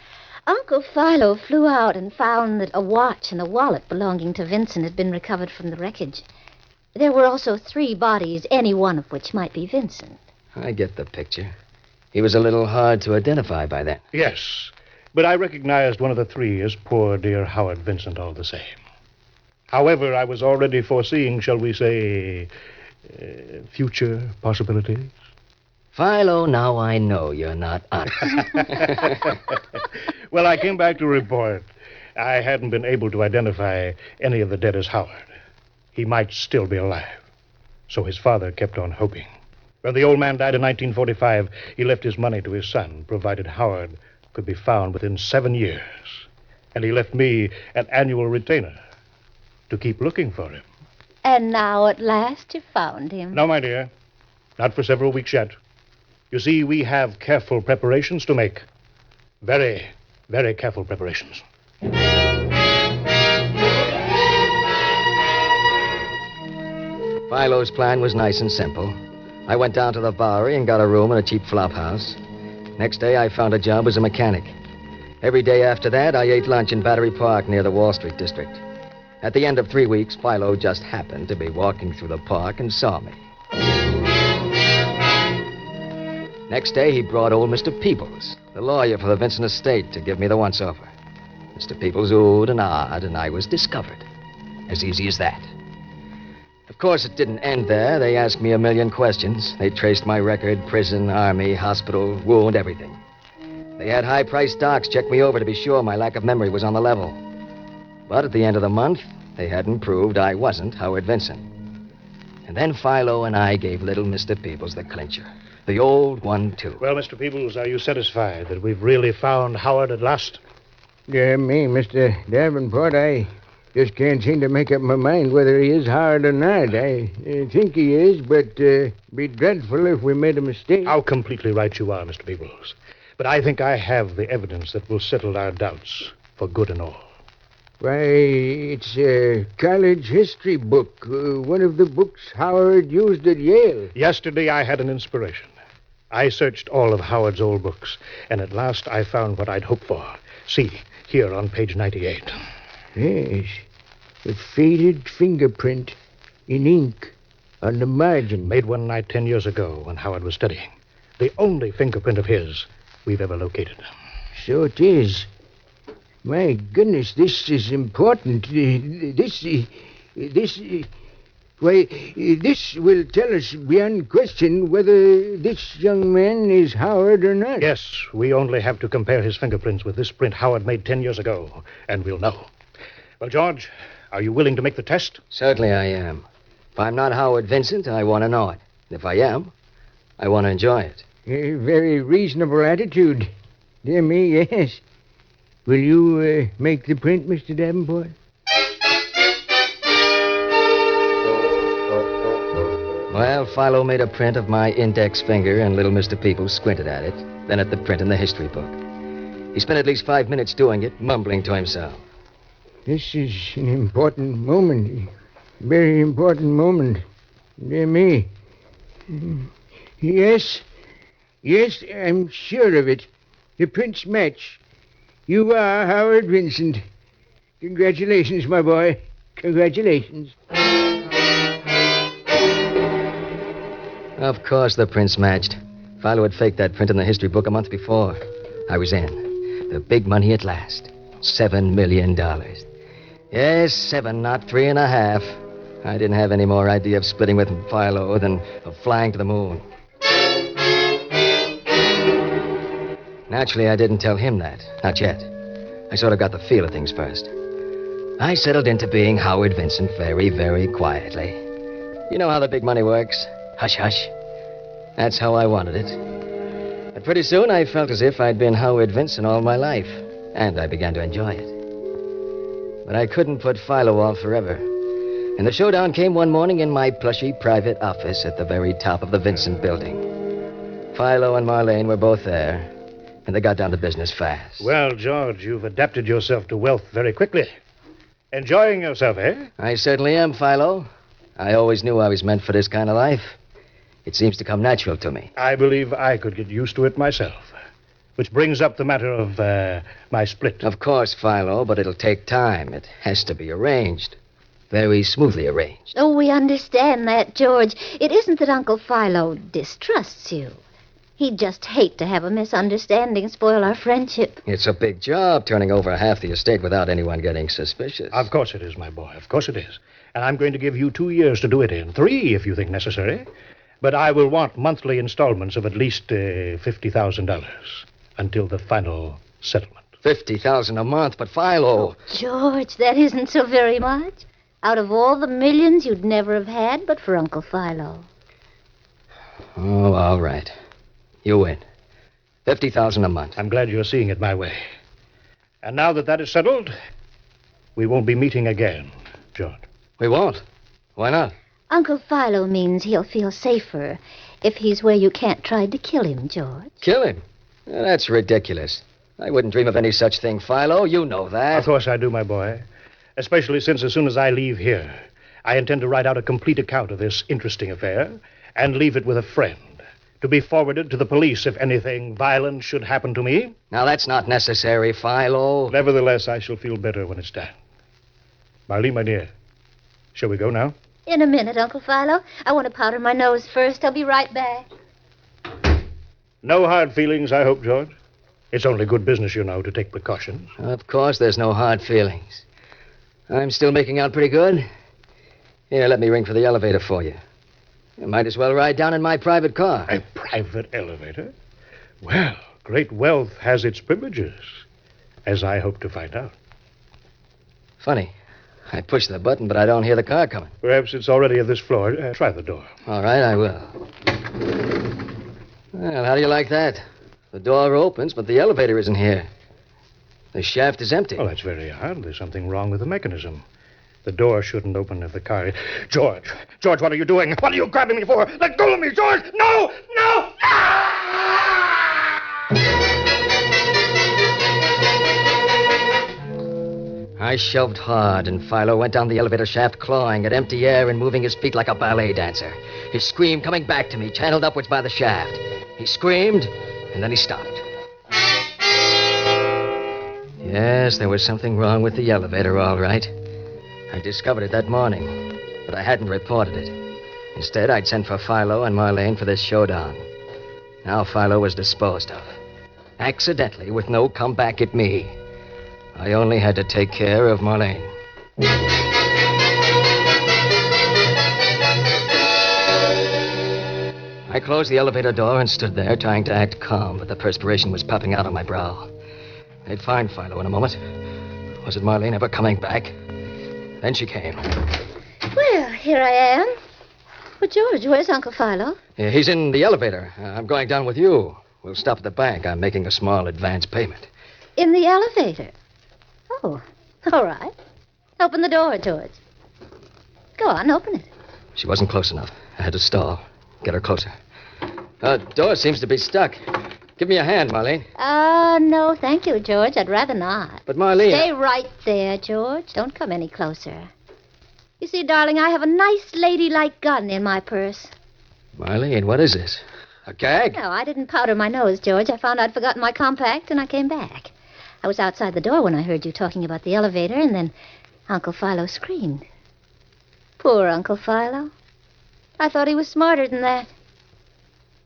Uncle Philo flew out and found that a watch and a wallet belonging to Vincent had been recovered from the wreckage. There were also 3 bodies, any one of which might be Vincent. I get the picture. He was a little hard to identify by then. Yes, but I recognized one of the 3 as poor dear Howard Vincent all the same. However, I was already foreseeing, shall we say, future possibilities. Philo, now I know you're not honest. Well, I came back to report I hadn't been able to identify any of the dead as Howard. He might still be alive. So his father kept on hoping. When the old man died in 1945, he left his money to his son, provided Howard could be found within 7 years. And he left me an annual retainer to keep looking for him. And now, at last, you found him. No, my dear. Not for several weeks yet. You see, we have careful preparations to make. Very, very careful preparations. Philo's plan was nice and simple. I went down to the Bowery and got a room in a cheap flop house. Next day, I found a job as a mechanic. Every day after that, I ate lunch in Battery Park near the Wall Street district. At the end of 3 weeks, Philo just happened to be walking through the park and saw me. Next day, he brought old Mr. Peebles, the lawyer for the Vincent estate, to give me the once-over. Mr. Peebles oohed and ahed, and I was discovered. As easy as that. Of course, it didn't end there. They asked me a million questions. They traced my record, prison, army, hospital, wound, everything. They had high-priced docs check me over to be sure my lack of memory was on the level. But at the end of the month, they hadn't proved I wasn't Howard Vincent. And then Philo and I gave little Mr. Peebles the clincher. The old one, too. Well, Mr. Peebles, are you satisfied that we've really found Howard at last? Yeah, me, Mr. Davenport, I just can't seem to make up my mind whether he is Howard or not. I think he is, but be dreadful if we made a mistake. How completely right you are, Mr. Peebles. But I think I have the evidence that will settle our doubts for good and all. Why, it's a college history book. One of the books Howard used at Yale. Yesterday I had an inspiration. I searched all of Howard's old books, and at last I found what I'd hoped for. See, here on page 98. Yes, a faded fingerprint in ink on the margin. Made one night 10 years ago when Howard was studying. The only fingerprint of his we've ever located. So it is. My goodness, this is important. This will tell us beyond question whether this young man is Howard or not. Yes, we only have to compare his fingerprints with this print Howard made 10 years ago, and we'll know. Well, George, are you willing to make the test? Certainly I am. If I'm not Howard Vincent, I want to know it. If I am, I want to enjoy it. A very reasonable attitude. Dear me, yes. Will you make the print, Mr. Davenport? Well, Philo made a print of my index finger, and little Mr. People squinted at it, then at the print in the history book. He spent at least 5 minutes doing it, mumbling to himself. This is an important moment. Very important moment. Dear me. Yes, I'm sure of it. The prints match. You are Howard Vincent. Congratulations, my boy. Congratulations. Of course the prints matched. Philo had faked that print in the history book a month before. I was in. The big money at last. $7 million. Yes, 7, not 3.5. I didn't have any more idea of splitting with Philo than of flying to the moon. Naturally, I didn't tell him that. Not yet. I sort of got the feel of things first. I settled into being Howard Vincent very, very quietly. You know how the big money works. Hush, hush. That's how I wanted it. But pretty soon I felt as if I'd been Howard Vincent all my life, and I began to enjoy it. But I couldn't put Philo off forever. And the showdown came one morning in my plushy private office at the very top of the Vincent building. Philo and Marlene were both there, and they got down to business fast. Well, George, you've adapted yourself to wealth very quickly. Enjoying yourself, eh? I certainly am, Philo. I always knew I was meant for this kind of life. It seems to come natural to me. I believe I could get used to it myself. Which brings up the matter of my split. Of course, Philo, but it'll take time. It has to be arranged. Very smoothly arranged. Oh, we understand that, George. It isn't that Uncle Philo distrusts you. He'd just hate to have a misunderstanding spoil our friendship. It's a big job, turning over half the estate without anyone getting suspicious. Of course it is, my boy. Of course it is. And I'm going to give you 2 years to do it in. 3, if you think necessary. But I will want monthly installments of at least $50,000 until the final settlement. $50,000 a month, but Philo... Oh, George, that isn't so very much. Out of all the millions you'd never have had but for Uncle Philo. Oh, all right. You win. $50,000 a month. I'm glad you're seeing it my way. And now that is settled, we won't be meeting again, George. We won't? Why not? Uncle Philo means he'll feel safer if he's where you can't try to kill him, George. Kill him? That's ridiculous. I wouldn't dream of any such thing, Philo. You know that. Of course I do, my boy. Especially since as soon as I leave here, I intend to write out a complete account of this interesting affair and leave it with a friend, to be forwarded to the police if anything violent should happen to me. Now, that's not necessary, Philo. Nevertheless, I shall feel better when it's done. Marlene, my dear, shall we go now? In a minute, Uncle Philo. I want to powder my nose first. I'll be right back. No hard feelings, I hope, George. It's only good business, you know, to take precautions. Of course there's no hard feelings. I'm still making out pretty good. Here, let me ring for the elevator for you. You might as well ride down in my private car. A private elevator? Well, great wealth has its privileges, as I hope to find out. Funny. I push the button, but I don't hear the car coming. Perhaps it's already at this floor. Try the door. All right, I will. Well, how do you like that? The door opens, but the elevator isn't here. The shaft is empty. Oh, that's very odd. There's something wrong with the mechanism. The door shouldn't open if the car... George, what are you doing? What are you grabbing me for? Let go of me, George! No! No! Ah! I shoved hard, and Philo went down the elevator shaft, clawing at empty air and moving his feet like a ballet dancer. His scream coming back to me, channeled upwards by the shaft. He screamed, and then he stopped. Yes, there was something wrong with the elevator, all right. I discovered it that morning, but I hadn't reported it. Instead, I'd sent for Philo and Marlene for this showdown. Now Philo was disposed of. Accidentally, with no comeback at me. I only had to take care of Marlene. I closed the elevator door and stood there trying to act calm, but the perspiration was popping out on my brow. They'd find Philo in a moment. Was it Marlene ever coming back? Then she came. Well, here I am. But, George, where's Uncle Philo? Yeah, he's in the elevator. I'm going down with you. We'll stop at the bank. I'm making a small advance payment. In the elevator? Oh, all right. Open the door, George. Go on, open it. She wasn't close enough. I had to stall. Get her closer. Door seems to be stuck. Give me a hand, Marlene. No, thank you, George. I'd rather not. But, Marlene... Stay right there, George. Don't come any closer. You see, darling, I have a nice ladylike gun in my purse. Marlene, what is this? A gag? No, I didn't powder my nose, George. I found I'd forgotten my compact, and I came back. I was outside the door when I heard you talking about the elevator, and then Uncle Philo screamed. Poor Uncle Philo. I thought he was smarter than that.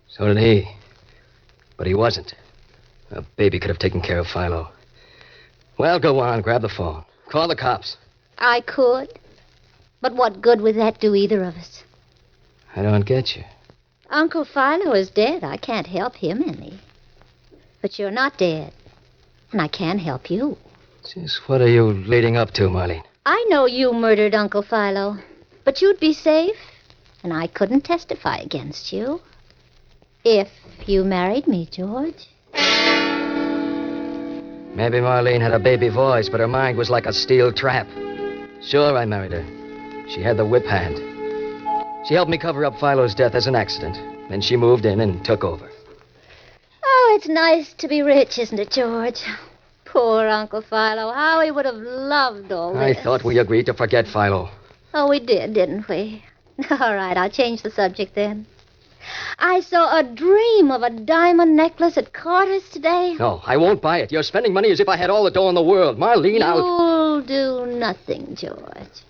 So did he. But he wasn't. A baby could have taken care of Philo. Well, go on. Grab the phone. Call the cops. I could. But what good would that do either of us? I don't get you. Uncle Philo is dead. I can't help him any. But you're not dead. And I can help you. Just what are you leading up to, Marlene? I know you murdered Uncle Philo. But you'd be safe. And I couldn't testify against you. If you married me, George. Maybe Marlene had a baby voice, but her mind was like a steel trap. Sure, I married her. She had the whip hand. She helped me cover up Philo's death as an accident. Then she moved in and took over. Oh, it's nice to be rich, isn't it, George? Poor Uncle Philo. How he would have loved all this. I thought we agreed to forget Philo. Oh, we did, didn't we? All right, I'll change the subject then. I saw a dream of a diamond necklace at Carter's today. No, I won't buy it. You're spending money as if I had all the dough in the world. Marlene, You'll do nothing, George.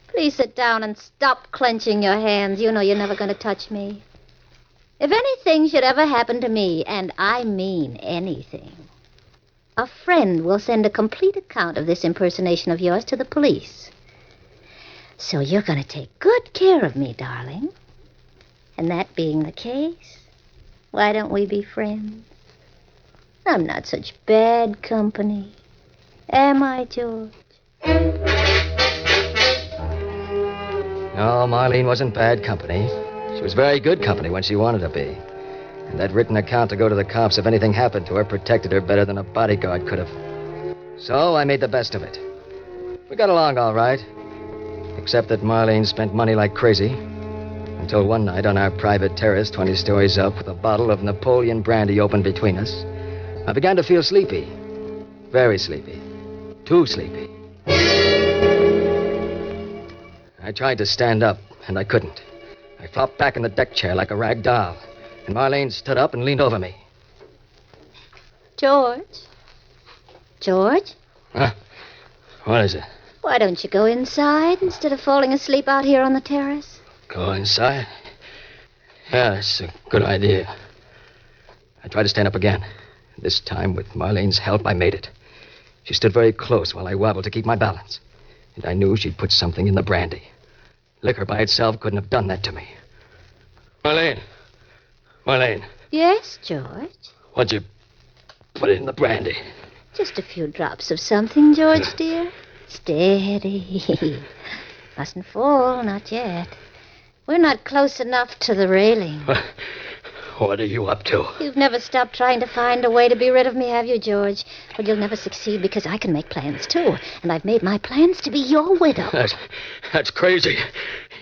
Please sit down and stop clenching your hands. You know you're never going to touch me. If anything should ever happen to me, and I mean anything, a friend will send a complete account of this impersonation of yours to the police. So you're going to take good care of me, darling. And that being the case, why don't we be friends? I'm not such bad company. Am I, George? No, Marlene wasn't bad company. She was very good company when she wanted to be. And that written account to go to the cops if anything happened to her protected her better than a bodyguard could have. So I made the best of it. We got along all right. Except that Marlene spent money like crazy. Until one night on our private terrace, 20 stories up, with a bottle of Napoleon brandy open between us, I began to feel sleepy. Very sleepy. Too sleepy. I tried to stand up, and I couldn't. I flopped back in the deck chair like a rag doll, and Marlene stood up and leaned over me. George? George? Huh? What is it? Why don't you go inside instead of falling asleep out here on the terrace? Go inside? Yeah, that's a good idea. I tried to stand up again. This time, with Marlene's help, I made it. She stood very close while I wobbled to keep my balance. And I knew she'd put something in the brandy. Liquor by itself couldn't have done that to me. Marlene. Marlene. Yes, George? What'd you put in the brandy? Just a few drops of something, George, dear. Steady. Mustn't fall, not yet. We're not close enough to the railing. What are you up to? You've never stopped trying to find a way to be rid of me, have you, George? Well, you'll never succeed because I can make plans, too. And I've made my plans to be your widow. That's crazy.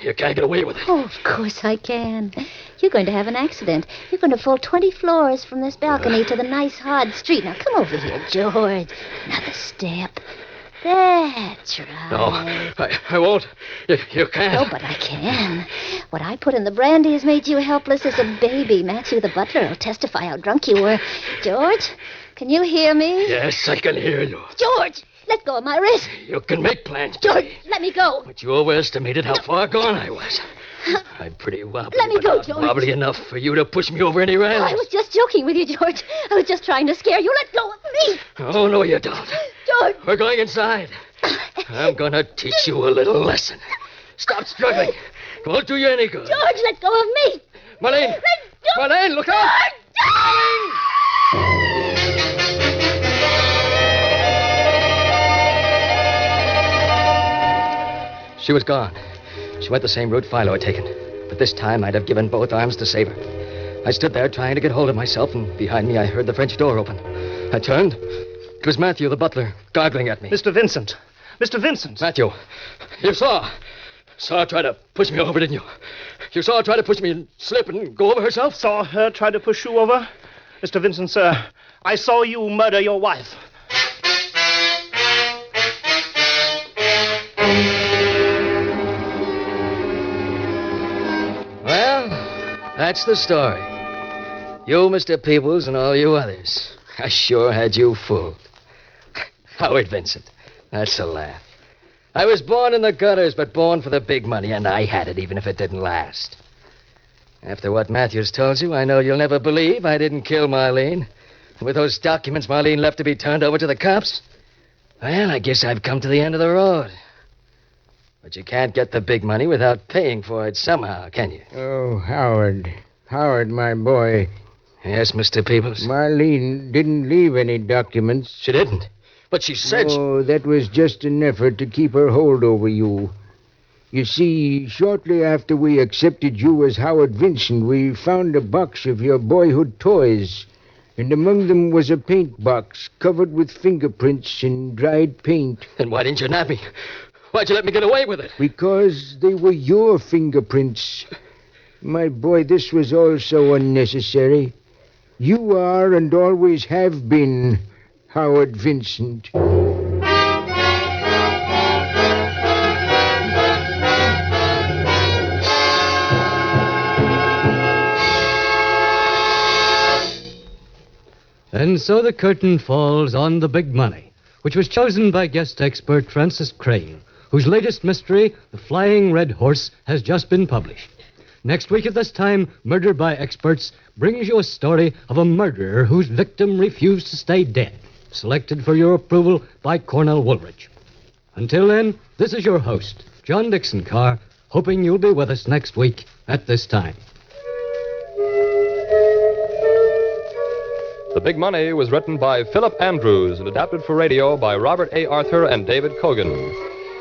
You can't get away with it. Oh, of course I can. You're going to have an accident. You're going to fall 20 floors from this balcony to the nice, hard street. Now, come over here, George. Another step. That's right. No, I won't. You can't. Oh, but I can. What I put in the brandy has made you helpless as a baby. Matthew, the butler, will testify how drunk you were. George, can you hear me? Yes, I can hear you. George, let go of my wrist. You can make plans, George, Betty, let me go. but you overestimated how far gone I was. I'm pretty wobbly. Let me but go, not George. wobbly enough for you to push me over any railings. I was just joking with you, George. I was just trying to scare you. Let go of me. Oh, no, you don't. George. We're going inside. I'm going to teach you a little lesson. Stop struggling. It won't do you any good. George, let go of me. Marlene! Let go. Marlene, look out! She was gone. She went the same route Philo had taken. But this time I'd have given both arms to save her. I stood there trying to get hold of myself, and behind me I heard the French door open. I turned. It was Matthew, the butler, gargling at me. Mr. Vincent. Mr. Vincent. Matthew, you saw her try to push me over, didn't you? You saw her try to push me and slip and go over herself? Saw her try to push you over? Mr. Vincent, sir, I saw you murder your wife. Well, that's the story. You, Mr. Peebles, and all you others. I sure had you fooled. Howard Vincent. That's a laugh. I was born in the gutters, but born for the big money, and I had it, even if it didn't last. After what Matthews told you, I know you'll never believe I didn't kill Marlene. And with those documents Marlene left to be turned over to the cops, well, I guess I've come to the end of the road. But you can't get the big money without paying for it somehow, can you? Oh, Howard. Howard, my boy. Yes, Mr. Peebles? Marlene didn't leave any documents. She didn't. But she said... Oh, that was just an effort to keep her hold over you. You see, shortly after we accepted you as Howard Vincent, we found a box of your boyhood toys. And among them was a paint box covered with fingerprints and dried paint. Then why didn't you nab me? Why'd you let me get away with it? Because they were your fingerprints. My boy, this was all so unnecessary. You are and always have been Howard Vincent. And so the curtain falls on The Big Money, which was chosen by guest expert Francis Crane, whose latest mystery, The Flying Red Horse, has just been published. Next week at this time, Murder by Experts brings you a story of a murderer whose victim refused to stay dead, selected for your approval by Cornell Woolridge. Until then, this is your host, John Dixon Carr, hoping you'll be with us next week at this time. The Big Money was written by Philip Andrews and adapted for radio by Robert A. Arthur and David Cogan.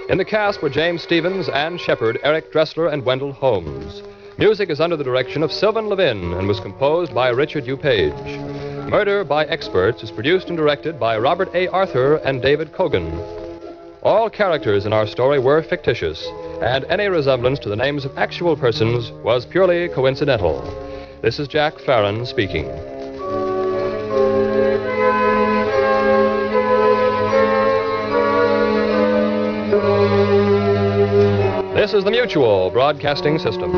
In the cast were James Stevens, Ann Shepard, Eric Dressler, and Wendell Holmes. Music is under the direction of Sylvan Levin and was composed by Richard U. Page. Murder by Experts is produced and directed by Robert A. Arthur and David Cogan. All characters in our story were fictitious, and any resemblance to the names of actual persons was purely coincidental. This is Jack Farron speaking. This is the Mutual Broadcasting System.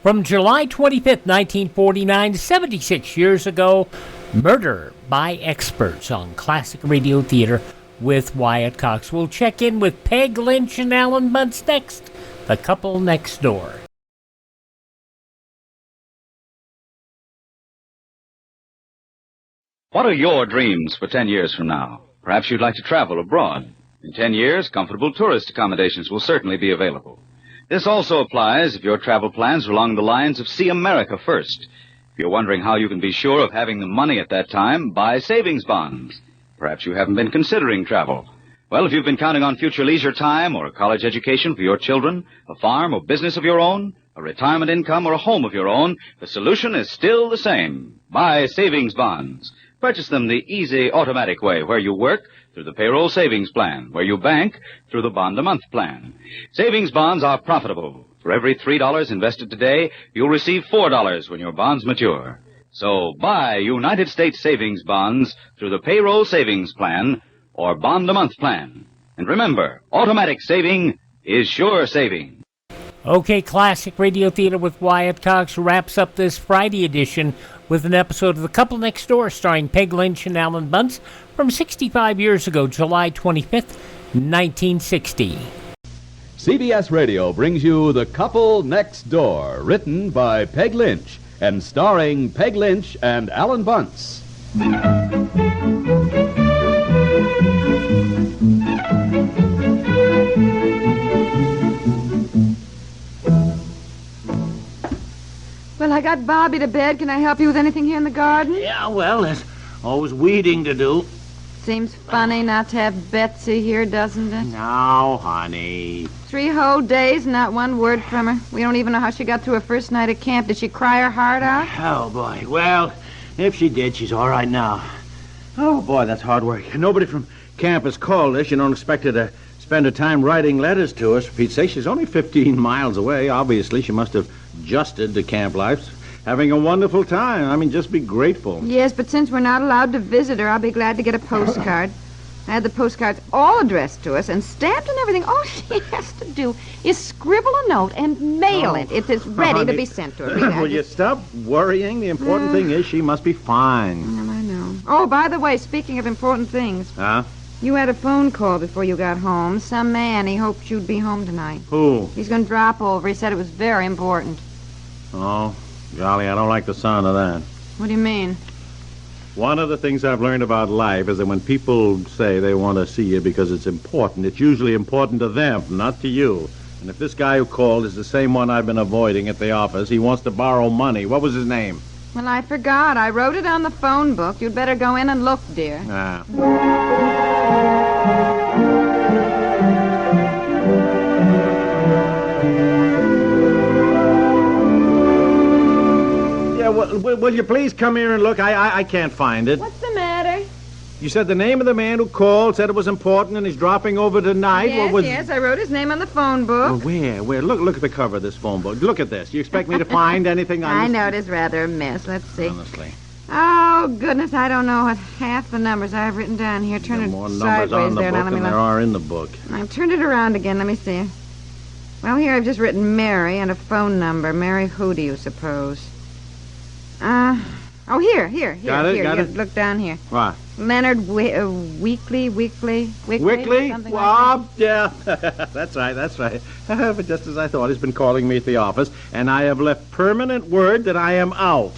From July 25th, 1949, 76 years ago, Murder by Experts on Classic Radio Theater with Wyatt Cox. We'll check in with Peg Lynch and Alan Bunce next. The Couple Next Door. What are your dreams for 10 years from now? Perhaps you'd like to travel abroad. In 10 years, comfortable tourist accommodations will certainly be available. This also applies if your travel plans are along the lines of see America first. If you're wondering how you can be sure of having the money at that time, buy savings bonds. Perhaps you haven't been considering travel. Well, if you've been counting on future leisure time or a college education for your children, a farm or business of your own, a retirement income or a home of your own, the solution is still the same. Buy savings bonds. Purchase them the easy, automatic way, where you work through the payroll savings plan, where you bank through the bond-a-month plan. Savings bonds are profitable. For every $3 invested today, you'll receive $4 when your bonds mature. So buy United States savings bonds through the payroll savings plan or bond-a-month plan. And remember, automatic saving is sure saving. Okay, Classic Radio Theater with Wyatt Cox wraps up this Friday edition with an episode of The Couple Next Door starring Peg Lynch and Alan Bunce from 65 years ago, July 25th, 1960. CBS Radio brings you The Couple Next Door, written by Peg Lynch and starring Peg Lynch and Alan Bunce. Well, I got Bobby to bed. Can I help you with anything here in the garden? Yeah, well, there's always weeding to do. Seems funny not to have Betsy here, doesn't it? No, honey. 3 whole days, not one word from her. We don't even know how she got through her first night at camp. Did she cry her heart out? Oh, boy. Well, if she did, she's all right now. Oh, boy, that's hard work. Nobody from camp has called us. You don't expect her to spend her time writing letters to us. For Pete's sake, she's only 15 miles away. Obviously, she must have adjusted to camp life. Having a wonderful time. I mean, just be grateful. Yes, but since we're not allowed to visit her, I'll be glad to get a postcard. I had the postcards all addressed to us and stamped and everything. All she has to do is scribble a note and mail it. It is ready to be sent to her. Will you stop worrying? The important thing is she must be fine. Well, I know. Oh, by the way, speaking of important things. Huh? You had a phone call before you got home. Some man, he hoped you'd be home tonight. Who? He's going to drop over. He said it was very important. Oh, golly, I don't like the sound of that. What do you mean? One of the things I've learned about life is that when people say they want to see you because it's important, it's usually important to them, not to you. And if this guy who called is the same one I've been avoiding at the office, he wants to borrow money. What was his name? Well, I forgot. I wrote it on the phone book. You'd better go in and look, dear. Ah. Yeah, will you please come here and look? I can't find it. What's the matter? You said the name of the man who called, said it was important, and he's dropping over tonight. Yes, I wrote his name on the phone book. Well, where? Look at the cover of this phone book. Look at this. You expect me to find anything on I this? know it is rather a mess. Let's see. Honestly. Oh, goodness, I don't know what half the numbers I've written down here. Turn it More numbers sideways on the there. book Now, let me than look. there are in the book. I've turned it around again. Let me see. Well, here I've just written Mary and a phone number. Mary who, do you suppose? Oh, here. Got it, got here. it. Look down here. What? Leonard Weekly? Wickley? Something Well, yeah. That's right. But just as I thought, he's been calling me at the office, and I have left permanent word that I am out.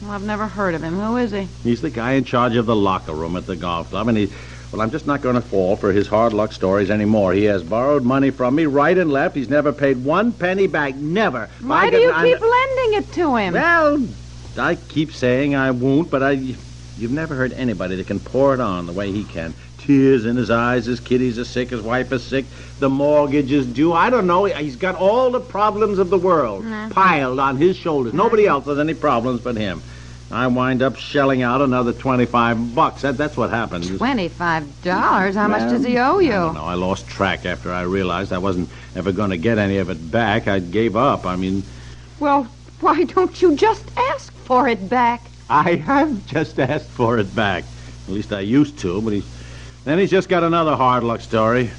Well, I've never heard of him. Who is he? He's the guy in charge of the locker room at the golf club, and I'm just not going to fall for his hard luck stories anymore. He has borrowed money from me right and left. He's never paid 1 penny back. Never. Why do you keep lending it to him? Well, I keep saying I won't, but you've never heard anybody that can pour it on the way he can. Tears in his eyes, his kiddies are sick, his wife is sick, the mortgage is due. I don't know. He's got all the problems of the world piled on his shoulders. Nobody else has any problems but him. I wind up shelling out another $25. That's what happened. $25? How much does he owe you? I don't know. I lost track after I realized I wasn't ever going to get any of it back. I gave up. I mean... Well, why don't you just ask for it back? I have just asked for it back. At least I used to, but he's just got another hard luck story.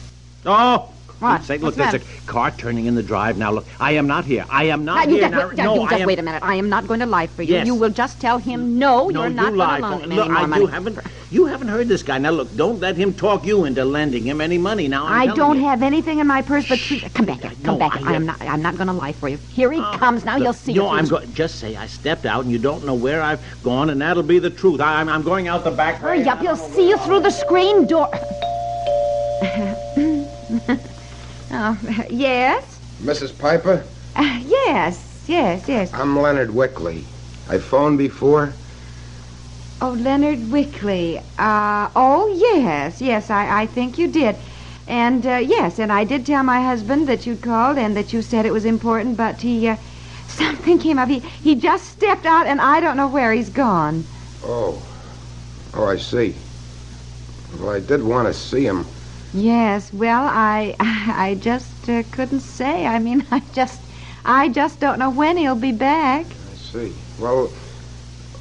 Oh! What? Look, there's a car turning in the drive now. Look, I am not here. I am not here. Just wait a minute. I am not going to lie for you. Yes. You will just tell him, no, you're not going to loan him any more money. You haven't heard this guy. Now, look, don't let him talk you into lending him any money. Now, I don't have anything in my purse, but come back here. Come back. I'm not going to lie for you. Here he comes. Now you'll see. No, I'm going. Just say I stepped out and you don't know where I've gone, and that'll be the truth. I'm going out the back. Hurry up. He'll see you through the screen door. Oh, yes? Mrs. Piper? Yes. I'm Leonard Wickley. I phoned before? Oh, Leonard Wickley. Yes, I think you did. And, yes, and I did tell my husband that you'd called and that you said it was important, but something came up. He just stepped out, and I don't know where he's gone. Oh. Oh, I see. Well, I did want to see him. Yes, well, I just couldn't say. I mean, I just don't know when he'll be back. I see. Well,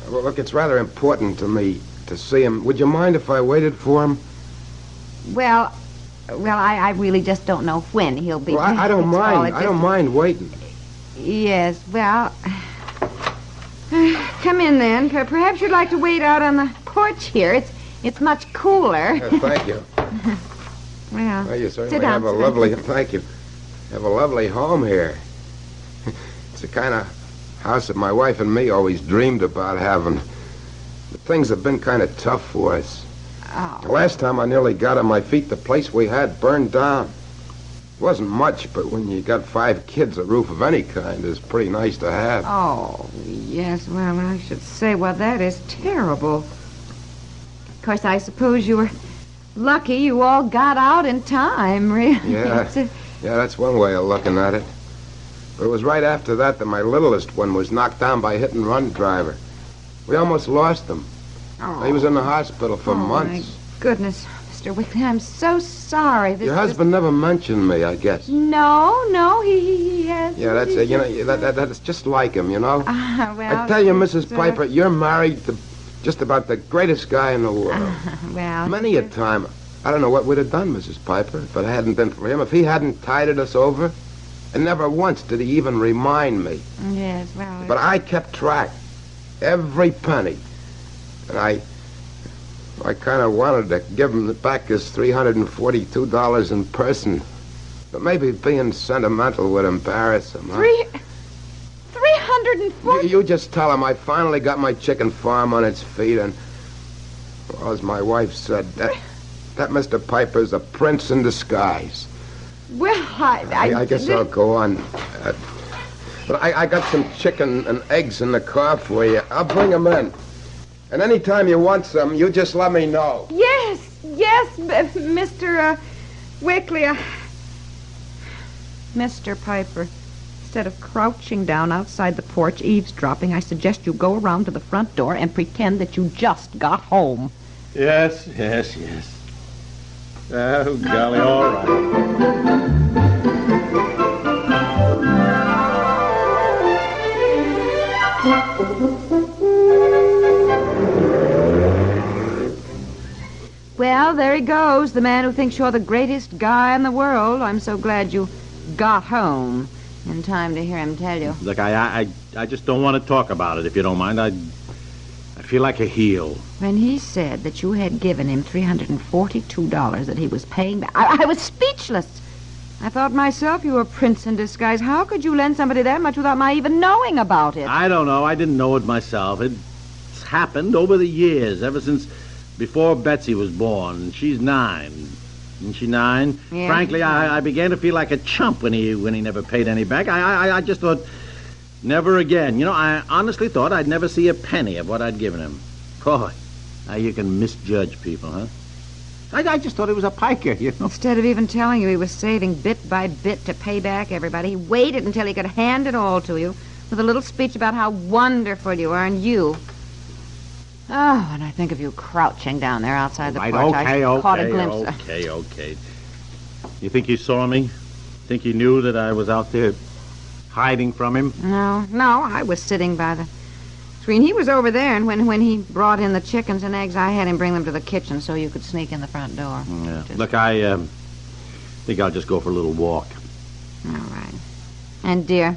look, it's rather important to me to see him. Would you mind if I waited for him? Well, I really just don't know when he'll be Well, back. I don't It's all. mind. I don't mind waiting. Yes, well... Come in, then. Perhaps you'd like to wait out on the porch here. It's much cooler. Thank you. Well, You certainly sit down, have a sit down. lovely... Thank you. Have a lovely home here. It's the kind of house that my wife and me always dreamed about having. But things have been kind of tough for us. Oh. The last time I nearly got on my feet, the place we had burned down. It wasn't much, but when you got 5 kids, a roof of any kind is pretty nice to have. Oh, yes, well, I should say, well, that is terrible. Of course, I suppose you were lucky you all got out in time, really. Yeah, yeah, that's one way of looking at it. But it was right after that that my littlest one was knocked down by a hit-and-run driver. We almost lost him. Oh. He was in the hospital for months. My goodness, Mr. Wickley, I'm so sorry. Your husband never mentioned me, I guess. No, he has. Yeah, that's that's just like him, you know. Well, I tell you, Mrs. Piper, you're married to just about the greatest guy in the world. Well, Many a time, I don't know what we'd have done, Mrs. Piper, if it hadn't been for him. If he hadn't tided us over, and never once did he even remind me. yes, well. But I kept track, every penny, and I kind of wanted to give him back his $342 in person, but maybe being sentimental would embarrass him. Huh? 340. You just tell him I finally got my chicken farm on its feet, and, well, as my wife said, that Mr. Piper's a prince in disguise. Well, I guess I'll go on. But I got some chicken and eggs in the car for you. I'll bring them in. And anytime you want some, you just let me know. Yes, Mr. Wickley. Mr. Piper, instead of crouching down outside the porch eavesdropping, I suggest you go around to the front door and pretend that you just got home. Yes. Oh, golly, all right. Well, there he goes, the man who thinks you're the greatest guy in the world. I'm so glad you got home in time to hear him tell you. Look, I just don't want to talk about it, if you don't mind. I feel like a heel. When he said that you had given him $342 that he was paying back, I was speechless. I thought myself you were a prince in disguise. How could you lend somebody that much without my even knowing about it? I don't know. I didn't know it myself. It's happened over the years, ever since before Betsy was born. She's 9. Isn't she 9? Yeah, Frankly, I began to feel like a chump when he never paid any back. I just thought, never again. You know, I honestly thought I'd never see a penny of what I'd given him. Boy, now you can misjudge people, huh? I just thought he was a piker, you know. Instead of even telling you he was saving bit by bit to pay back everybody, he waited until he could hand it all to you with a little speech about how wonderful you are and you. Oh, when I think of you crouching down there outside the porch, I caught a glimpse. Okay. You think you saw me? Think you knew that I was out there hiding from him? No, I was sitting by the screen. He was over there, and when he brought in the chickens and eggs, I had him bring them to the kitchen so you could sneak in the front door. Yeah. Look, I think I'll just go for a little walk. All right. And, dear,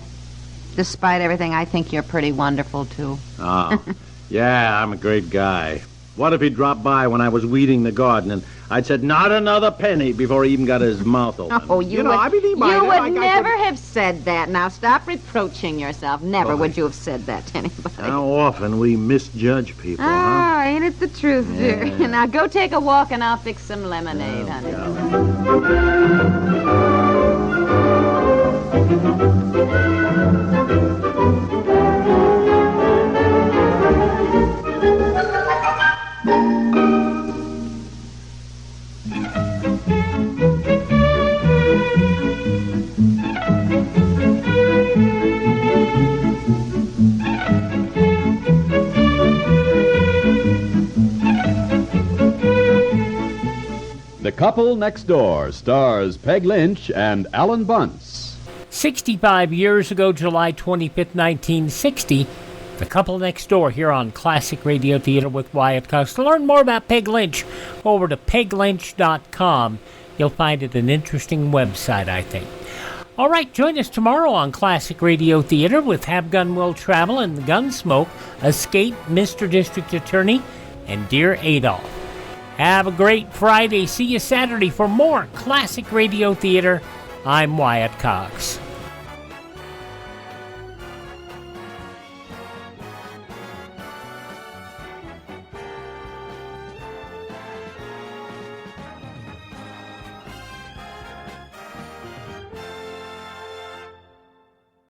despite everything, I think you're pretty wonderful, too. Oh, yeah, I'm a great guy. What if he dropped by when I was weeding the garden and I'd said, not another penny, before he even got his mouth open? Oh, you would, I mean, he might you have. would never have said that. Now, stop reproaching yourself. Never would you have said that to anybody. How often we misjudge people, huh? Ah, ain't it the truth, dear? Yeah. Now, go take a walk and I'll fix some lemonade, honey. The Couple Next Door stars Peg Lynch and Alan Bunce. 65 years ago, July 25th, 1960, The Couple Next Door here on Classic Radio Theater with Wyatt Cox. To learn more about Peg Lynch, go over to peglynch.com. You'll find it an interesting website, I think. All right, join us tomorrow on Classic Radio Theater with Have Gun Will Travel and Gunsmoke, Escape, Mr. District Attorney, and Dear Adolf. Have a great Friday. See you Saturday for more Classic Radio Theater. I'm Wyatt Cox.